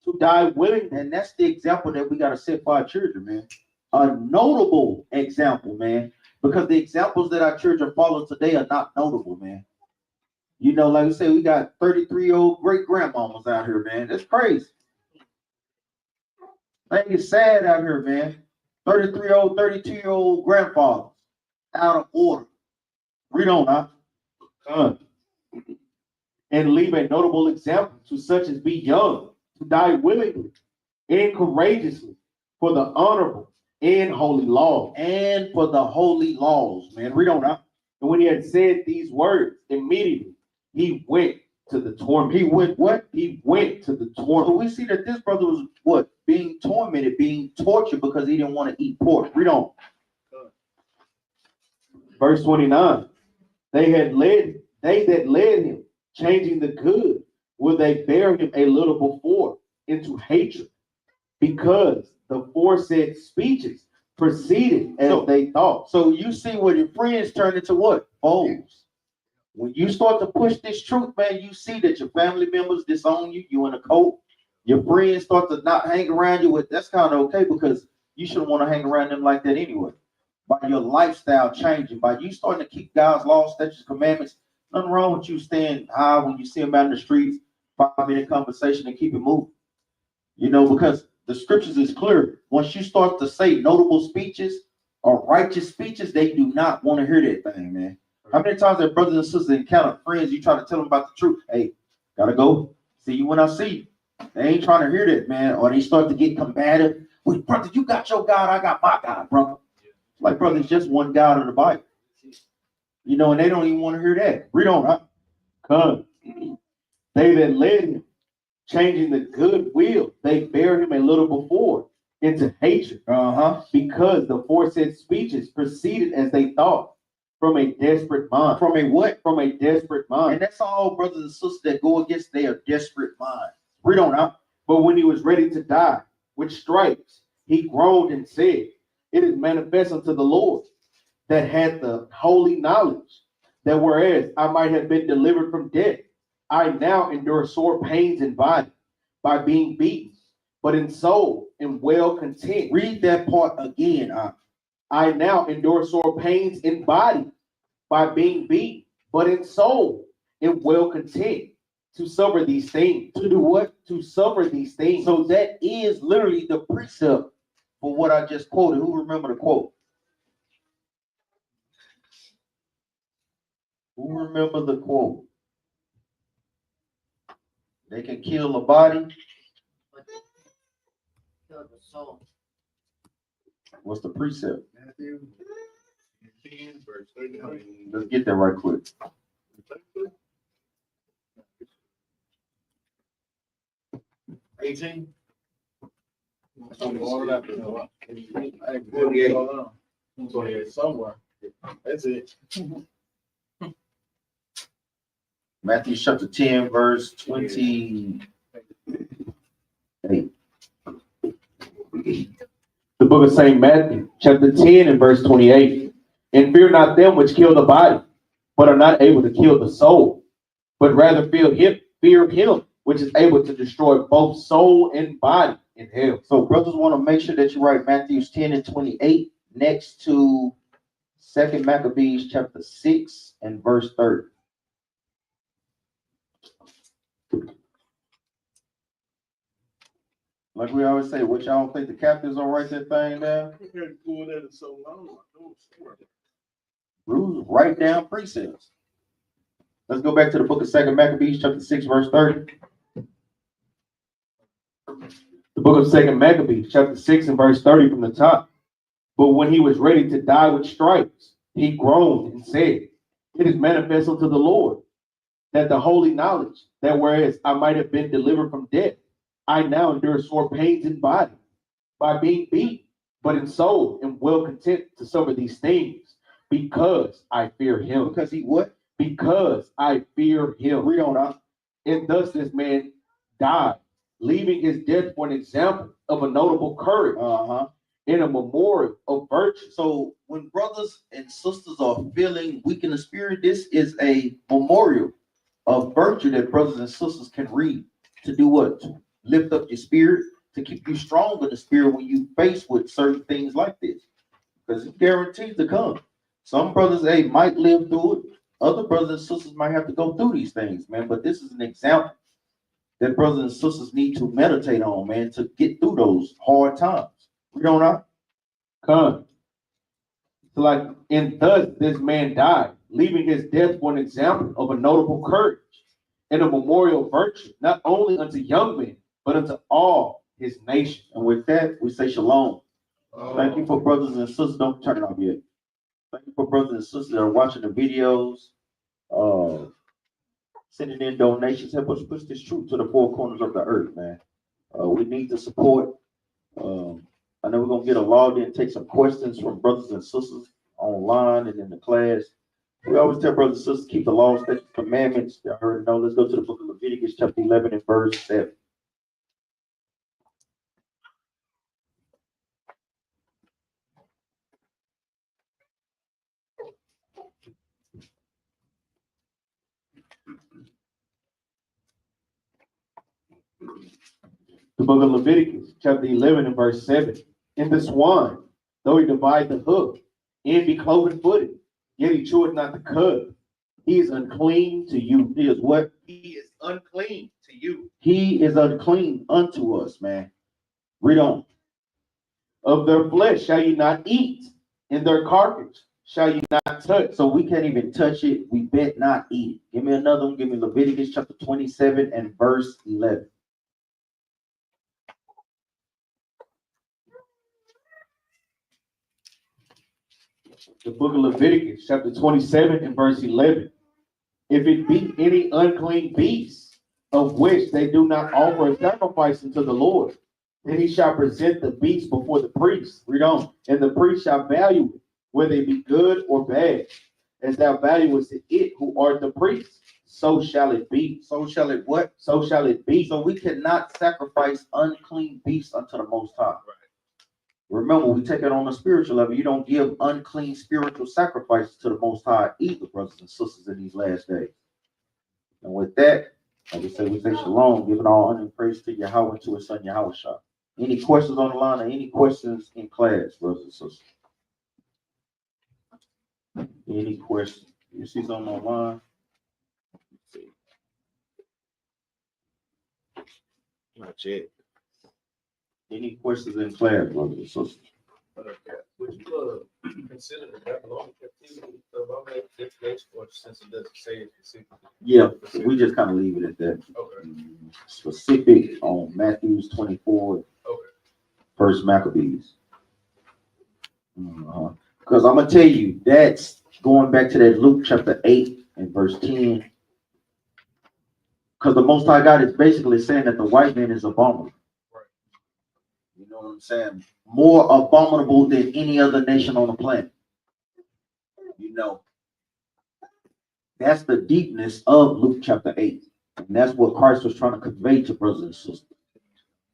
to die willingly. And that's the example that we got to set for our children, man. A notable example, man. Because the examples that our children follow today are not notable, man. You know, like I said, we got 33-year-old great grandmamas out here, man. That's crazy. Like it's sad out here, man. 33-year-old, 32-year-old grandfathers out of order. Read on, And leave a notable example to such as be young, to die willingly and courageously for the honorable and holy law. And for the holy laws, man. Read on, And when he had said these words, immediately he went to the torment. He went what? He went to the So torment. we see that this brother was what? Being tormented, being tortured because he didn't want to eat pork. Read on. Verse 29. They that led him, changing the good, will they bear him a little before into hatred, because the foresaid speeches proceeded as they thought. So you see where your friends turn into what? Foes. When you start to push this truth, man, you see that your family members disown you. You in a cult. Your friends start to not hang around you with. That's kind of okay because you shouldn't want to hang around them like that anyway. By your lifestyle changing, by you starting to keep God's law, statutes, commandments, nothing wrong with you staying high when you see them out in the streets, 5-minute conversation and keep it moving. You know, because the scriptures is clear. Once you start to say notable speeches or righteous speeches, they do not want to hear that thing, man. How many times have brothers and sisters encountered friends, you try to tell them about the truth? Hey, gotta go. See you when I see you. They ain't trying to hear that, man. Or they start to get combative. Wait, brother, you got your God, I got my God, brother. Like, brother, it's just one God in the Bible. You know, and they don't even want to hear that. Read on, huh? Come. They that led him, changing the good will, they bear him a little before into hatred, because the foresaid speeches proceeded as they thought. from a desperate mind. From a what? From a desperate mind. And that's all brothers and sisters that go against their desperate mind. Read on out. But when he was ready to die with stripes, he groaned and said, it is manifest unto the Lord that had the holy knowledge, that whereas I might have been delivered from death, I now endure sore pains in body by being beaten, but in soul am well content. Read that part again. I now endure sore pains in body by being beaten, but in soul am well content to suffer these things. To do what? To suffer these things. So that is literally the precept for what I just quoted. Who remember the quote? Who remember the quote? They can kill the body. Kill the soul. What's the precept? Matthew 10, verse 39. Let's get that right quick. $18. Somewhere. That's it. Matthew chapter 10, verse 28. The book of St. Matthew, chapter 10 and verse 28. And fear not them which kill the body, but are not able to kill the soul, but rather fear him which is able to destroy both soul and body in hell. So brothers want to make sure that you write Matthew 10 and 28 next to 2 Maccabees chapter 6 and verse 30. Like we always say, what y'all think the captain's gonna write that thing down? Rules, write down precepts. Let's go back to the book of 2 Maccabees chapter 6 verse 30. The book of 2 Maccabees, chapter 6 and verse 30 from the top. But when he was ready to die with stripes, he groaned and said, it is manifest unto the Lord that the holy knowledge, that whereas I might have been delivered from death, I now endure sore pains in body by being beat, but in soul am well content to suffer these things because I fear him. Because he what? Because I fear him. Read on out. And thus this man died, leaving his death for an example of a notable courage and a memorial of virtue. So when brothers and sisters are feeling weak in the spirit, this is a memorial of virtue that brothers and sisters can read to do what? To lift up your spirit, to keep you strong in the spirit when you face with certain things like this. Because it's guaranteed to come. Some brothers, might live through it. Other brothers and sisters might have to go through these things, man. But this is an example that brothers and sisters need to meditate on, man, to get through those hard times. We don't know. Come. So like, and thus this man died, leaving his death for an example of a notable courage and a memorial virtue, not only unto young men, but unto all his nation. And with that, we say shalom. Thank you for brothers and sisters. Don't turn it off yet. Thank you for brothers and sisters that are watching the videos, sending in donations. Help us push this truth to the four corners of the earth, man. We need the support. I know we're going to get a log in, take some questions from brothers and sisters online and in the class. We always tell brothers and sisters, keep the law, statutes, commandments. Y'all already know. Let's go to the book of Leviticus, chapter 11 and verse 7. The book of Leviticus, chapter 11 and verse 7. And the swine, though he divide the hoof, and be cloven-footed, yet he cheweth not the cud. He is unclean to you. He is what? He is unclean to you. He is unclean unto us, man. Read on. Of their flesh shall you not eat, and their carcass shall you not touch. So we can't even touch it. We bet not eat it. Give me another one. Give me Leviticus chapter 27 and verse 11. The book of Leviticus, chapter 27 and verse 11. If it be any unclean beast, of which they do not offer a sacrifice unto the Lord, then he shall present the beast before the priest. Read on. And the priest shall value it, whether it be good or bad. as thou valuest it who art the priest, so shall it be. So shall it what? So shall it be. So we cannot sacrifice unclean beasts unto the Most High. Remember, we take it on a spiritual level. You don't give unclean spiritual sacrifices to the Most High either, brothers and sisters, in these last days. And with that, like I said, we say shalom, giving all honor and praise to Yahweh and to his son Yahweh Shah. Any questions on the line or any questions in class, brothers and sisters? Any questions? You see something online? Not yet. Any questions in class, brothers and sisters? Would you consider the Babylonian captivity of Abomination of Desolation, or since it doesn't say it specifically? Yeah, we just kind of leave it at that. Okay. Specific on Matthews 24, Okay. First Maccabees. Because I'm gonna tell you, that's going back to that Luke chapter 8 and verse 10. Because the Most High God is basically saying that the white man is abominable. Right. You know what I'm saying? More abominable than any other nation on the planet. You know, that's the deepness of Luke chapter 8. And that's what Christ was trying to convey to brothers and sisters.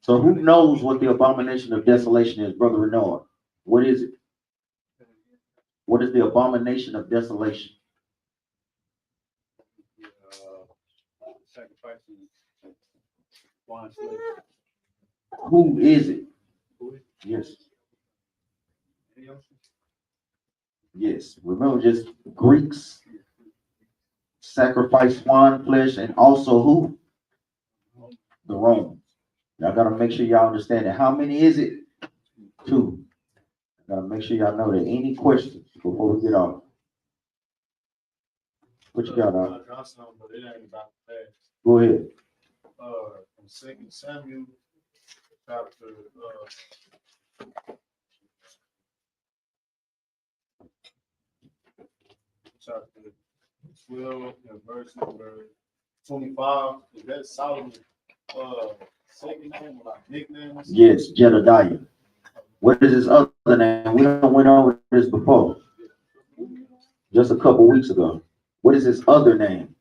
So who knows what the abomination of desolation is, Brother Renard? What is it? What is the abomination of desolation? Sacrificing one slave. Who is it? Yes. Yes. Remember, just Greeks sacrifice swine flesh, and also who? The Romans. Y'all gotta make sure y'all understand it. How many is it? 2. Gotta make sure y'all know that. Any questions before we get off? What you got, But it ain't about that. Go ahead. In 2 Samuel, chapter, chapter 12, and verse number 25. Is that Solomon's second name or like nickname? Yes, Jedediah. What is his other name? We don't went over this before. Just a couple weeks ago. What is his other name?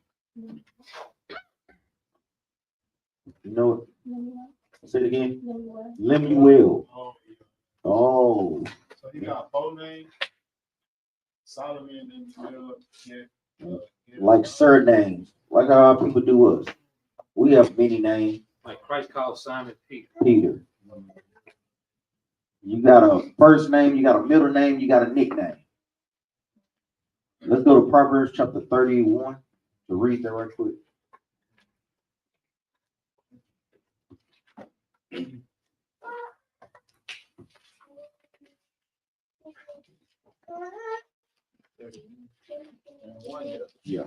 You know it? Say it again. Lemuel. Oh. So he got 4 names. Solomon and Like surnames. Like how our people do us. We have many names. Like Christ called Simon Peter. Peter. You got a first name, you got a middle name, you got a nickname. Let's go to Proverbs chapter 31 to read that right quick. Yeah.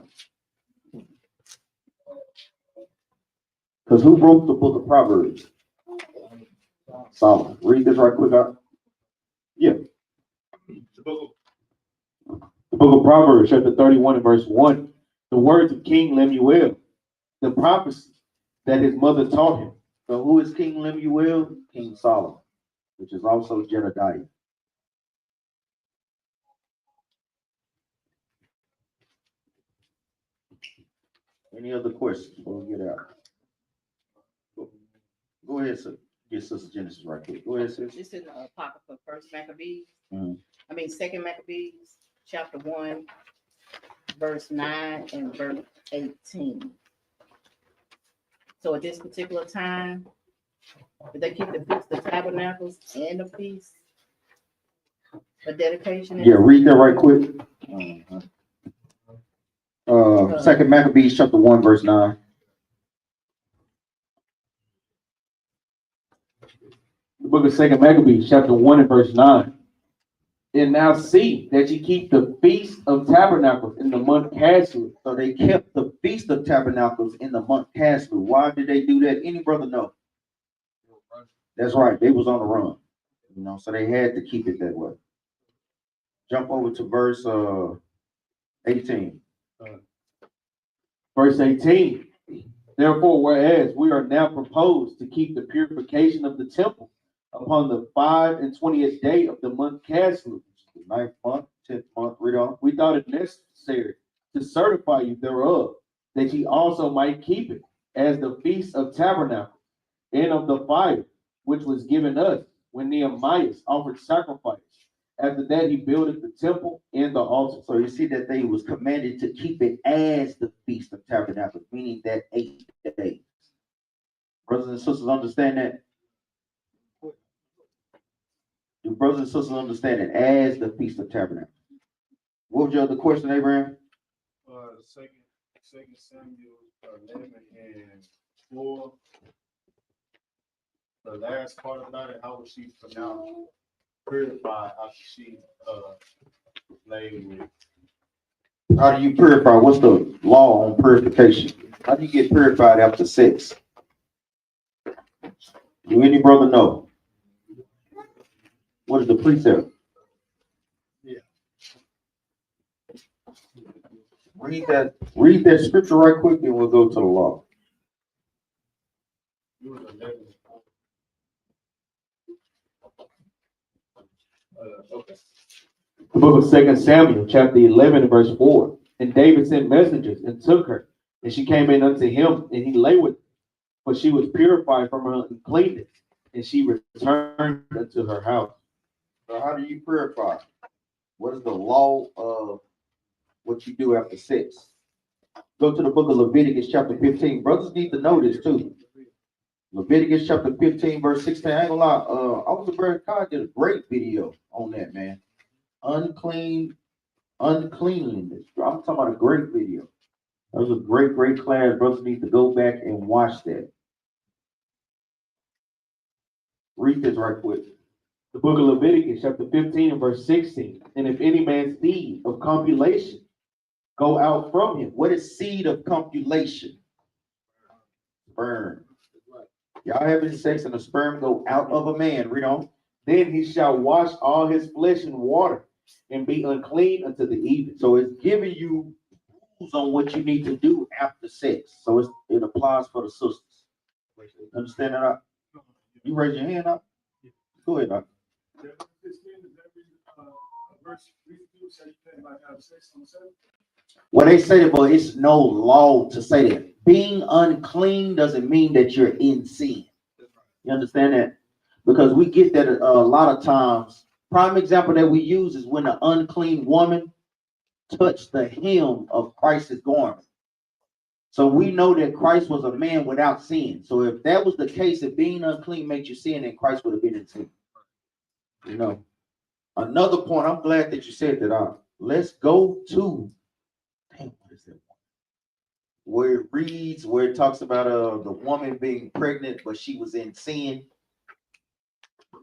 Because who wrote the book of Proverbs? Solomon. Read this right quick out. Yeah. The book of Proverbs, chapter 31 and verse 1. The words of King Lemuel, the prophecy that his mother taught him. So who is King Lemuel? King Solomon, which is also Jedediah. Any other questions before we get out? Go ahead, sir. Get Sister Genesis right quick. Go ahead, sis. This is a apocrypha, First Maccabees. Mhm. I mean, Second Maccabees, chapter 1, verse 9 and verse 18. So at this particular time, did they keep the Feast of Tabernacles and the Feast of Dedication? Yeah, read that right quick. Second Maccabees chapter 1, verse 9. The book of Second Maccabees, chapter 1 and verse 9. And now see that ye keep the Feast of Tabernacles in the month Caslu. So they kept the Feast of Tabernacles in the month Caslu. Why did they do that? Any brother know? That's right. They was on the run. You know, so they had to keep it that way. Jump over to verse 18. Verse 18. Therefore, whereas we are now proposed to keep the purification of the temple upon the 25th day of the month Caslu, The 9th month. 10th month, read on. We thought it necessary to certify you thereof, that ye also might keep it, as the feast of tabernacles and of the fire, which was given us when Nehemiah offered sacrifice. After that, he built the temple and the altar. So you see that they was commanded to keep it as the Feast of Tabernacles, meaning that 8 days. Brothers and sisters understand that? Do brothers and sisters understand it as the Feast of Tabernacles? What was your other question, Abraham? Second Samuel 11:4. The last part about it, how was she pronounced purified after she laid with? How do you purify? What's the law on purification? How do you get purified after sex? Do any brother know? What is the precept? Yeah. Read that scripture right quick, and we'll go to the law. It was 11. Okay. The book of 2 Samuel, chapter 11, verse 4. And David sent messengers and took her, and she came in unto him, and he lay with her. For she was purified from her uncleanness, and she returned unto her house. So how do you purify? What is the law of what you do after sex? Go to the book of Leviticus chapter 15. Brothers need to know this too. Leviticus chapter 15, verse 16. I ain't gonna lie, Officer Brad Codd did a great video on that, man. Uncleanness. I'm talking about a great video. That was a great class. Brothers need to go back and watch that. Read this right quick. The book of Leviticus, chapter 15, and verse 16. And if any man's seed of copulation go out from him. What is seed of copulation? Sperm. Y'all having sex and the sperm go out of a man. Read on. Then he shall wash all his flesh in water and be unclean unto the evening. So it's giving you rules on what you need to do after sex. So it applies for the sisters. Understand that? You raise your hand up. Go ahead, Doc. Well, they say that, but it's no law to say that. Being unclean doesn't mean that you're in sin. You understand that? Because we get that a lot of times. Prime example that we use is when an unclean woman touched the hem of Christ's garment. So we know that Christ was a man without sin. So if that was the case, if being unclean makes you sin, then Christ would have been in sin. You know. Another point, I'm glad that you said that. Let's go to, damn, what is that? Where it reads, where it talks about the woman being pregnant, but she was in sin.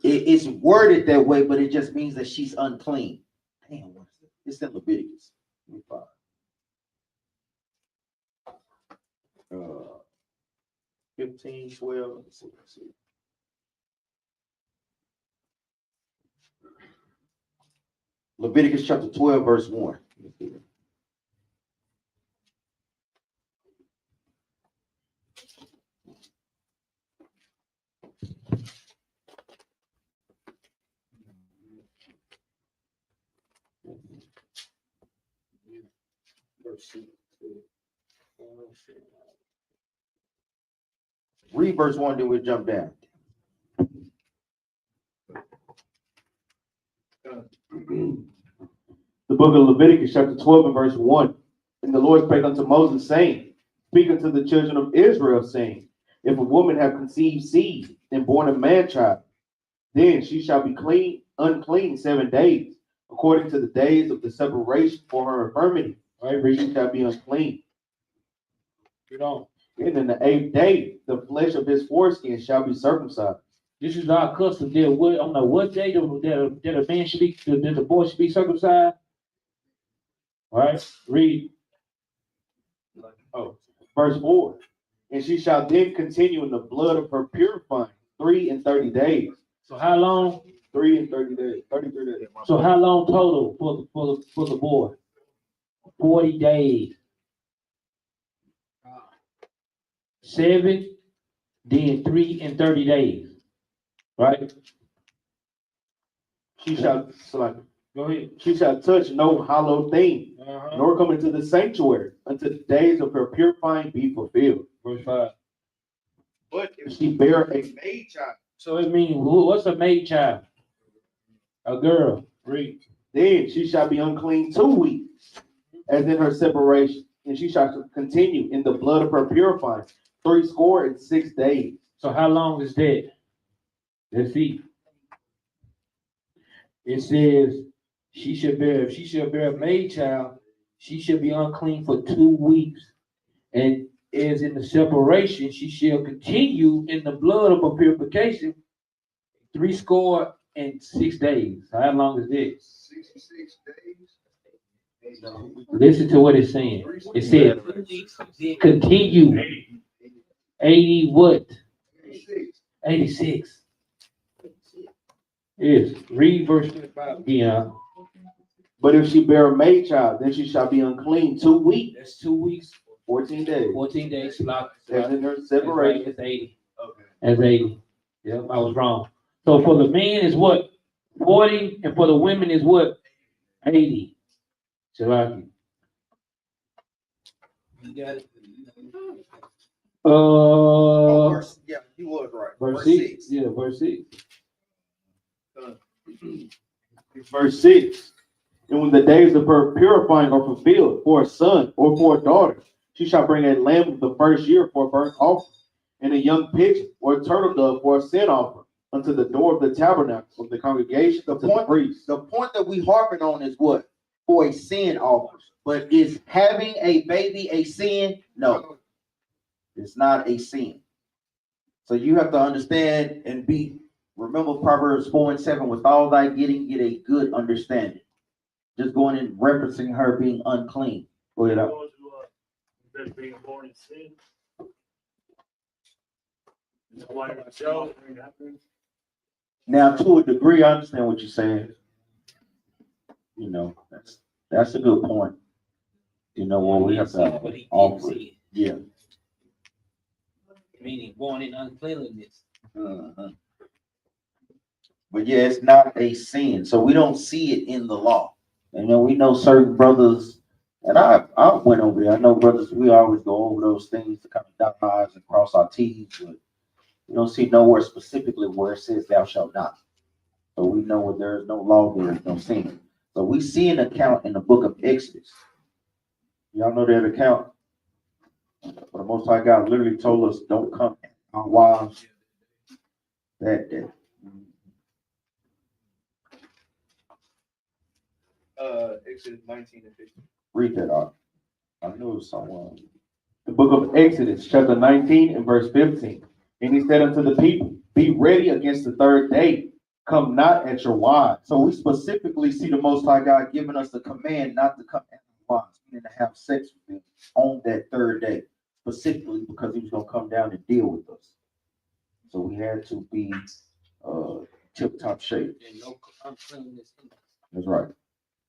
It's worded that way, but it just means that she's unclean. Damn, what is it? It's in Leviticus. 15, 12. Let's see. Leviticus chapter 12, verse 1. Read verse 1, then we'll jump down. The book of Leviticus, chapter 12, and verse 1. And the Lord spake unto Moses, saying, Speak unto the children of Israel, saying, If a woman have conceived seed and born a man child, then she shall be unclean 7 days, according to the days of the separation for her infirmity. Right, she shall be unclean. Read on. And in the 8th day, the flesh of his foreskin shall be circumcised. This is our custom. There, on the what day that a man should be, that the boy should be circumcised? All right, read. Oh, verse 4. And she shall then continue in the blood of her purifying 3 and 30 days. So how long? 3 and 30 days, 33 days. So how long total for the boy? 40 days. 7, then 3 and 30 days. Right? She shall select Go ahead. She shall touch no hallowed thing, Uh-huh. nor come into the sanctuary until the days of her purifying be fulfilled. Verse 5. But if She bear a maid child, So it means, what's a maid child? A girl. Read. then she shall be unclean 2 weeks, as in her separation, and she shall continue in the blood of her purifying 66 days. So how long is that? Let's see. It says if she shall bear a maid child, she shall be unclean for 2 weeks. And as in the separation, she shall continue in the blood of her purification 66 days. How long is this? 66 days. Listen to what it's saying. It said, continue 80 what? 86. Yes. Read verse 25 again. But if she bear a maid child, then she shall be unclean 2 weeks, That's 2 weeks, 14 days, 14 days. as in her separation. That's 80. Okay. That's 80. Yep, I was wrong. So for the men is what? 40, and for the women is what? 80. Shalaki. You got it. Yeah, you was right. Verse 6. Yeah, verse 6. Verse 6. And when the days of her purifying are fulfilled for a son or for a daughter, she shall bring a lamb of the first year for a burnt offering, and a young pigeon or a turtle dove for a sin offering unto the door of the tabernacle of the congregation of the priest. The point that we harping on is what? For a sin offering. But is having a baby a sin? No, it's not a sin. So you have to understand and remember Proverbs 4:7, with all thy getting, get a good understanding. Just going in referencing her being unclean. Go ahead. That being born in sin. Is that why the show happens? Now, to a degree, I understand what you're saying. You know, that's a good point. You know what we have to offer. Yeah. Meaning born in uncleanliness. Uh-huh. But yeah, it's not a sin. So we don't see it in the law. You know, we know certain brothers, and I went over there. I know brothers, we always go over those things to kind of dot our I's and cross our T's, but you don't see nowhere specifically where it says thou shalt not. So we know where there is no law, there is no sin. So we see an account in the book of Exodus. Y'all know that account? But the Most High God literally told us, don't come at our wives that day. Exodus 19 and 15. Read that out. I knew it was someone. The book of Exodus, chapter 19 and verse 15. And he said unto the people, be ready against the third day. Come not at your wives. So we specifically see the Most High God giving us the command not to come at our wives, meaning to have sex with them on that third day, specifically because he was going to come down and deal with us. So we had to be tip-top shape. And no uncleanness. That's right.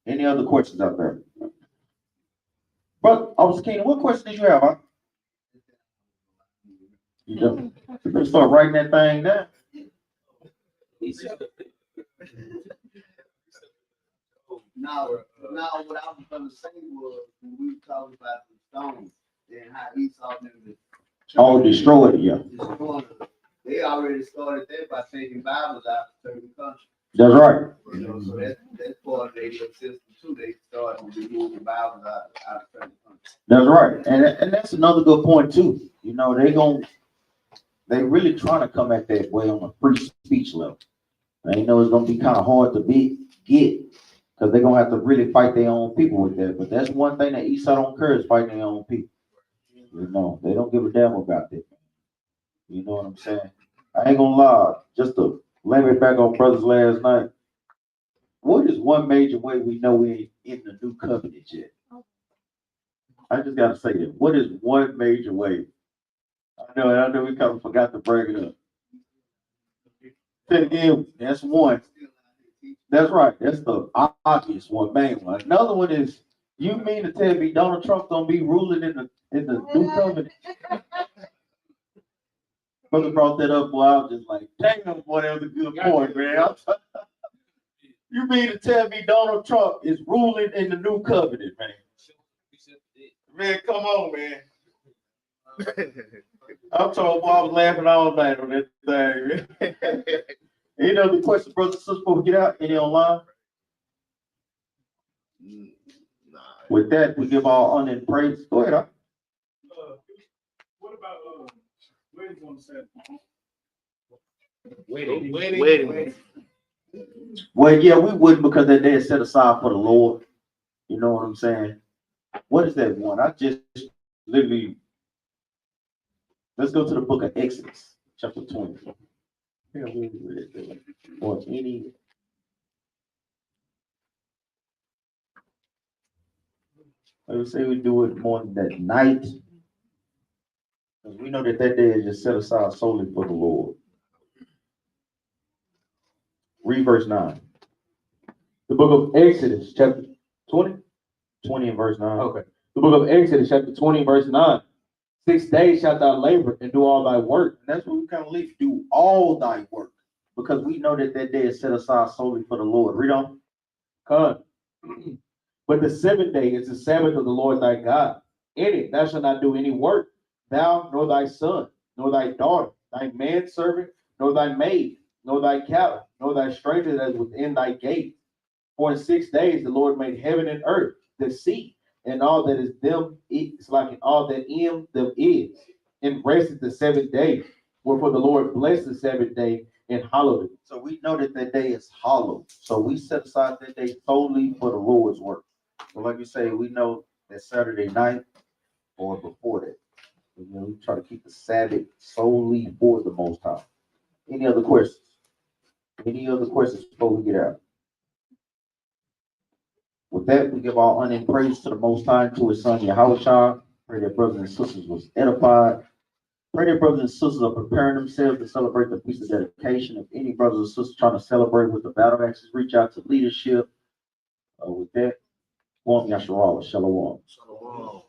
Any other questions out there? But Officer Keenan, what question did you have? Huh? You better start writing that thing down. Now, what I was gonna say was, when we were talking about the stones, and how Esau and them Oh, destroyed it, yeah. destroyed them, they already started that by taking Bibles out of certain countries. That's right. You know, so that's part of their system too. They started removing Bibles out of certain countries. That's right. And that's another good point too. You know, they really trying to come at that way on a free speech level. They know it's gonna be kind of hard to get because they're gonna have to really fight their own people with that. But that's one thing that Esau don't care is fighting their own people. You know, they don't give a damn about that. You know what I'm saying? I ain't gonna lie, just to lay it back on brothers last night. What is one major way we know we ain't in the new covenant yet? I just gotta say that. What is one major way? I know we kind of forgot to bring it up. Say it again, that's one. That's right. That's the obvious one, main one. Another one is, you mean to tell me Donald Trump gonna be ruling in the new covenant? Brother brought that up, boy. I was just like, damn, boy, that was a good point, man. You mean to tell me Donald Trump is ruling in the new covenant, man? Man, come on, man. I'm talking about I was laughing all night on that thing. Any other questions, brothers and sisters, before we get out? Any online? Nah. With that, we give all honor and praise. Go ahead. What about weddings on the Sabbath? Wedding. Well, yeah, we wouldn't because that day is set aside for the Lord. You know what I'm saying? What is that one? I just literally, let's go to the book of Exodus, chapter 20. Yeah, we read it. Or any. I would say we do it more than that night. Because we know that that day is just set aside solely for the Lord. Read verse 9. The book of Exodus, chapter 20. 20 and verse 9. Okay. The book of Exodus, chapter 20, verse 9. 6 days shalt thou labor and do all thy work. And that's what we kind of leave. Do all thy work. Because we know that that day is set aside solely for the Lord. Read on. Come. But the seventh day is the Sabbath of the Lord thy God. In it thou shalt not do any work, thou, nor thy son, nor thy daughter, thy manservant, nor thy maid, nor thy cattle, nor thy stranger that is within thy gate. For in 6 days the Lord made heaven and earth, the sea, and all that is them, it's like all that in them is, and rested the seventh day. Wherefore the Lord blessed the seventh day and hallowed it. So we know that that day is hallowed. So we set aside that day solely for the Lord's work. So like you say, we know that Saturday night or before that. You know, we try to keep the Sabbath solely for the Most High. Any other questions? Any other questions before we get out? With that, we give our honor and praise to the Most High, to His Son Yahushua. Pray that brothers and sisters was edified. Pray that brothers and sisters are preparing themselves to celebrate the feast of dedication. If any brothers and sisters trying to celebrate with the battle axes, reach out to leadership. With that, Yasharallah, Shalom. Shalom.